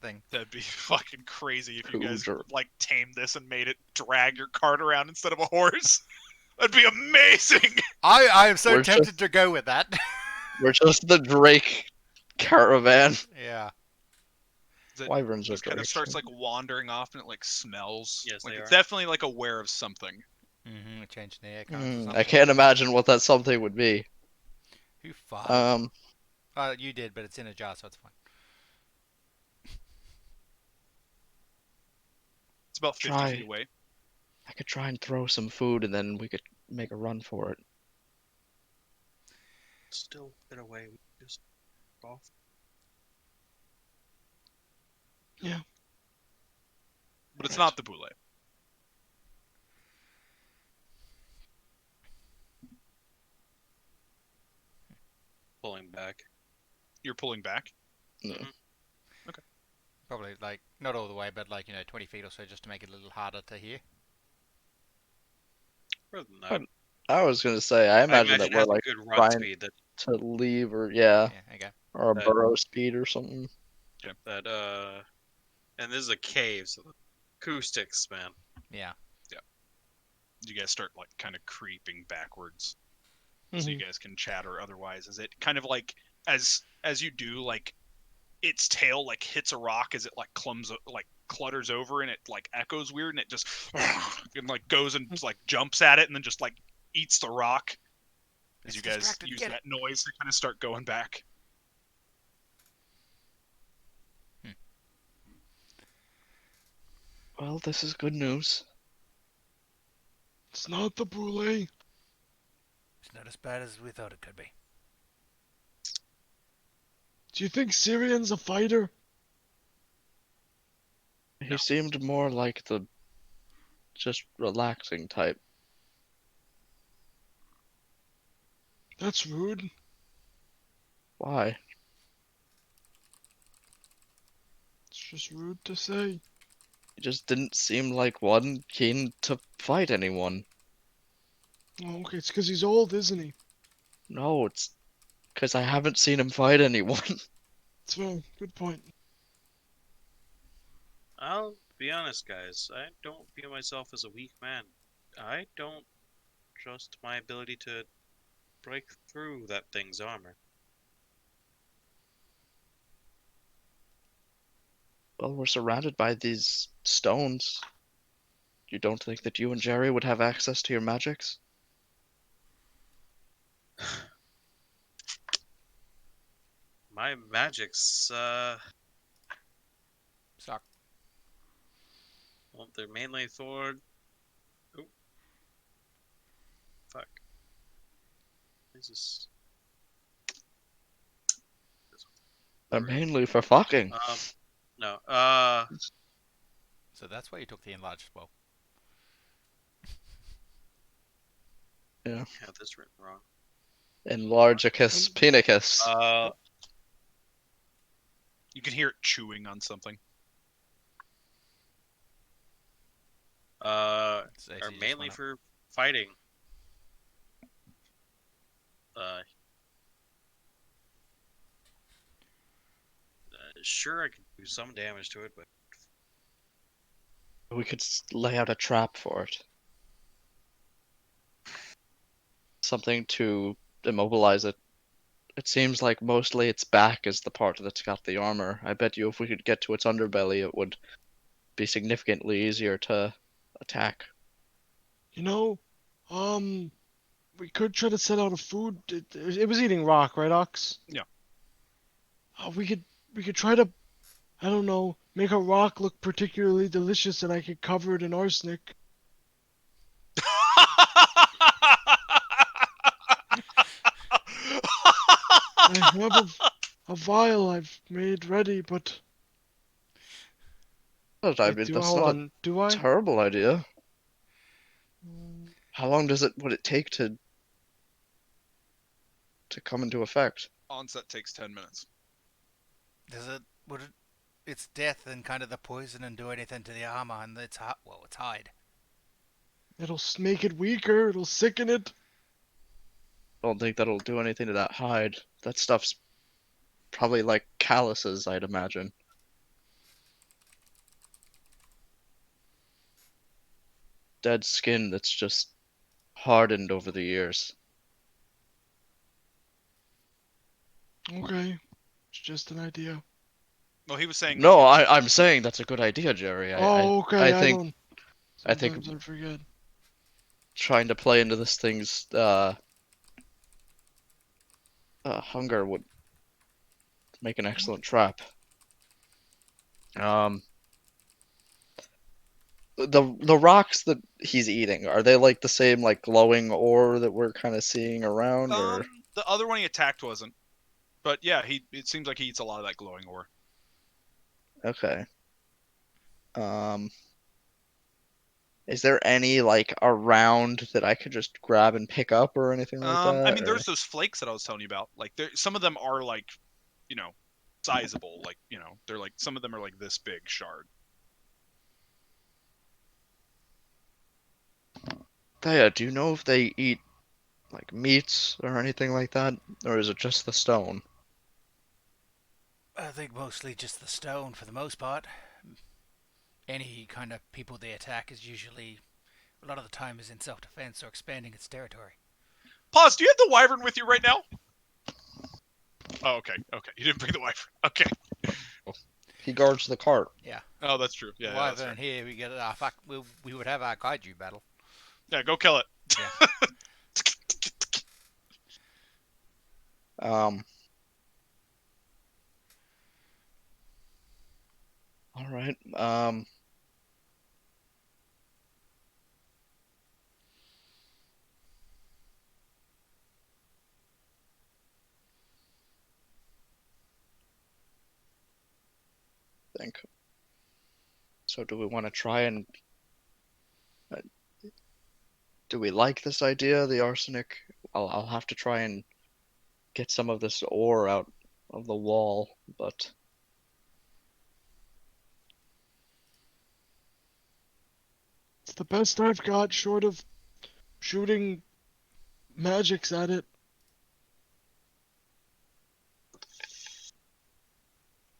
thing. That'd be fucking crazy if you guys Poodle. like tamed this and made it drag your cart around instead of a horse. That'd be amazing. I am so We're tempted to go with that. We're just the Drake caravan. Yeah. It Wyverns are just kind of Drakes. starts like wandering off, and it like smells. Yes, like they it's are. definitely like aware of something. Mm-hmm. A change in the air currents or something. I can't imagine what that something would be. Who farted? Um, You did, but it's in a jar, so it's fine. It's about 50 Try. feet away. I could try and throw some food, and then we could make a run for it. Still a bit away. We just off. But it's not the boule. Pulling back. You're pulling back. Probably, like, not all the way, but, like, 20 feet or so just to make it a little harder to hear. Further than that, I was gonna say, I imagine that it we're has like a good run trying speed to leave, or yeah, Okay. or a That- burrow speed or something. and this is a cave, so the acoustics, man. Yeah. You guys start like kind of creeping backwards, so Mhm. you guys can chat or otherwise. As it kind of like as you do, like its tail like hits a rock as it like clutters over, and it like echoes weird, and it just and like goes and like jumps at it, and then just like eats the rock. As It's you guys distracted, use get that noise to kind of start going back. Well, this is good news. It's not the boule. It's not as bad as we thought it could be. Do you think Syrian's a fighter? He seemed more like the just relaxing type. That's rude. Why? It's just rude to say. He just didn't seem like one keen to fight anyone. Oh, okay, it's because he's old, isn't he? No, it's because I haven't seen him fight anyone. It's fair. Good point. I'll be honest, guys. I don't view myself as a weak man. I don't trust my ability to break through that thing's armor. Well, we're surrounded by these stones. You don't think that you and Jerry would have access to your magics? My magics, Suck. well, they're mainly toward. Oop. Fuck. This is. They're mainly for fucking. No. So that's why you took the enlarged bow. Yeah. I have this written wrong. Enlargicus penicus. You can hear it chewing on something. It's Are actually just mainly went up. for fighting. Sure, I can do some damage to it, but We could lay out a trap for it. Something to immobilize it. It seems like mostly its back is the part that's got the armor. I bet you if we could get to its underbelly, it would be significantly easier to attack. You know, we could try to set out a food. It was eating rock, right, Ox? Yeah. We could try to, I don't know, make a rock look particularly delicious, and I could cover it in arsenic. I have a vial I've made ready, but But I wait, mean, do I that's hold not on? Do I? a terrible idea. How long would it take to come into effect? Onset takes 10 minutes. Would its death and kind of the poison and do anything to the armor and its hide? It'll make it weaker. It'll sicken it. I don't think that'll do anything to that hide. That stuff's probably like calluses, I'd imagine. Dead skin that's just hardened over the years. Okay, it's just an idea. Well, he was saying. No, I'm saying that's a good idea, Jerry. Okay, I think don't. I think- Sometimes I forget. trying to play into this thing's hunger would make an excellent trap. The rocks that he's eating, are they like the same like glowing ore that we're kind of seeing around, or The other one he attacked wasn't. But yeah, it seems like he eats a lot of that glowing ore. okay. Is there any like around that I could just grab and pick up or anything like that? I mean, or- there's those flakes that I was telling you about. Like, some of them are like, sizable. Like, they're like some of them are like this big shard. Thea, do you know if they eat like meats or anything like that, or is it just the stone? I think mostly just the stone for the most part. Any kind of people they attack is usually, a lot of the time, is in self-defense or expanding its territory. Pause. Do you have the wyvern with you right now? Oh, okay. Okay, you didn't bring the wyvern. Okay. He guards the cart. Oh, that's true. Yeah, that's Wyvern fair. here, we get we would have our kaiju battle. Yeah, go kill it. Yeah. All right. Think. So do we want to try and do we like this idea, the arsenic? I'll have to try and get some of this ore out of the wall, but It's the best I've got, short of shooting magics at it.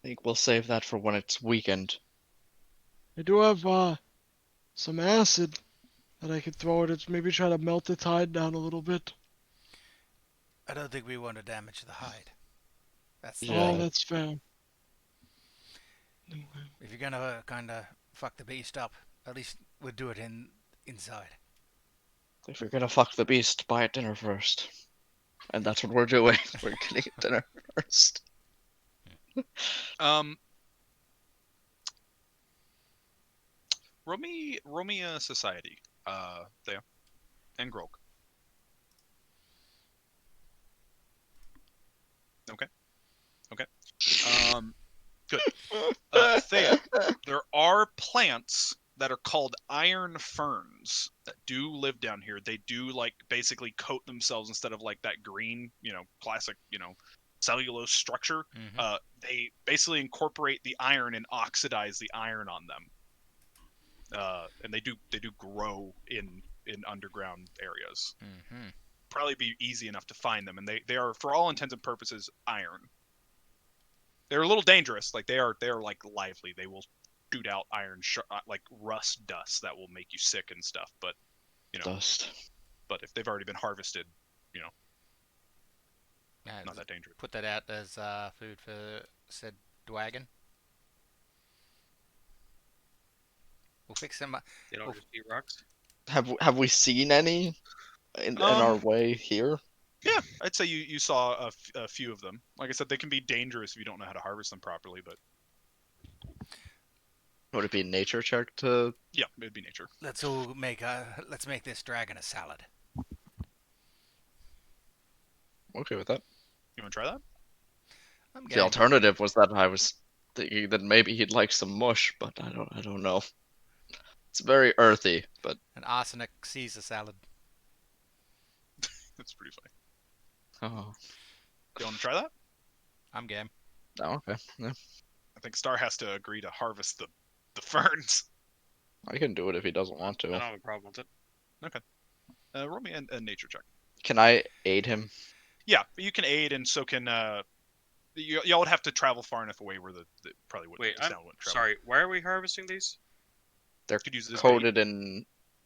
I think we'll save that for when it's weakened. I do have some acid that I could throw at it. Maybe try to melt its hide down a little bit. I don't think we want to damage the hide. That's the Yeah. Oh, thing. that's fair. If you're gonna kind of fuck the beast up, at least we'll do it inside. If you're gonna fuck the beast, buy it dinner first. And that's what we're doing. We're getting it dinner first. Roll me a society, Thea, and Grog. Okay. Good. Thea, there are plants that are called iron ferns that do live down here. They do like basically coat themselves instead of like that green, classic, cellulose structure. Mhm. They basically incorporate the iron and oxidize the iron on them. And they do grow in underground areas. Mhm. Probably be easy enough to find them, and they are, for all intents and purposes, iron. They're a little dangerous. Like they are like lively. They will shoot out iron like rust dust that will make you sick and stuff. But Dust. but if they've already been harvested, Yeah, not that dangerous. put that out as food for said dwagon. We'll fix them. They don't Well, just eat rocks. Have we seen any in our way here? Yeah, I'd say you saw a few of them. Like I said, they can be dangerous if you don't know how to harvest them properly. But Would it be nature check to? yeah, it'd be nature. let's make this dragon a salad. Okay with that. You want to try that? I'm The game. alternative was that I was thinking that maybe he'd like some mush, but I don't know. It's very earthy, but An arsenic Caesar salad. That's pretty funny. oh, You want to try that? I'm game. oh okay. Yeah, I think Star has to agree to harvest the ferns. I can do it if he doesn't want I don't to. have a problem with it. Roll me a nature check. Can I aid him? Yeah, you can aid, and so can y'all would have to travel far enough away where the probably wouldn't. Wait, the I'm sound wouldn't travel. sorry. Why are we harvesting these? They're Could use this bait. coated in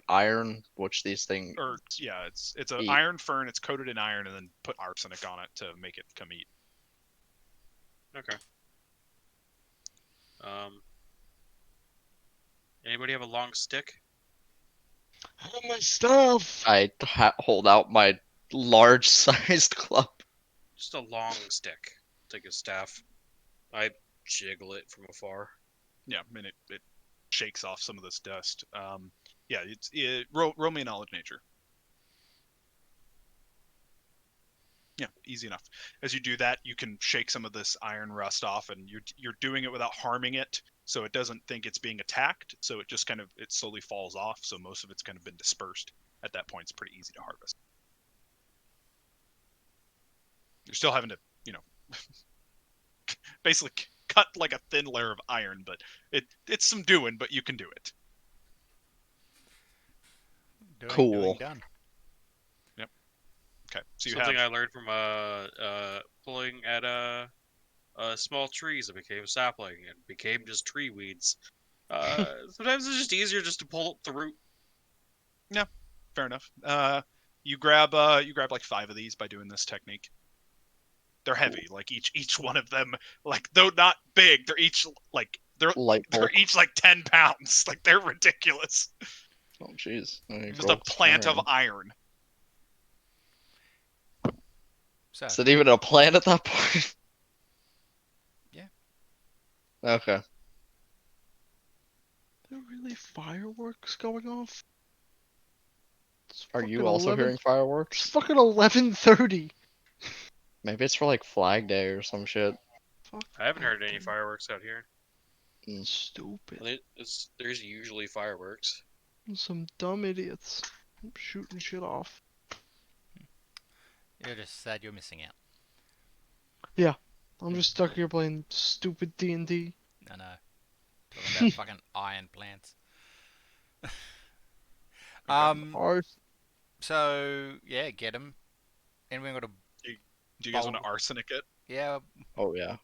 iron, which these things. Or yeah, it's an Eat. iron fern. It's coated in iron, and then put arsenic on it to make it come eat. Okay. Anybody have a long stick? Oh, my stuff. I hold out my large-sized club. Just a long stick. Take a staff. I jiggle it from afar. Yeah, I mean it shakes off some of this dust. Yeah, roll me a knowledge nature. Yeah, easy enough. As you do that, you can shake some of this iron rust off, and you're doing it without harming it, so it doesn't think it's being attacked. So it just kind of it slowly falls off. So most of it's kind of been dispersed. At that point, it's pretty easy to harvest. You're still having to, basically cut like a thin layer of iron, but it's some doing, but you can do it. Cool. Done. Okay, so you Something have I learned from pulling at small trees that became sapling and became just tree weeds. Sometimes it's just easier just to pull up the root. fair enough. You grab like 5 of these by doing this technique. They're heavy, like each one of them, like though not big, they're each like Light bulb. they're each like 10 pounds. Like they're ridiculous. Oh jeez. Just a plant of iron. So Is it even a plant at that point? Yeah. Okay. Are there really fireworks going off? It's Are you fucking also 11 hearing It's fireworks? fucking 11:30. Maybe it's for like Flag Day or some shit. Fuck. I haven't heard any fireworks out here. Stupid. There's usually fireworks. Some dumb idiots. I'm shooting shit off. you're just sad you're missing out. I'm just stuck here playing stupid D&D. I know. Talking about fucking iron plants. Or So yeah, get them. And we're gonna Do you guys want to Bulb. arsenic it? yeah. Oh yeah.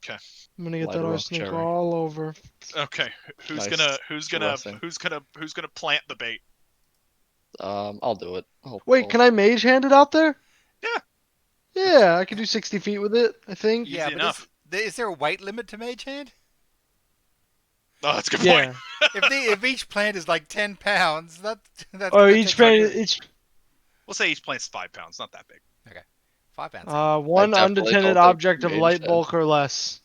I'm gonna get Light that her up, arsenic Cherry. all over. Okay. Who's Nice gonna dressing. who's gonna plant the bait? I'll do it. Wait, can I mage hand it out there? Yeah. Yeah, I can do 60 feet with it, I think. Yeah, Easy but enough. is there a weight limit to Mage Hand? Oh, that's a good Yeah. point. If each plant is like 10 pounds, that's Or gonna each take plant, like each We'll say each plant's 5 pounds, not that big. 5 bouncing. One definitely undetected don't think object of Mage light did. bulk or less.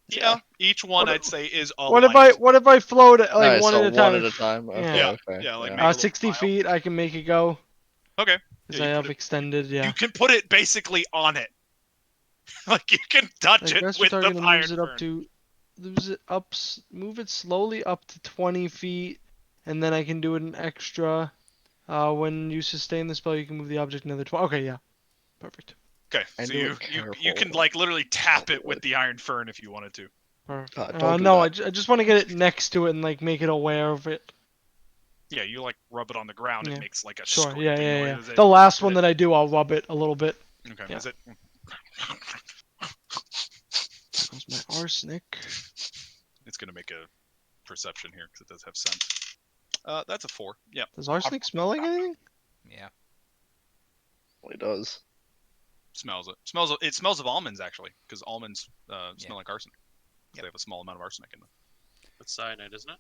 Yeah, each one What- I'd say is a What light. if I float it, like Alright, one so at a one time? at a time. Okay, Yeah. okay. Yeah, like yeah. make a little 60 pile. feet, I can make it go. Okay. Because Yeah, I you have put it- extended, yeah. You can put it basically on it. Like you can touch it Aggressive with target the and iron moves it up fern. to move it slowly up to 20 feet, and then I can do it an extra. When you sustain the spell, you can move the object another 20. Okay, yeah, perfect. Okay, I so do you it you can careful. like literally tap it with the iron fern if you wanted to. Perfect. don't do No, that. I just want to get it next to it and like make it aware of it. Yeah, you like rub it on the ground. Yeah. It makes like a Sure, scraping yeah, yeah, yeah. noise. The last is one it- that I do, I'll rub it a little bit. Okay, yeah. is it? Goes my arsenic. It's gonna make a perception here because it does have scent. That's a 4. Yeah. Does arsenic smell like anything? Yeah. It does. Smells it. It smells of almonds actually, because almonds smell like arsenic. 'Cause Yep. They have a small amount of arsenic in them. That's cyanide, isn't it?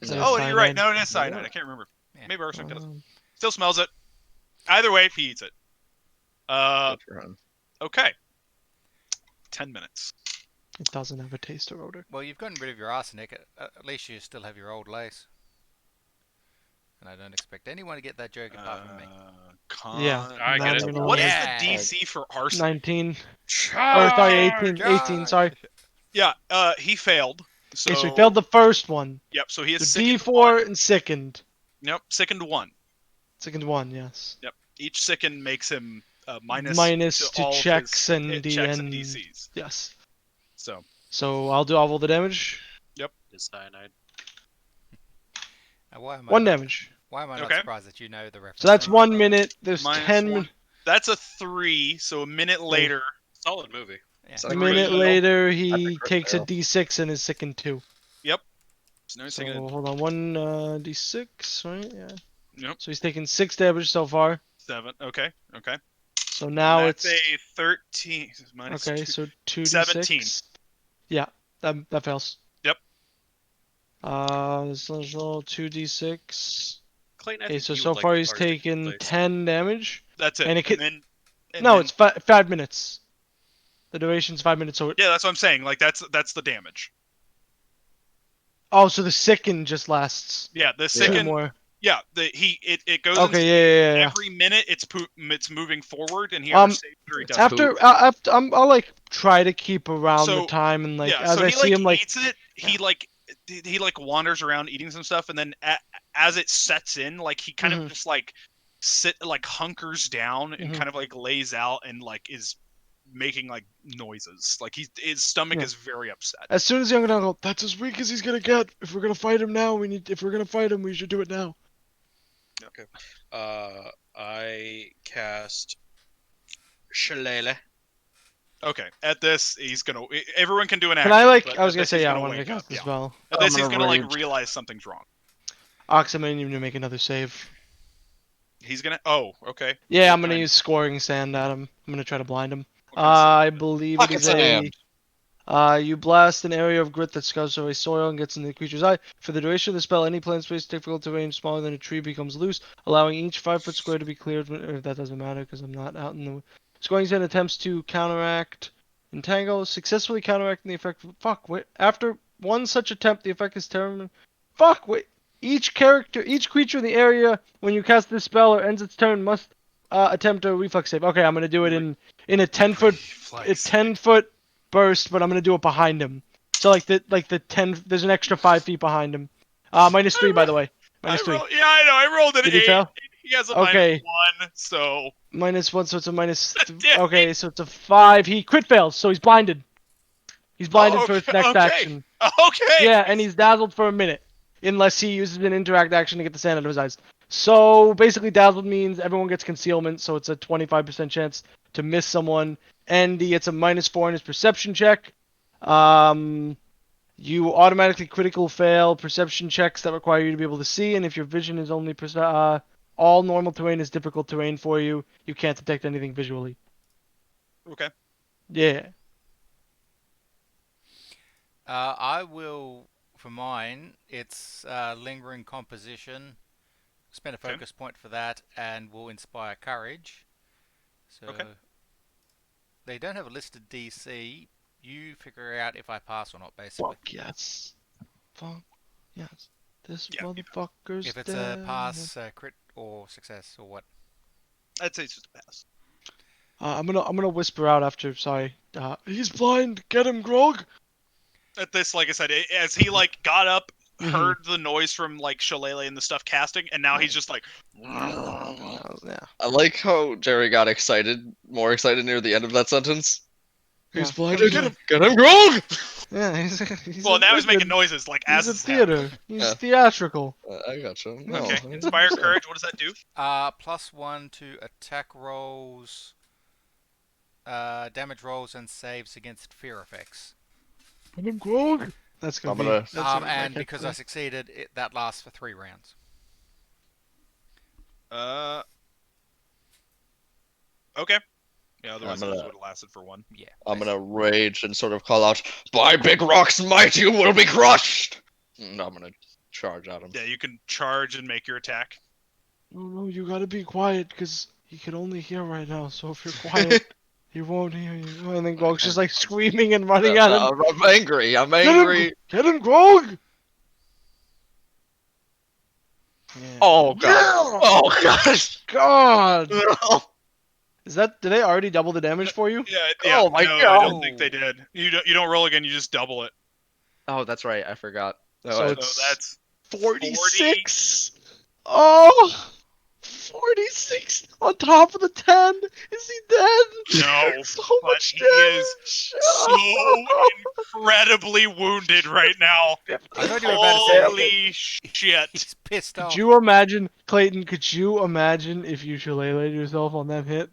Is Yeah, it? Oh, you're right. cyanide. No, it is cyanide. I can't remember. Yeah. Maybe arsenic does. Um, Still smells it. Either way, he eats it. Good for him. Okay. 10 minutes. it doesn't have a taste or odor. Well, you've gotten rid of your arsenic. At least you still have your old lace. And I don't expect anyone to get that joke apart from me. Yeah, I not get it. even a What is little. Yeah. the DC for arsenic? 19. Or sorry, 18. Charge! 18. Sorry. Yeah, he failed. So, Okay, so he failed the first one. Yep, so he is So sickened D4 1. and sickened. Yep, sickened 1. Sickened 1, yes. Yep. Each sicken makes him Minus to all of his checks and checks and DN. DCs. Yes. So So I'll roll the damage. It's cyanide. Now, why am I One not, damage. Why am I not Okay. surprised that you know the reference? So that's to- 1 minute. There's Minus 10 one. That's a 3. So a minute later, Solid movie. Yeah. It's A like minute Fail. later, That's a he crit takes a fail. D6 and is sickened 2. no So sickened. hold on, 1 D6, right? Yeah. Yep. So he's taken 6 damage so far. 7. Okay. Okay. So now That's it's a 13 minus okay. 2. So 2 17. D6. Yeah, that fails. Yep. So let's roll 2 D6. Clayton, I Okay, think so you so would far like he's arsenic taken place. 10 damage. That's it. And it could- then, and No, then- it's 5 minutes. The duration's 5 minutes. So yeah, that's what I'm saying. Like that's the damage. oh, so the sicken just lasts Yeah, the 2 sicken. more. Yeah, it goes. Okay, into yeah. Every minute it's moving forward, and he Um, either saves or he It's doesn't. After I'll like try to keep around the So, time and like yeah, as so I he see him like eats it. He like wanders around eating some stuff, and then as it sets in, like he kind Mhm. of just like hunkers down and Mhm. kind of like lays out and like is making like noises. Like his stomach Yeah. is very upset. as soon as I'm gonna go, that's as weak as he's gonna get. If we're gonna fight him now, if we're gonna fight him, we should do it now. I cast Shillelagh. Okay, at this he's gonna. Everyone can do an Can action. I like? but I was at gonna this, say he's yeah. I gonna want to wake cast up, this yeah. spell. At this, I'm he's gonna gonna like rage. realize something's wrong. Ox, I'm gonna need to make another save. He's gonna. Oh, okay. Yeah, I'm What gonna kind? use scoring sand at him. I'm gonna try to blind him. What kind of I believe it Pocket is a. sand. You blast an area of grit that scouts away soil and gets in the creature's eye. For the duration of the spell, any plant space difficult to range smaller than a tree becomes loose, allowing each 5-foot square to be cleared. Or that doesn't matter because I'm not out in the. Scoring sand attempts to counteract entangle, successfully counteracting the effect. Fuck. Wait. After one such attempt, the effect is determined. Fuck. Wait. Each creature in the area when you cast this spell or ends its turn must attempt a reflex save. Okay, I'm gonna do it in a 10-foot burst, but I'm gonna do it behind him. So like the 10, there's an extra 5 feet behind him. -3 by the way. -3. Yeah, I know. I rolled an Did he 8. fail? He has a Okay. -1, so -1, so it's a minus. Damn. Okay, so it's a 5. He crit fails, so he's blinded. He's blinded for his okay, next okay. action. okay. Yeah, and he's dazzled for a minute, unless he uses an interact action to get the sand out of his eyes. So basically, dazzled means everyone gets concealment, so it's a 25% chance to miss someone, and he gets a -4 in his perception check. You automatically critical fail perception checks that require you to be able to see, and if your vision is only all normal terrain is difficult terrain for you, you can't detect anything visually. Okay. Yeah. I will, for mine, it's lingering composition, spend a Okay. focus point for that, and we'll inspire courage. So Okay. they don't have a listed DC. You figure out if I pass or not, basically. Fuck yes. Fuck yes. This Yeah, you motherfucker's If it's dead. a pass, crit, or success, or what? I'd say it's just a pass. I'm gonna whisper out after. Sorry. He's blind. Get him, Grog. At this, like I said, as he like got up, Mhm. heard the noise from like Shillelagh and the stuff casting, and now he's just like, Yeah. I like how Jerry got excited, more excited near the end of that sentence. He's Get blind. him, get him, Grog! Yeah. He's well, now he's making freaking- noises like He's as a it's happening. theater. He's Yeah. theatrical. I gotcha. Okay, No, inspire courage. What does that do? +1 to attack rolls, damage rolls, and saves against fear effects. Get him, Grog. That's gonna I'm be. gonna- That's gonna be my And because I catchphrase. succeeded, that lasts for 3 rounds. Okay. Yeah, otherwise I'm it gonna- would have lasted for 1. Yeah. I'm gonna rage and sort of call out, "By Big Rock's might, you will be crushed!" And I'm gonna charge at him. Yeah, you can charge and make your attack. No, you gotta be quiet, because he can only hear right now. So if you're quiet, he won't hear you. And then Grog's just like screaming and running at him. I'm angry. I'm Get him, angry. Get him, Grog! Yeah. Oh god. Yeah! Oh gosh. God! No. Did they already double the damage for you? Yeah. Oh my no, I God. don't think they did. You don't roll again. You just double it. Oh, that's right. I forgot. No, So I- it's- So that's 46! Oh! 46 on top of the 10! Is he dead? no. So But much he is damage! so incredibly wounded right now. I thought you were about to say Holy shit! he's pissed off. Could you imagine, Clayton, could you imagine if you shillelaghed yourself on that hit?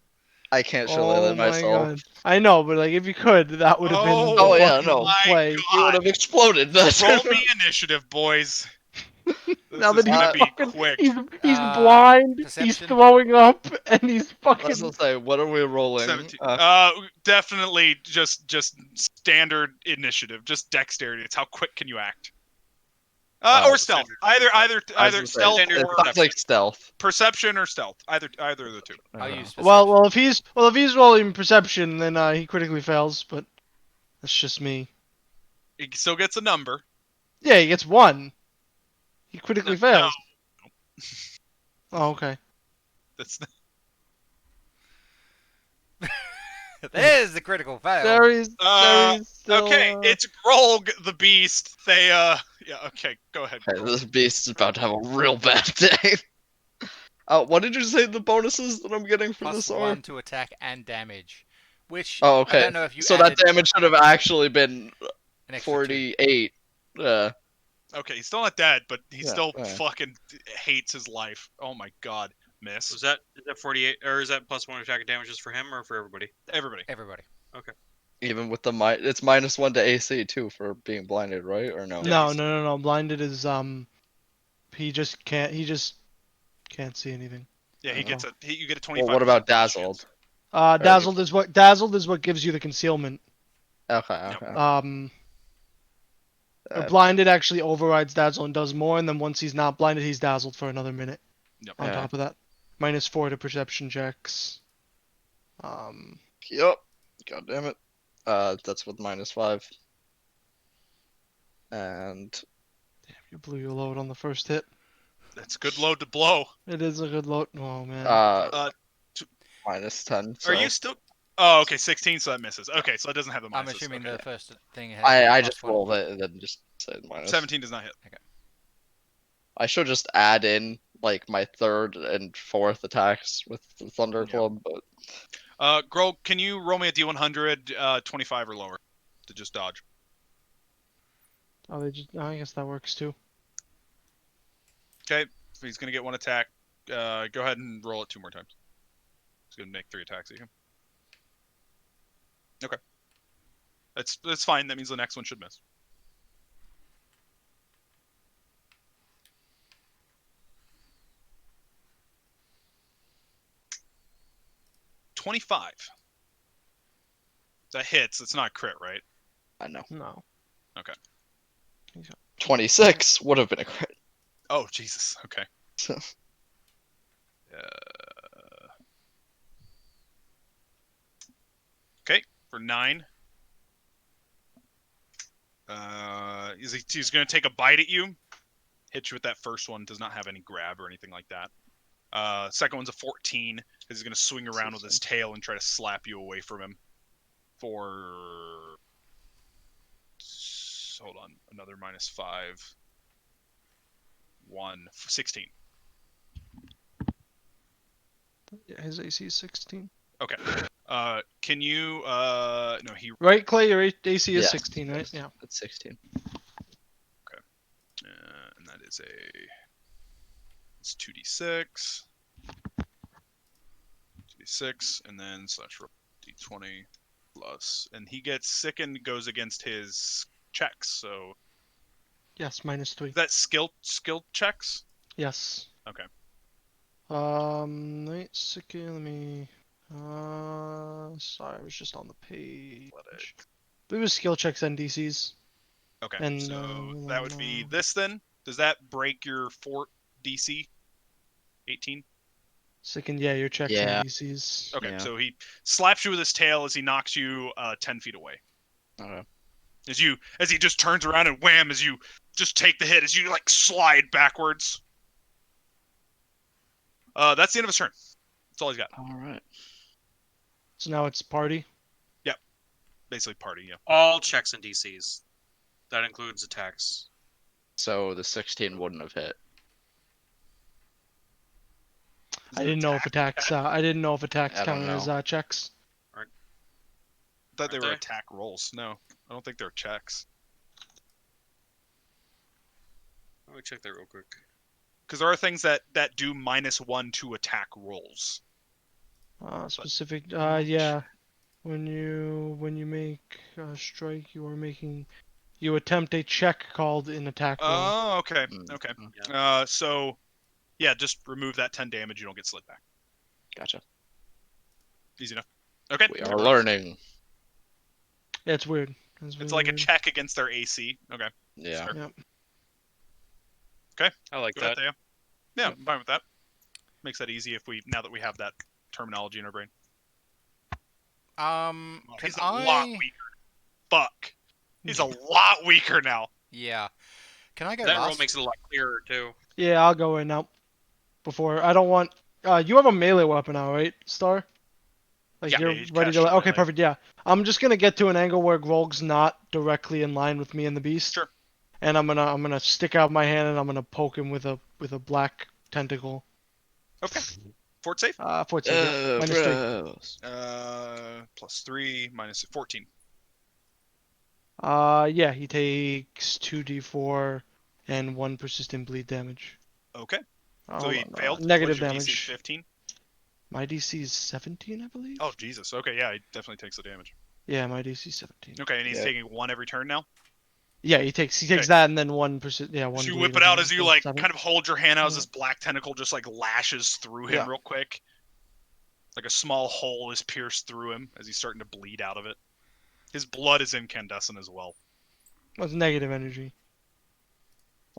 I can't Oh shillelagh my myself. God. I know, but like if you could, that would have been Oh, the yeah, fucking no. my play. He would God. have exploded. That's Roll me initiative, boys. This Now is that gonna he's be fucking- quick. He's Uh, blind, he's perception? throwing up, and he's I fucking. was gonna say, what are we rolling? 17. Uh, Definitely just standard initiative, just dexterity. It's how quick can you act? Or stealth. standard. I was Either gonna say, stealth it or sounds like stealth. perception or stealth. Either of the two. I'll use Well, if he's rolling perception, then he critically fails. But that's just me. He still gets a number. Yeah, he gets 1. He critically No. fails. Oh, okay. That's There's the critical fail. There he's still, okay. It's Grolg the Beast. They yeah. Okay, go ahead. Okay, Grolg. this beast is about to have a real bad day. What did you say the bonuses that I'm getting for this are? +1 to attack and damage, which Oh, I okay. don't know if you So that added damage should have actually been an extra 2. 48. Okay, he's still not dead, but he Yeah, still alright. fucking hates his life. Oh my god, miss Is that 48 or is that +1 attack and damages for him or for everybody? everybody. Everybody. Even with the it's -1 to AC too for being blinded, right? Or no? No. Blinded is he just can't see anything. Yeah, he Oh. gets you get a 25. Well, what about dazzled? Dazzled is what gives you the concealment. Okay, Yep. okay. Blinded actually overrides dazzle and does more, and then once he's not blinded, he's dazzled for another minute. Yep. On Yeah. top of that, -4 to perception checks. Yep. God damn it. That's with -5. And Damn, you blew your load on the first hit. That's a good load to blow. It is a good load. Oh man. -10. Are you so- still? Oh, okay, 16, so that misses. Okay, so it doesn't have the I'm minuses. assuming okay. the first thing has I just +1. rolled it and then just said minus. 17 does not hit. I should just add in like my third and fourth attacks with the Thunder Yep. Club, but Grol, can you roll me a D100, 25 or lower, to just dodge? I guess that works too. Okay, if he's gonna get 1 attack. Go ahead and roll it 2 more times. He's gonna make 3 attacks at you. Okay, that's fine. That means the next one should miss. $25. That hits. It's not crit, right? I know. No. 26 would have been a crit. Oh Jesus. Okay. Okay, for 9. He's going to take a bite at you. Hit you with that first one. Does not have any grab or anything like that. Second one's a 14. He's going to swing around with his tail and try to slap you away from him. For... Hold on. Another -5. 1. 16. Yeah, his AC is 16. Okay. Can you... No, he... Right, Clay? Your AC is Yeah, 16, right? yes. Yeah. It's 16. And that is it's 2d6. 2d6, and then slash roll d20 plus. And he gets sickened, goes against his checks, so... Yes, -3. Is that skill checks? Yes. Okay. Wait a second, let me... sorry, I was just on the page. It was skill checks and DCs. Okay, And, so that would be this then? Does that break your fort DC? 18? Second, yeah, your checks Yeah. and DCs. Okay, Yeah. so he slaps you with his tail as he knocks you 10 feet away. Okay. As he just turns around and wham, as you just take the hit, as you like slide backwards. That's the end of his turn. That's all he's got. All right. So now it's party. Basically party, yeah. All checks and DCs. That includes attacks. So the 16 wouldn't have hit. I didn't know if attacks. I didn't know if attacks I don't counted as know. checks. I thought they Aren't were they? attack rolls. No, I don't think they're checks. Let me check that real quick. Because there are things that do -1 to attack rolls. Specific. Yeah. When you make a strike, you attempt a check called an attack roll. Oh, okay, Mm, okay. Yeah. So, yeah, just remove that 10 damage. You don't get slid back. Gotcha. Easy enough. Okay. We are learning. Yeah, it's weird. It's like a check against their AC. Okay. Yeah. Fair. Yep. I like Go ahead, that. Theo. Yeah, I'm fine with that. Makes that easy now that we have that terminology in our brain. Can He's a I? lot weaker. Fuck. He's a lot weaker now. Yeah. Can I go That last? roll makes it a lot clearer too. Yeah, I'll go in now. Before I don't want. You have a melee weapon now, right, Star? Like Yeah, you're you ready cast your to. Okay, melee. perfect. Yeah, I'm just gonna get to an angle where Grog's not directly in line with me and the beast. Sure. And I'm gonna stick out my hand and I'm gonna poke him with a black tentacle. Okay. Fort safe. 14. Yeah. -3. Gross. +3 -14. Yeah, he takes 2d4 and 1 persistent bleed damage. Okay. So Hold he on, failed. negative What's your DC? damage. 15. My DC is 17, I believe. Oh Jesus. Okay, yeah, he definitely takes the damage. Yeah, my DC is 17. Okay, and he's Yeah. taking 1 every turn now. Yeah, he takes Okay. that and then 1 percent. Yeah, 1. So you bleed whip it and out then as you so like 7. kind of hold your hand out as Yeah. this black tentacle just like lashes through him Yeah. real quick. Like a small hole is pierced through him as he's starting to bleed out of it. His blood is incandescent as well. That's negative energy.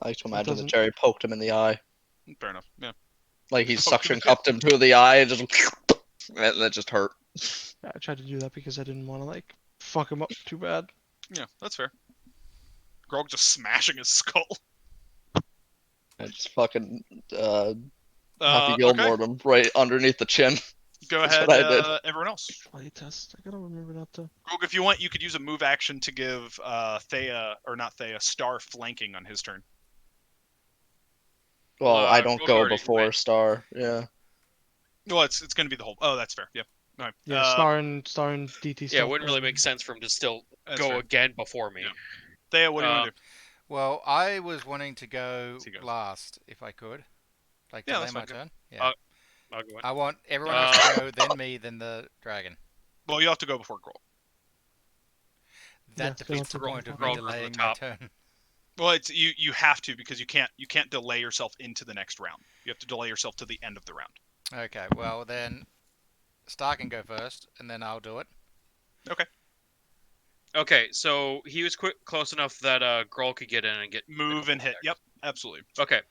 I like to imagine that doesn't- Jerry poked him in the eye. Fair enough. Yeah. Like he Poked him suction in the- cupped him to the eye and just and that just hurt. Yeah, I tried to do that because I didn't want to like fuck him up too bad. Yeah, that's fair. Grog just smashing his skull. I just fucking Happy Okay. Gilmore him right underneath the chin. Go That's ahead, what I did. everyone else. Play test. I gotta remember not to. Grog, if you want, you could use a move action to give Star flanking on his turn. Well, I don't Grog go already before went. Star. Yeah. Well, it's going to be the whole. Oh, that's fair. Yeah. All right. Yeah, Star and DT. Yeah, stuff, it wouldn't really make sense for him to still That's go fair. again before me. Yeah. Thea, what do you want to do? Well, I was wanting to go He goes. last if I could. Like Yeah, delay that's my fine, go. turn. Yeah. I'll go in. I want everyone else to go, then me, then the dragon. Well, you have to go before Grog. That Yeah, defeats the go point of Grog me goes to the delaying my top. turn. Well, it's you have to because you can't delay yourself into the next round. You have to delay yourself to the end of the round. Okay, well then, Star can go first, and then I'll do it. Okay, so he was close enough that Grol could get in and get Move and hit. Yep, absolutely. Okay.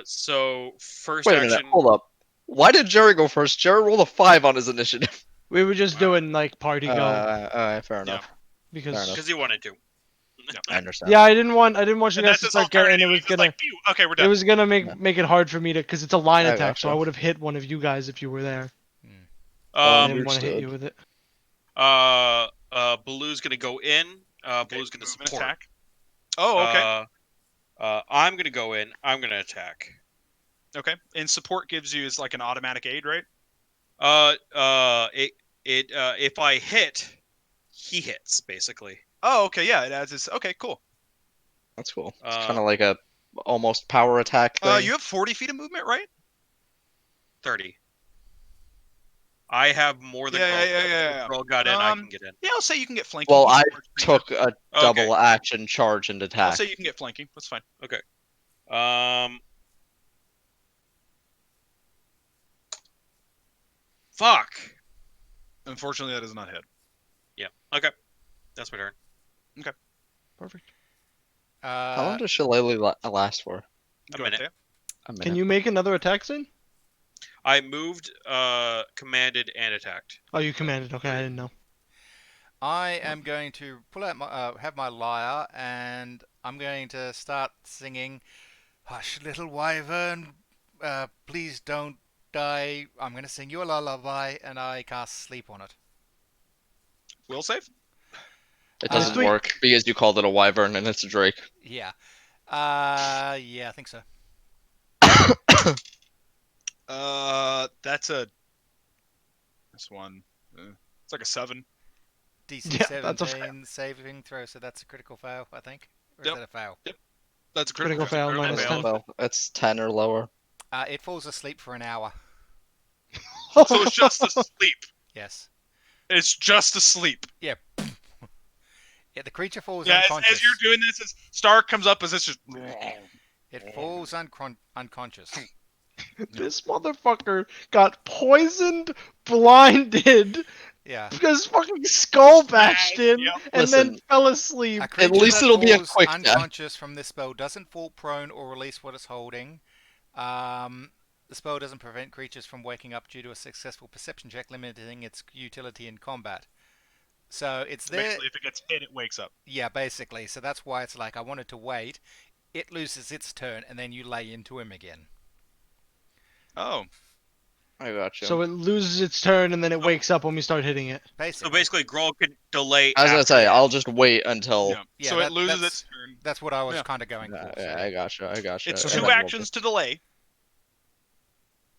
So first Wait a action. minute. Hold up. Why did Jerry go first? Jerry rolled a 5 on his initiative. We were just doing like party go Alright, fair enough. fair because enough. Because he wanted to. I understand. yeah, I didn't want you And guys that's to his start getting. alternative. It was He's just gonna like, phew, okay, we're it done. was gonna Yeah. make it hard for me to because it's a line I attack, so I gotcha. would have hit one of you guys if you were there. I didn't want to hit Understood. you with it. Baloo's gonna go in. Okay, Baloo's gonna move and support. attack. Oh, okay. I'm gonna go in. I'm gonna attack. Okay. And support gives you is like an automatic aid, right? If I hit, he hits basically. Oh, okay. Yeah, it adds this. Okay, cool. That's cool. It's kind of like a almost power attack thing. You have 40 feet of movement, right? 30. I have more than Yeah, Grog. yeah. If Grog got in, I can get in. Yeah, I'll say you can get flanking. Well, You I can charge pretty good. took a double action charge and I'll attack. say you can get flanking. That's fine. Fuck. Unfortunately, that does not hit. Yeah. Okay. That's my turn. Perfect. How long does Shillelagh last for? Go minute. ahead, Taya. A minute. Can you make another attack soon? I moved, commanded, and attacked. Oh, you commanded. Okay, I didn't know. I am going to pull out my have my lyre, and I'm going to start singing, "Hush, little wyvern, please don't die." I'm going to sing you a lullaby, and I cast sleep on it. Will save? It doesn't Sweet. work because you called it a wyvern and it's a drake. Yeah. Yeah, I think so. That's one. It's like a 7. DC Yeah, that's a 17 saving throw, so that's a critical fail, I think. Or Yep. is that a fail? That's a Critical fail, critical minus fail. 10. Well, it's 10 or lower. It falls asleep for an hour. So it's just asleep. Yes. It's just asleep. Yeah, the creature falls Yeah, unconscious. as you're doing this, as Star comes up, as it's just. It falls unconscious. This motherfucker got poisoned, blinded, Yeah. because fucking skull bashed in, Yep. and then Listen. fell asleep. A creature least that it'll be a falls quick death. unconscious from this spell doesn't fall prone or release what it's holding. The spell doesn't prevent creatures from waking up due to a successful perception check, limiting its utility in combat. So it's there. Basically, if it gets hit, it wakes up. Yeah, basically. So that's why it's like I wanted to wait. It loses its turn, and then you lay into him again. Oh. I gotcha. So it loses its turn, and then it wakes up when we start hitting it. Basically. So basically, Grog could delay. I was gonna after say, that. I'll just wait until. Yeah. Yeah, So it loses that's- its turn. That's what I was Yeah. kind of going Yeah, for. yeah, so- I gotcha. It's And 2 then we'll- actions to delay.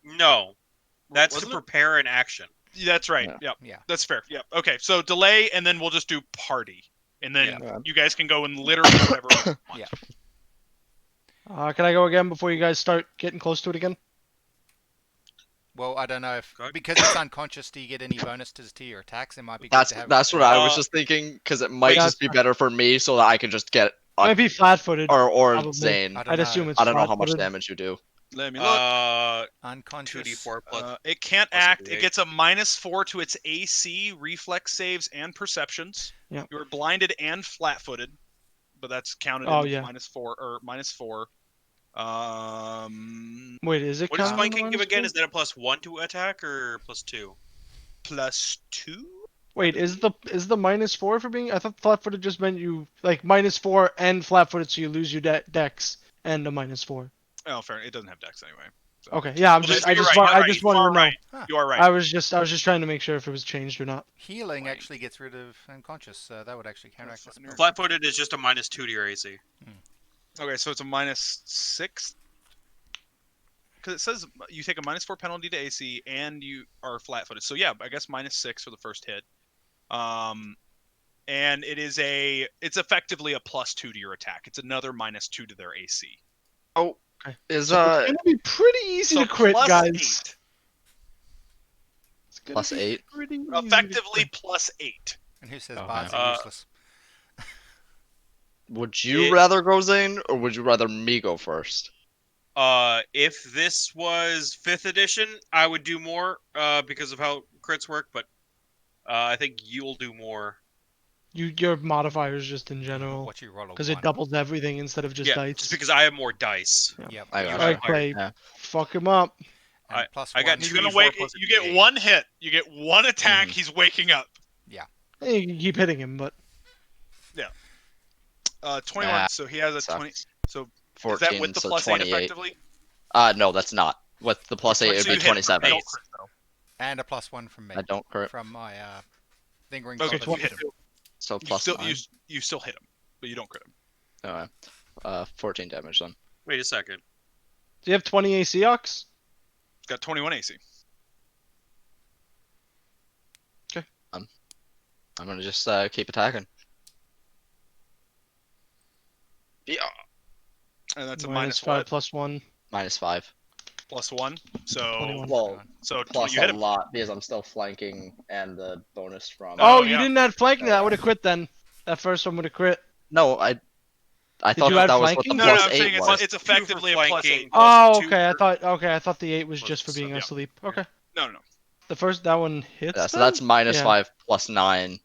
No, that's Wasn't to it? prepare an action. That's right. Yeah. Yep. Yeah. That's fair. Yep. Okay. So delay, and then we'll just do party, and then Yeah. you guys can go and literally whatever. you want. Yeah. Can I go again before you guys start getting close to it again? Well, I don't know if Go ahead. because it's unconscious. Do you get any bonuses to your attacks? It might be. Good to have That's what I was Uh, just thinking because it might wait, just be better for me so that I can just get Might be flat-footed. or probably. Zane. I don't I'd know. assume it's I don't know how much flat-footed. damage you do. Let me look. Unconscious. 2d4 plus. It can't plus a act. It D8. gets a -4 to its AC, reflex saves, and perceptions. Yep. You are blinded and flat-footed, but that's counted Oh, in yeah. -4 or -4. Wait, is it What does counted on the Viking give minus again? four? Is that a +1 to attack or +2? +2. Wait, is the -4 for being? I thought flat-footed just meant you like -4 and flat-footed, so you lose your dex and a -4. Oh, fair. It doesn't have dex anyway. So. Okay, yeah, Well, I you're just right, wanted you to know. are right. Huh. You are right. I was just trying to make sure if it was changed or not. Healing Right. actually gets rid of unconscious, so that would actually counteract this. Flat-footed. Flat-footed is just a -2 to your AC. Okay, so it's a -6. Because it says you take a -4 penalty to AC and you are flat-footed. So yeah, I guess -6 for the first hit. And it's effectively a +2 to your attack. It's another -2 to their AC. Is It's gonna be pretty easy So to crit, plus guys. 8. It's gonna Plus be 8? pretty easy to Effectively crit. +8. And who says Okay. bards are Uh, useless? Would you It- rather go Zane or would you rather me go first? If this was 5th edition, I would do more because of how crits work, but I think you'll do more. Your modifiers just in general, What you roll a because 1. it doubles everything instead of just Yeah, dice. just because I have more dice. Yep. I You got have you. Alright, Clay, Yeah. fuck him up. And plus I got one. He's 2d4 gonna wake. plus a You get D8. one hit. You get one attack. Mhm. He's waking up. Hey, you can keep hitting him, but 21. Ah, So he has a sucks. 20. So 14, is that with the so plus 28. 8 effectively? No, that's not. With the plus 8, So it'd you be hit him, but 27. you don't crit, though. And a +1 from me. I don't crit. From my lingering Okay, purpose so you hit him. wisdom. So You plus still 9. you still hit him, but you don't crit him. Alright. 14 damage then. Wait a second. do you have 20 AC, Ox? He's got 21 AC. I'm gonna just keep attacking. Yeah. And that's a Minus minus 5 what? plus 1. -5. Plus 1. So 21. Well, so plus you a hit him. lot because I'm still flanking and the bonus from. Oh, Oh, you yeah. didn't add flanking. That Yeah. would have crit then. That first one would have crit. No, I thought you that, add that was what the flanking? No, no, plus I'm 8 saying was. it's effectively a plus flanking. 8. Oh, Plus 2 okay. for- I thought the 8 was just for plus- being yeah. asleep. Okay. No. The first that one hits. Yeah, so then? that's minus Yeah. 5 plus 9.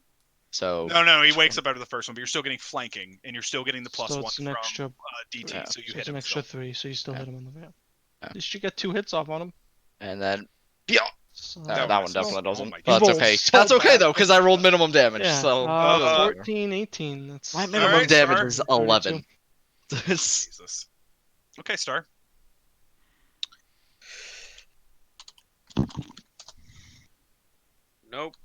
So No, he wakes up out of the first one, but you're still getting flanking, and you're still getting the plus So 1 it's an from extra. DT, Yeah. so you So hit it's him an extra still. 3. So you still Yeah. hit him on the map. Yeah. At least you get 2 hits off on him. and then yeah, So, That that one misses. definitely Oh doesn't. my But God. that's okay. You rolled That's so okay bad. though, because I rolled minimum damage. Yeah. So 14, 18. That's my All minimum right, damage Star. is 32. 11. Jesus. Okay, Star. Nope.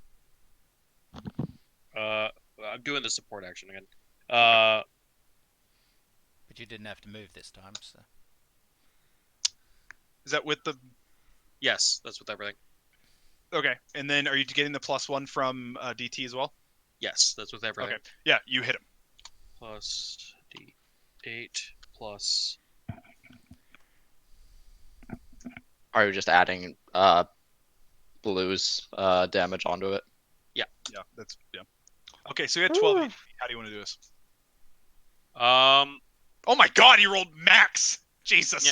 I'm doing the support action again. But you didn't have to move this time, so. Is that with the Yes, that's with everything. Okay, and then are you getting the plus 1 from DT as well? Yes, that's with everything. Okay. Yeah, you hit him. Plus D8 plus. Are you just adding blues damage onto it? Yeah, that's Okay, so you had 12 HP. How do you want to do this? Oh my God, you rolled max. Jesus.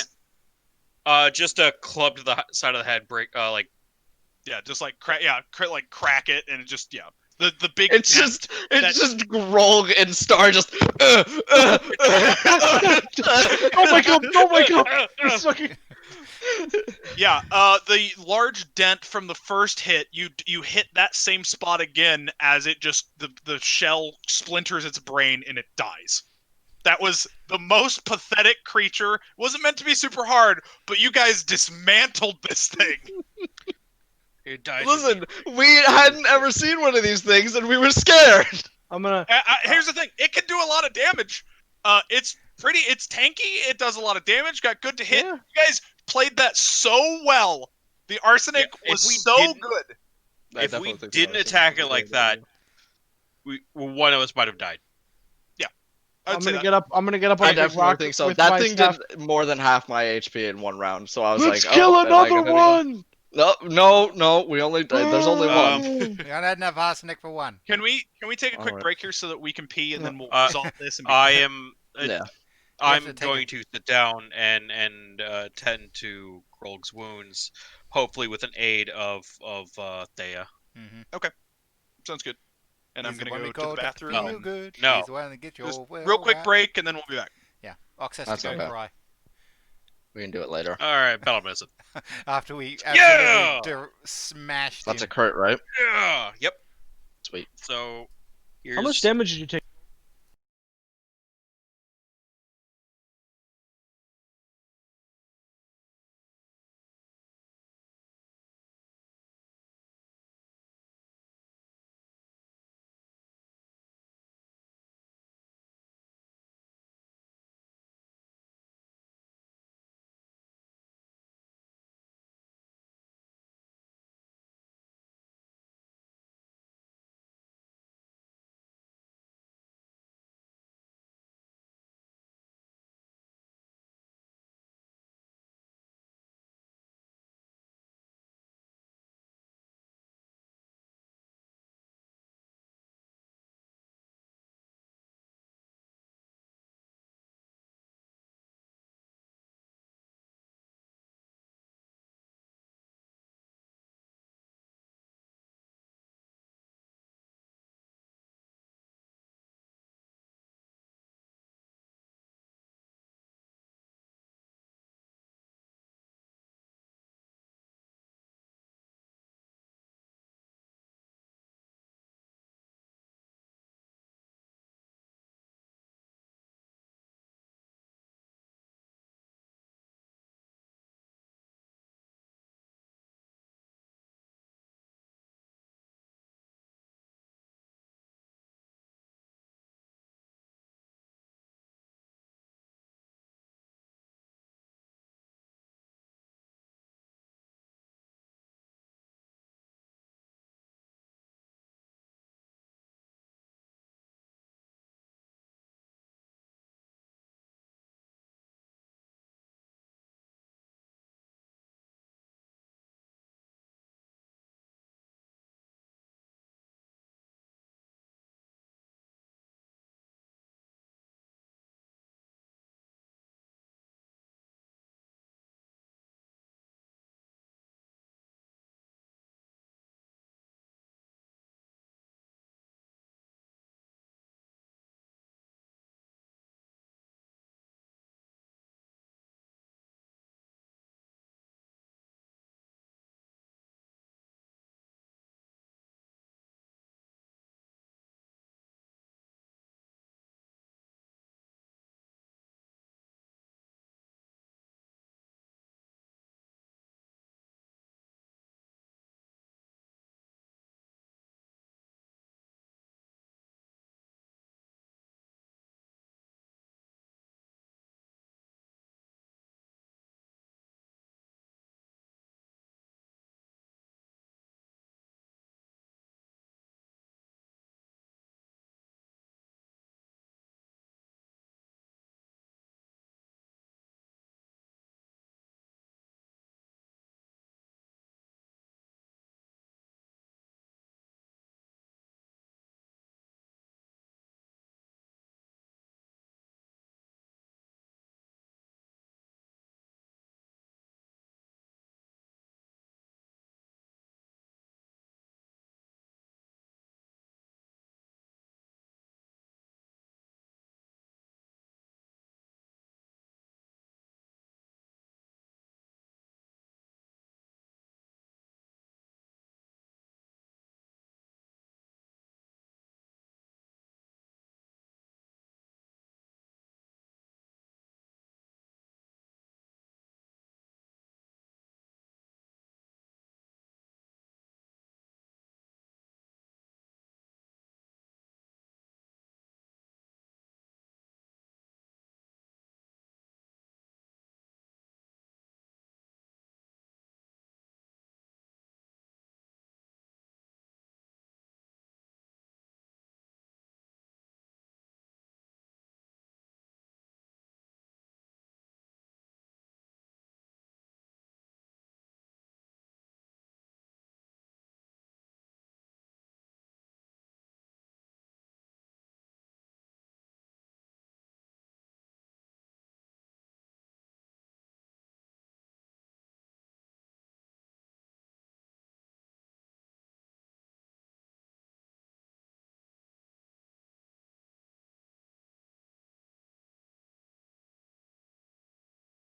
Yeah. Just a club to the side of the head, break. Yeah, just like crack it, and it just the big. It's just Grog and Star just. Oh my god! Oh my god! It's fucking. Yeah, the large dent from the first hit, you hit that same spot again as it just the shell splinters its brain and it dies. That was the most pathetic creature. It wasn't meant to be super hard, but you guys dismantled this thing. It dies. Listen, we hadn't ever seen one of these things, and we were scared. I'm gonna. Here's the thing: it can do a lot of damage. It's tanky. It does a lot of damage. Got good to hit. Yeah. You guys played that so well. The arsenic Yeah, was if we so didn't- good. If we didn't attack it like that, one of us might have died. I'd I'm say gonna that. get up. I'm gonna get up on I a big definitely rock think so. with That my thing staff. did more than half my HP in one round, so I was Let's like, kill oh, am I another gonna hit again? one. No. We only there's only one. We only had enough arsenic for one. Can we take a quick Alright. break here so that we can pee and then we'll Uh, resolve this? And be I am. Yeah. I'm to take going to sit down and tend to Grog's wounds, hopefully with an aid of Thea. Mm-hmm. Sounds good. And I'm He's the gonna one go we to the call Dr. bathroom. Feel And Good. No. He's the one that gets your just will real quick right. break, and then we'll be back. Yeah. Ox has That's to go okay. cry. We can do it later. All right, battle medicine. After we Yeah! absolutely smashed That's a him. crit, right? Yeah. Yep. Sweet. So. How much here's- damage did you take?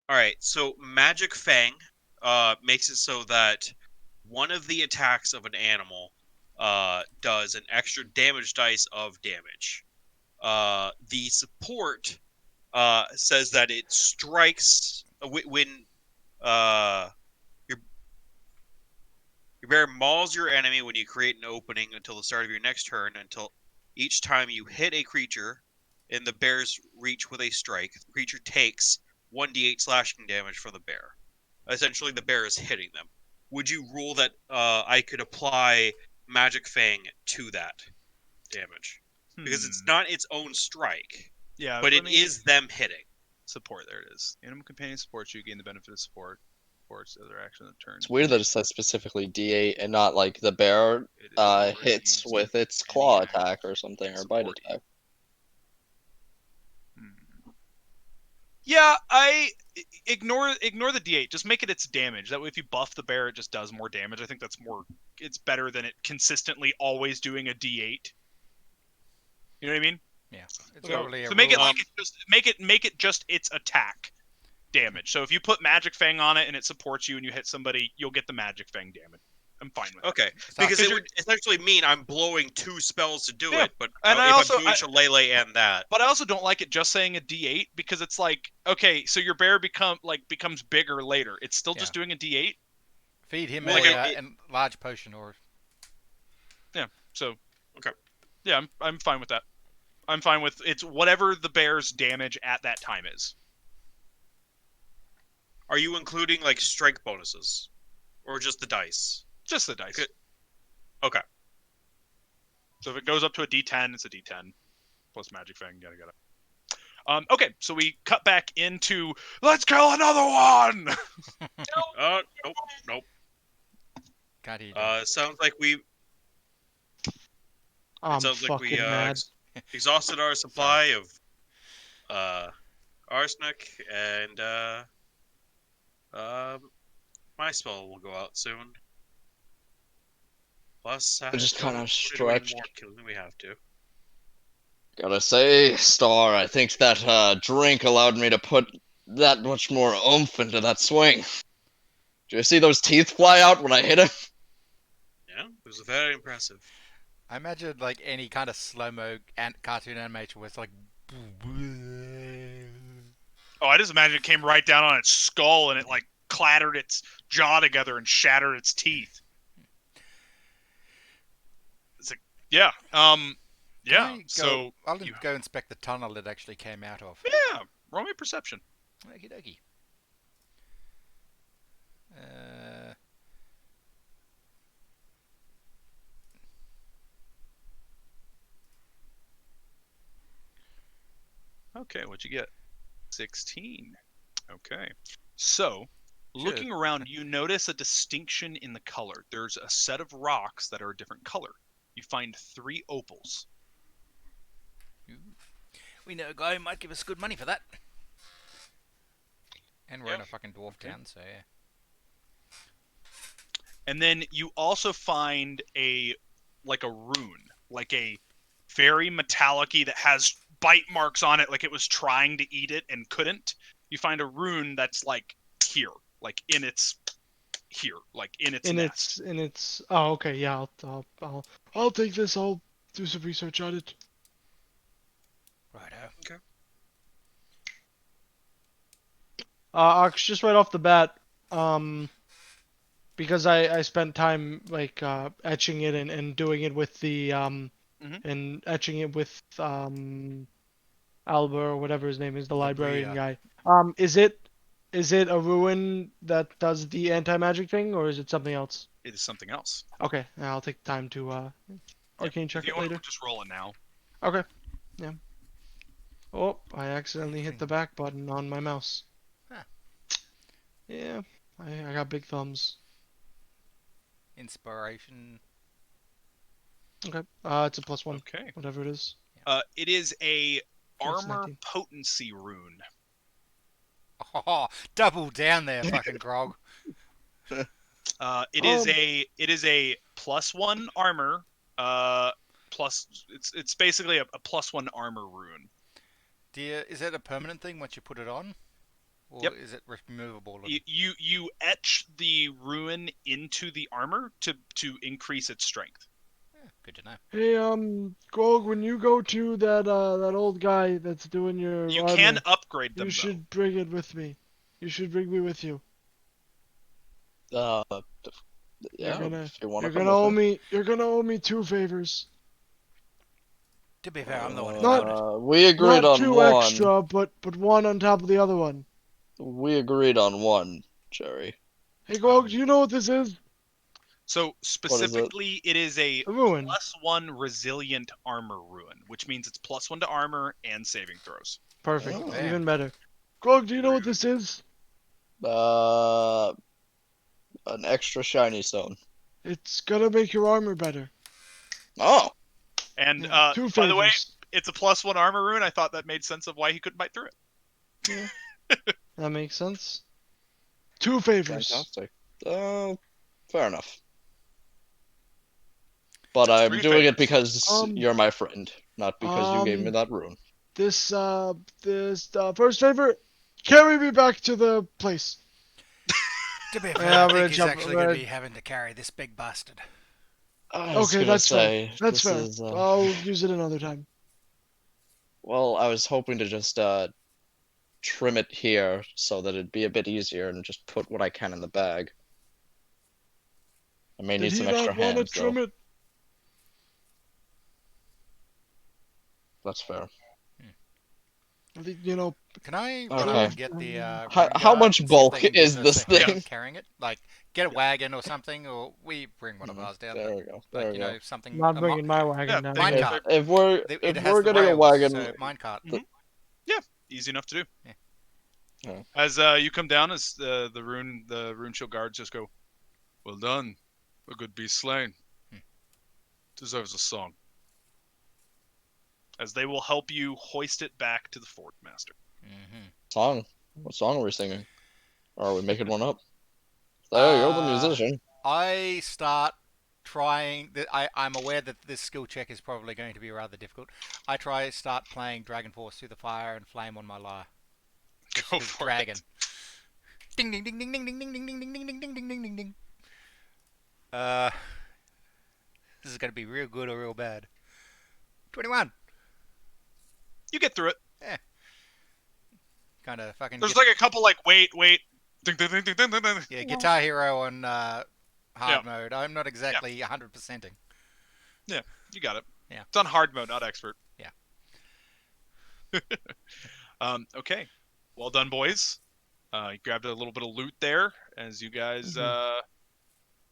All right, so Magic Fang makes it so that one of the attacks of an animal does an extra damage dice of damage. The support says that it strikes when your bear mauls your enemy when you create an opening until the start of your next turn. Until each time you hit a creature in the bear's reach with a strike, the creature takes 1d8 slashing damage from the bear. Essentially, the bear is hitting them. Would you rule that I could apply Magic Fang to that damage? Because it's not its own strike, Yeah, but it is them hitting. Support. There it is. Animal companion supports you. Gain the benefit of support. Supports the other action of the turn. It's weird that it says specifically D8 and not like the bear hits with its claw attack or something, or bite attack. Yeah, I ignore the D8. Just make it its damage. That way, if you buff the bear, it just does more damage. I think that's more. It's better than it consistently always doing a D8. You know what I mean? Yeah. It's So, probably a so make it rule. like it just make it just its attack damage. So if you put Magic Fang on it and it supports you and you hit somebody, you'll get the Magic Fang damage. I'm fine with it. Okay, because it would essentially mean I'm blowing 2 spells to do it, but And I if also- I'm doing Shillelagh and that. But I also don't like it just saying a D8 because it's like, okay, so your bear becomes bigger later. It's still just doing a D8. Feed him Well, a large potion or. Yeah. So. Okay. Yeah, I'm fine with that. I'm fine with it's whatever the bear's damage at that time is. Are you including like strike bonuses, or just the dice? Just the dice. Okay. So if it goes up to a D10, it's a D10 plus Magic Fang. Yada. Okay, so we cut back into let's kill another one. Nope. Can't eat Sounds like we. I'm sounds like we fucking mad. exhausted our supply of arsenic, and my spell will go out soon. Plus, I just kind of more stretched. killing than we have to. Gotta say, Star, I think that drink allowed me to put that much more oomph into that swing. Do you see those teeth fly out when I hit him? Yeah, it was very impressive. I imagine like any kind of slow-mo cartoon animation where it's like. Oh, I just imagine it came right down on its skull and it like clattered its jaw together and shattered its teeth. It's like, yeah, yeah. So I'll go inspect the tunnel it actually came out of. Yeah, roll me perception. Okie dokie. Okay, what'd you get? 16. Okay. So, looking around, you notice a distinction in the color. There's a set of rocks that are a different color. You find 3 opals. We know a guy who might give us good money for that. And we're in a fucking dwarf town, so yeah. And then you also find a rune, like a very metallic-y that has bite marks on it, like it was trying to eat it and couldn't. You find a rune that's like here, like in its nest. In its. Oh, okay. Yeah, I'll take this. I'll do some research on it. Righto. Okay. Ox, just right off the bat, because I spent time like etching it and doing it with the and etching it with Alba or whatever his name is, the librarian guy. Is it a ruin that does the anti-magic thing, or is it something else? It is something else. Okay, I'll take the time to arcane check If you it want later. to just roll it now. Okay, yeah. Oh, I accidentally hit the back button on my mouse. Huh. Yeah, I got big thumbs. Inspiration. Okay, it's a +1. Okay. Whatever it is. It is a That's armor 19. potency rune. Oh, double down there, fucking Grog. It is a +1 armor. Plus it's basically a +1 armor rune. Is that a permanent thing once you put it on? Or Yep. is it removable? You etch the rune into the armor to increase its strength. Good to know. Hey, Grog, when you go to that old guy that's doing your You armor, can upgrade them you though. should bring it with me. You should bring me with you. Yeah, You're gonna, if you want you're to come gonna with owe me. me. You're gonna owe me 2 favors. To be fair, I'm the one who Not- wanted. We agreed Not on 2 one. extra, but one on top of the other one. We agreed on one, Jerry. Hey, Grog, do you know what this is? So specifically, it is a A ruin. +1 resilient armor rune, which means it's +1 to armor and saving throws. Perfect. Oh. Even better. Grog, do you know what this is? An extra shiny stone. It's gonna make your armor better. Oh, And Yeah, 2 by the way, favors. it's a +1 armor rune. I thought that made sense of why he couldn't bite through it. That makes sense. 2 favors. fantastic. Fair enough. But That's I'm 3 doing it favors. because you're my friend, not because you gave me that rune. This first favor, carry me back to the place. To be Yeah, fair, I I'm gonna think he's jump- actually I'm going to gonna- be having to carry this big bastard. I was Okay, gonna that's say, fair. That's this fair. is, I'll use it another time. well, I was hoping to just trim it here so that it'd be a bit easier and just put what I can in the bag. I may Did need he some extra not want to hands, though. trim it? That's fair. I think, you know, Can I Okay. get the How rune how guard much and see if bulk they can is give this us a hand thing? carrying it? Like, get a wagon or something, or we bring one of ours down. There we go. There Like, we you go. know, something. not a bringing my wagon Yeah, down. they- Mine there. cart. If we're It if has we're the getting a rails, wagon, so minecart. Easy enough to do. Yeah. Yeah. As you come down, as the rune shield guards just go, "Well done, a good beast slain. Deserves a song." As they will help you hoist it back to the fort, master. song. What song are we singing? Or are we making one up? There, you're the musician. I start trying. I'm aware that this skill check is probably going to be rather difficult. I start playing Dragon Force Through the Fire and Flame on my lyre. Go With for dragon. it. Ding ding ding ding ding ding ding ding ding ding ding ding ding ding ding ding. This is gonna be real good or real bad. 21. You get through it. Kind of fucking. There's like a couple like wait. Ding, ding, ding, ding, ding, ding, ding. Yeah, Guitar Hero on hard mode. I'm not exactly 100%ing. You got it. Yeah. It's on hard mode, not expert. Yeah. Okay. Well done, boys. You grabbed a little bit of loot there as you guys.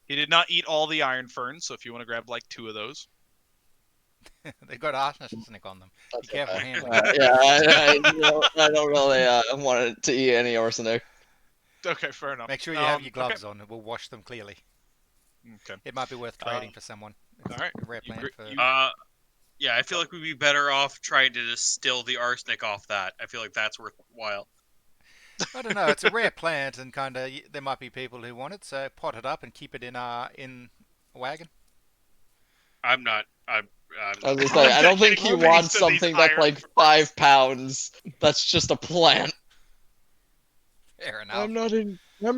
He did not eat all the iron ferns, so if you want to grab like 2 of those. They've got arsenic on them. That's Be careful okay. handling. I don't really want to eat any arsenic. Okay, fair enough. Make sure you have your gloves on, and we'll wash them clearly. Okay. It might be worth trading for someone. All right. A rare You plant gr- for. you- Yeah, I feel like we'd be better off trying to distill the arsenic off that. I feel like that's worthwhile. I don't know. It's a rare plant, and kind of there might be people who want it. So pot it up and keep it in a wagon. I'm not. I'm I was gonna say, I don't think he Dedicating wants to these something that's iron like ferns. 5 pounds. That's just a plant. Fair enough. I'm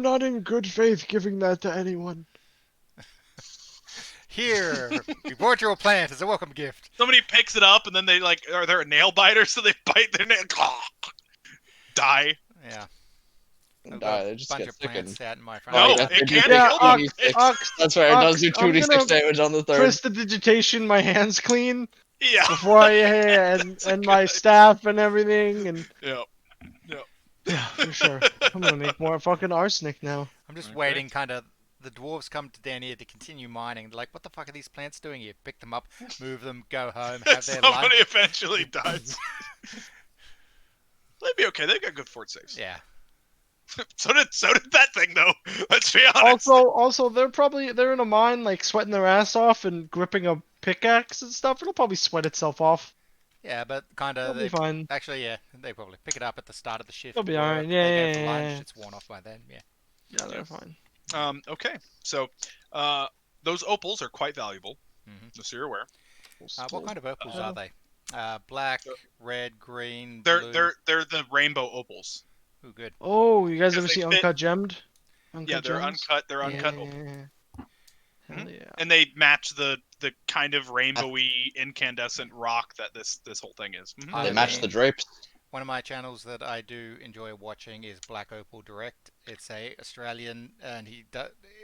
not in good faith giving that to anyone. Here, we brought you a plant as a welcome gift. Somebody picks it up and then they like are they a nail biter, so they bite their nail. Die. Yeah. I've got Die, a they just bunch get of plants sickened. out in my front. No, yeah, it they do can't Yeah, kill Ox, them. Ox, That's right, it does Ox, do I'm 2d6 gonna damage on the third. prestidigitation my hands clean Yeah. before I and That's a and my good- staff and everything and Yeah. yeah, for sure. I'm gonna make more fucking arsenic now. I'm just Okay. waiting, kind of. The dwarves come down here to continue mining. They're like, what the fuck are these plants doing here? Pick them up, move them, go home, have their Somebody lunch. eventually dies. They'd be okay. They got good fort saves. Yeah. So did that thing though. Let's be honest. Also, they're in a mine like sweating their ass off and gripping a pickaxe and stuff. It'll probably sweat itself off. Yeah, but kind It'll of. be fine. Actually, yeah, they probably pick it up at the start of the shift. They'll be or alright. if Yeah, they go for yeah, lunch, yeah. it's worn off by then. Yeah. Yeah, they're fine. Okay. So those opals are quite valuable. Mhm. Just so you're aware. What kind of opals are they? Black, red, green, They're blue. they're the rainbow opals. Ooh, good. Oh, you guys Because ever they see fit- Uncut Gemmed? Yeah, they're Gems? uncut. They're uncut, Yeah. Hell yeah. and they match the kind of rainbowy incandescent rock that this whole thing is. Mhm. They I match the mean, drapes. one of my channels that I do enjoy watching is Black Opal Direct. It's a Australian, and he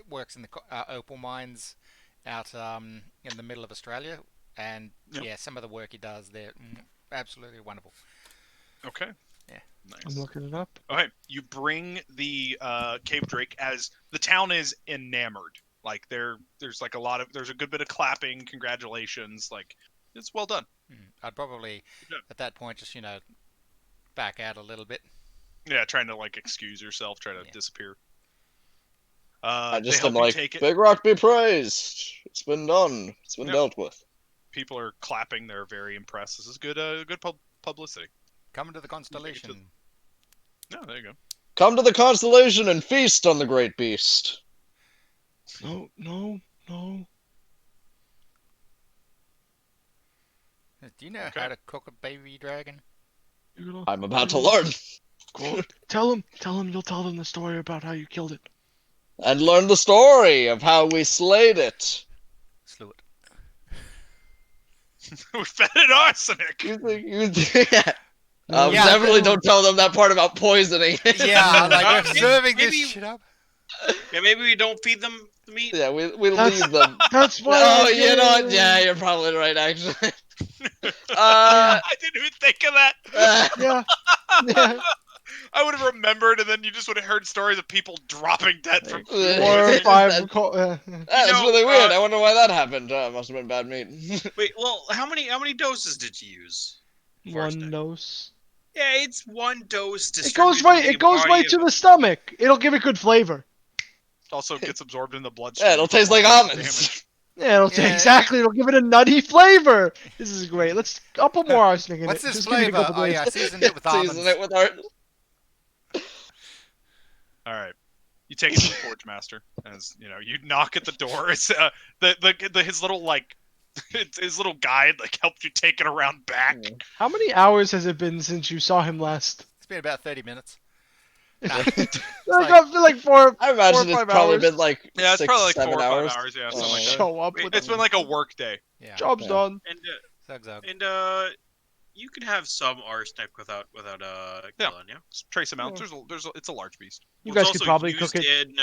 works in the opal mines out in the middle of Australia. And Yep. yeah, some of the work he does, they're absolutely wonderful. Okay. Yeah. Nice. I'm looking it up. Okay, you bring the cave drake as the town is enamored. Like there's like there's a good bit of clapping, congratulations, like it's well done. I'd probably Good job. at that point just back out a little bit. Yeah, trying to like excuse yourself, try to Yeah. disappear. I They just help am you like, take it. Big Rock be praised. It's been done. It's been Yep. dealt with. People are clapping. They're very impressed. This is good. Good publicity. Coming to the Constellation. No, there you go. Come to the constellation and feast on the great beast. No, no, no. Do you know Okay. how to cook a baby dragon? You're gonna I'm about to learn. tell him. You'll tell them the story about how you killed it. And learn the story of how we slayed it. Slew it. We fed it arsenic. Yeah. Yeah. Definitely don't tell them that part about poisoning. Yeah, like we're Maybe- serving this maybe- shit up. Yeah, maybe we don't feed them the meat. Yeah, we That's- leave them. That's why. Oh, I you know, did it. yeah, you're probably right, actually. I didn't even think of that. Yeah. Yeah. I would have remembered, and then you just would have heard stories of people dropping dead from. Four or five. That's know, really weird. I wonder why that happened. Must have been bad meat. Wait, well, how many doses did you use? First One day. dose. Yeah, it's one dose. It goes right. It goes right to the stomach. It'll give it good flavor. Also gets absorbed in the bloodstream. Yeah, it'll taste like almonds. Yeah, Yeah. exactly. It'll give it a nutty flavor. This is great. I'll put more arsenic in What's it. this Just give me a flavor? couple Oh days. yeah, seasoned it with almonds. Season it with our. All right. You take it to the Forge Master, as you know. You knock at the door. It's his little like his little guide like helped you take it around back. How many hours has it been since you saw him last? It's been about 30 minutes. Nah. I feel like four. I imagine 4 or it's 5 probably hours. been like Yeah, it's 6, probably like 4 7 or 5 hours. hours. Yeah, Oh, something like that. Show up with It's been like a work day. Yeah. job's Yeah. done. And Zug. you can have some arsenic without Yeah. killing you. Trace amounts. Yeah. It's a large beast. You Well, it's guys could also probably used cook it. in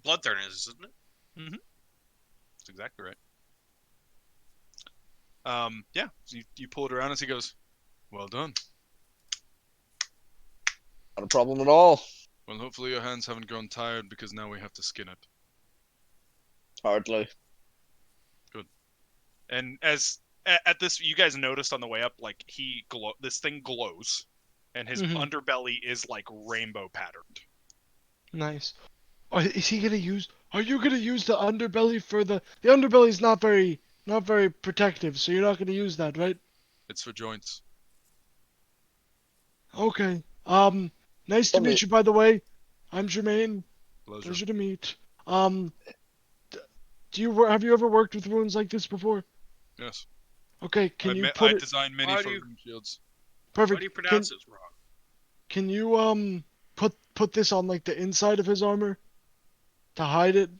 blood thiners, isn't it? That's exactly right. Yeah. So you pull it around as he goes, "Well done. Not a problem at all. Well, hopefully your hands haven't grown tired because now we have to skin it." Hardly. And as at this, you guys noticed on the way up, like this thing glows, and his Mhm. underbelly is like rainbow patterned. Nice. Is he gonna use? Are you gonna use the underbelly for the? The underbelly's not very protective, so you're not gonna use that, right? It's for joints. Okay. Nice to Tell me- meet you, by the way. I'm Jermaine. Pleasure. Pleasure to meet. Have you ever worked with runes like this before? Yes. Okay, can I you put it? designed many How for do you- rune shields. Why Perfect. do you pronounce it wrong? Can you put this on like the inside of his armor to hide it?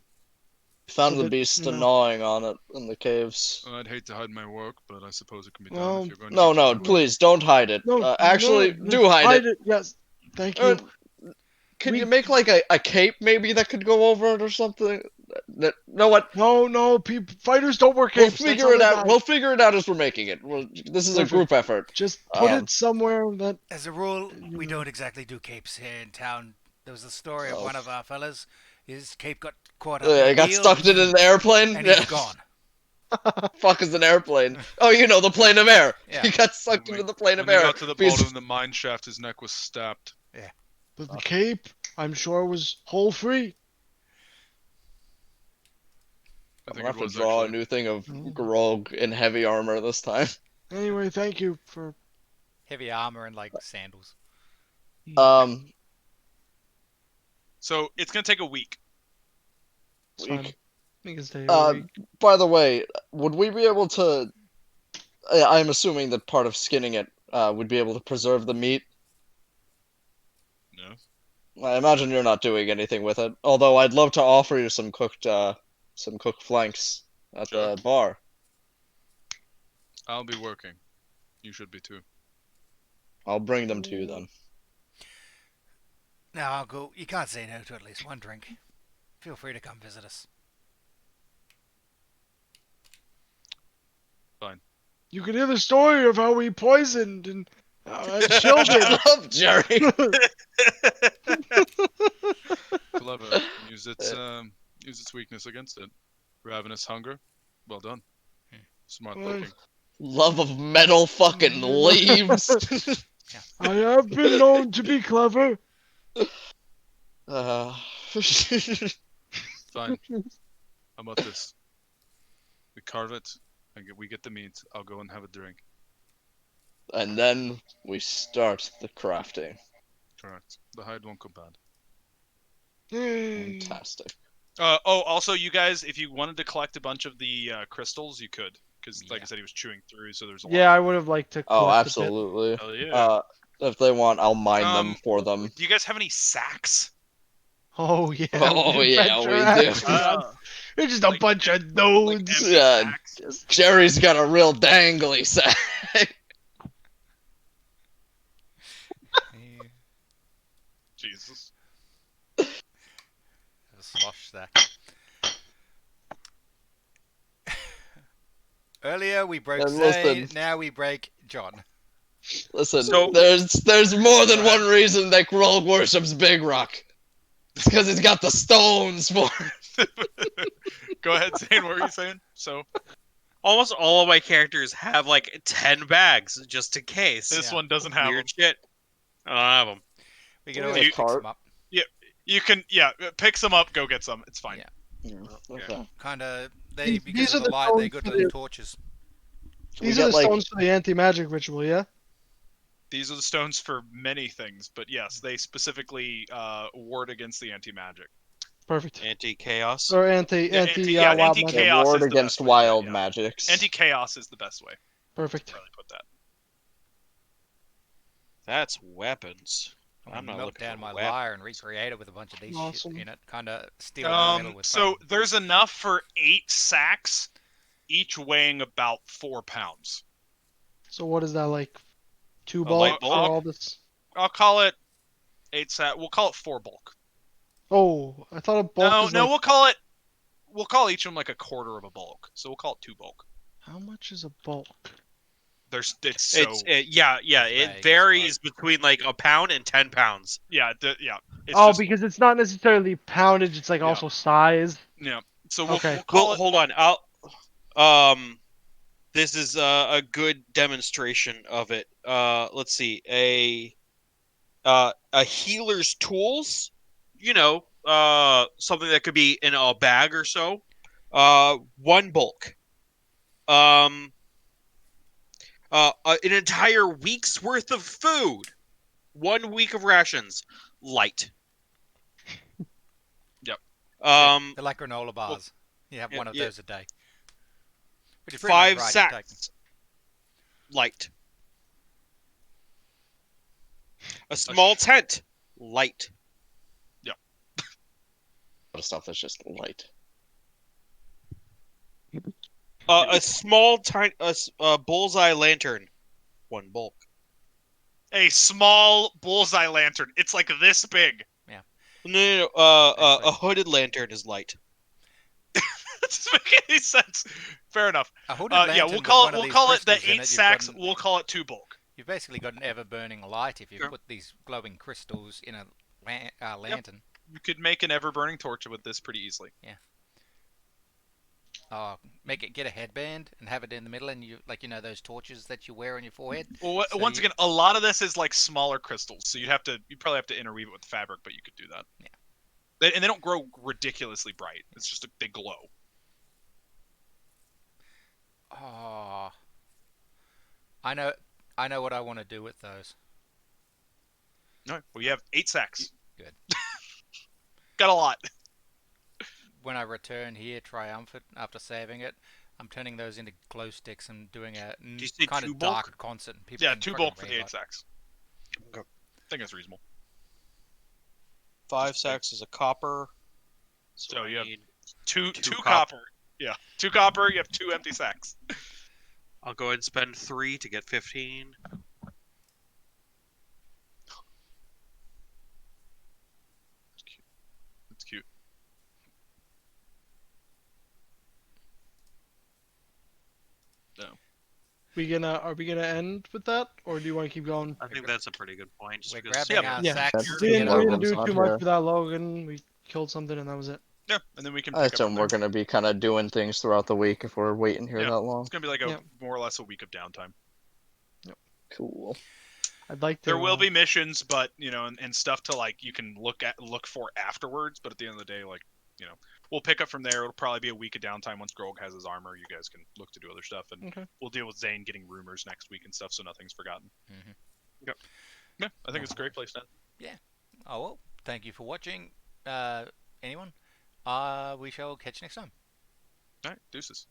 Found So the that, beast you know. gnawing on it in the caves. I'd hate to hide my work, but I suppose it can be done Well, if you're going to. No, be no, clever. please don't hide it. No, Actually, no, do hide it. Yes. Thank Uh, you. Can We- you make like a cape maybe that could go over it or something? Know what? No, fighters don't wear We'll capes. That's figure how it they out. die. We'll figure it out as we're making it. This is a Perfect. group effort. Just put Um, it somewhere that. As a rule, we don't exactly do capes here in town. There was a story of Oh. one of our fellas. His cape got caught up. It in a got wheel, stuck in an airplane. and Yeah. he's gone. Fuck is an airplane? Oh, you know, the plane of air. Yeah. He got sucked When into the plane When of he air. got to the Because- bottom of the mine shaft, his neck was stabbed. But the cape, I'm sure, was hole free. I I'm think gonna it have to was draw actually. a new thing of Grog in heavy armor this time. Anyway, thank you for. Heavy armor and like sandals. Um, So it's gonna take a week. It's fine. week. We can stay Uh, a week. By the way, would we be able to? I'm assuming that part of skinning it would be able to preserve the meat. I imagine you're not doing anything with it. Although I'd love to offer you some cooked flanks at Sure. the bar. I'll be working. You should be too. I'll bring them to you then. Now, Uncle, you can't say no to at least one drink. Feel free to come visit us. You can hear the story of how we poisoned and children. Shut up, Jerry. Clever. Use its weakness against it. Ravenous hunger. Well done. Smart Well, thinking. Love of metal fucking leaves. I have been known to be clever. Fine. How about this? We carve it, and we get the meat. I'll go and have a drink. And then we start the crafting. Correct. The hide won't go bad. Fantastic. Also, you guys, if you wanted to collect a bunch of the crystals, you could. Because, like I said, he was chewing through, so there's a lot. Yeah, I would have liked to. Oh, collect a bit. absolutely. Hell yeah. If they want, I'll mine them for them. Do you guys have any sacks? Oh yeah. Oh, yeah, we adventure do. acts. They're just a bunch of nodes. empty Yeah. sacks? Jerry's got a real dangly sack. Jesus. A slosh sack. Earlier we broke And Zane, listen. now we break John. Listen, So- there's more than one reason that Grog worships Big Rock. It's because he's got the stones for it. Go ahead, Zane. What were you saying? So Almost all of my characters have like 10 bags just in case. this Yeah. one doesn't have Weird them. shit. I don't have them. We can Do we always have a pick cart? some up. You can, pick some up. Go get some. It's fine. Yeah. Okay. Kinda, These because are of the the light, they're stones good for little the- torches. We These are get, the like- stones for the anti-magic ritual, yeah? These are the stones for many things, but yes, they specifically ward against the anti-magic. Perfect. Anti-chaos. Or Yeah, wild anti-chaos magic. is They the ward best against way to wild do it, yeah. magics. Anti-chaos is the best way Perfect. to really put that. That's weapons. I'm I'm not melt looking down for my weapons. lyre and recreate it with a bunch of these Awesome. shit in it. Kinda steal the middle with So fun. there's enough for 8 sacks, each weighing about 4 pounds. So what is that, like 2 A bulk light for bulk? all this? I'll call it 8 sack. We'll call it 4 bulk. Oh, I thought a bulk No, is no, like... we'll call each of them like a quarter of a bulk. So we'll call it 2 bulk. How much is a bulk? It's so Yeah. vague, It varies between like a pound and 10 pounds. yeah. It's Oh, just, because it's not necessarily poundage, it's like Yeah. also size. yeah. So we'll, Okay. we'll call it. Hold on. This is a good demonstration of it. Let's see. A healer's tools. You know, something that could be in a bag or so. 1 bulk. An entire week's worth of food. 1 week of rations. Light. Yep. They're like granola bars. You have one of yeah. those a day. Which is pretty much 5 right, you take them. sacks. Light. A small tent. Light. A lot of stuff that's just light. A small bullseye lantern. 1 bulk. A small bullseye lantern. It's like this big. No. That's A hooded lantern is light. That doesn't make any sense. Fair enough. A hooded Yeah, lantern we'll with call one it. of We'll these call it the crystals in 8 it, you've sacks. got We'll call it 2 bulk. You've basically got an ever-burning light if you Sure. put these glowing crystals in a lantern. You could make an ever-burning torch with this pretty easily. Get a headband and have it in the middle, and you those torches that you wear on your forehead. Well, So once you- again, a lot of this is like smaller crystals, so you'd probably have to interweave it with fabric, but you could do that. Yeah. And they don't grow ridiculously bright. It's just they glow. Oh, I know what I want to do with those. All right. Well, you have 8 sacks. Good. Got a lot. When I return here triumphant after saving it, I'm turning those into glow sticks and doing a you say kind 2 of bulk? dark concert. And people Yeah, can 2 freaking bulk for the rave 8 on it. sacks. Okay. I think that's reasonable. 5 sacks is a copper. So I you have need two two copper. Yeah, 2 copper. You have 2 empty sacks. I'll go ahead and spend 3 to get 15. That's cute. Are we gonna end with that, or do you want to keep going? I think that's a pretty good point. Just We're because grabbing Yeah, our yeah. sacks. That's We to didn't, get we out. didn't do Logan's too on much here. without Logan. We killed something, and that was it. Yeah, and then we can I pick up assume from we're there. gonna be kind of doing things throughout the week if we're waiting here Yeah. that long. It's gonna be like a Yeah. more or less a week of downtime. Cool. I'd like to. There will be missions, but and stuff to like you can look for afterwards. But at the end of the day, like we'll pick up from there. It'll probably be a week of downtime once Grog has his armor. You guys can look to do other stuff, and Okay. we'll deal with Zane getting rumors next week and stuff, so nothing's forgotten. Mhm. Yep. Yeah, I think it's a great place to end. Oh well, thank you for watching. Anyone? We shall catch you next time. All right, deuces.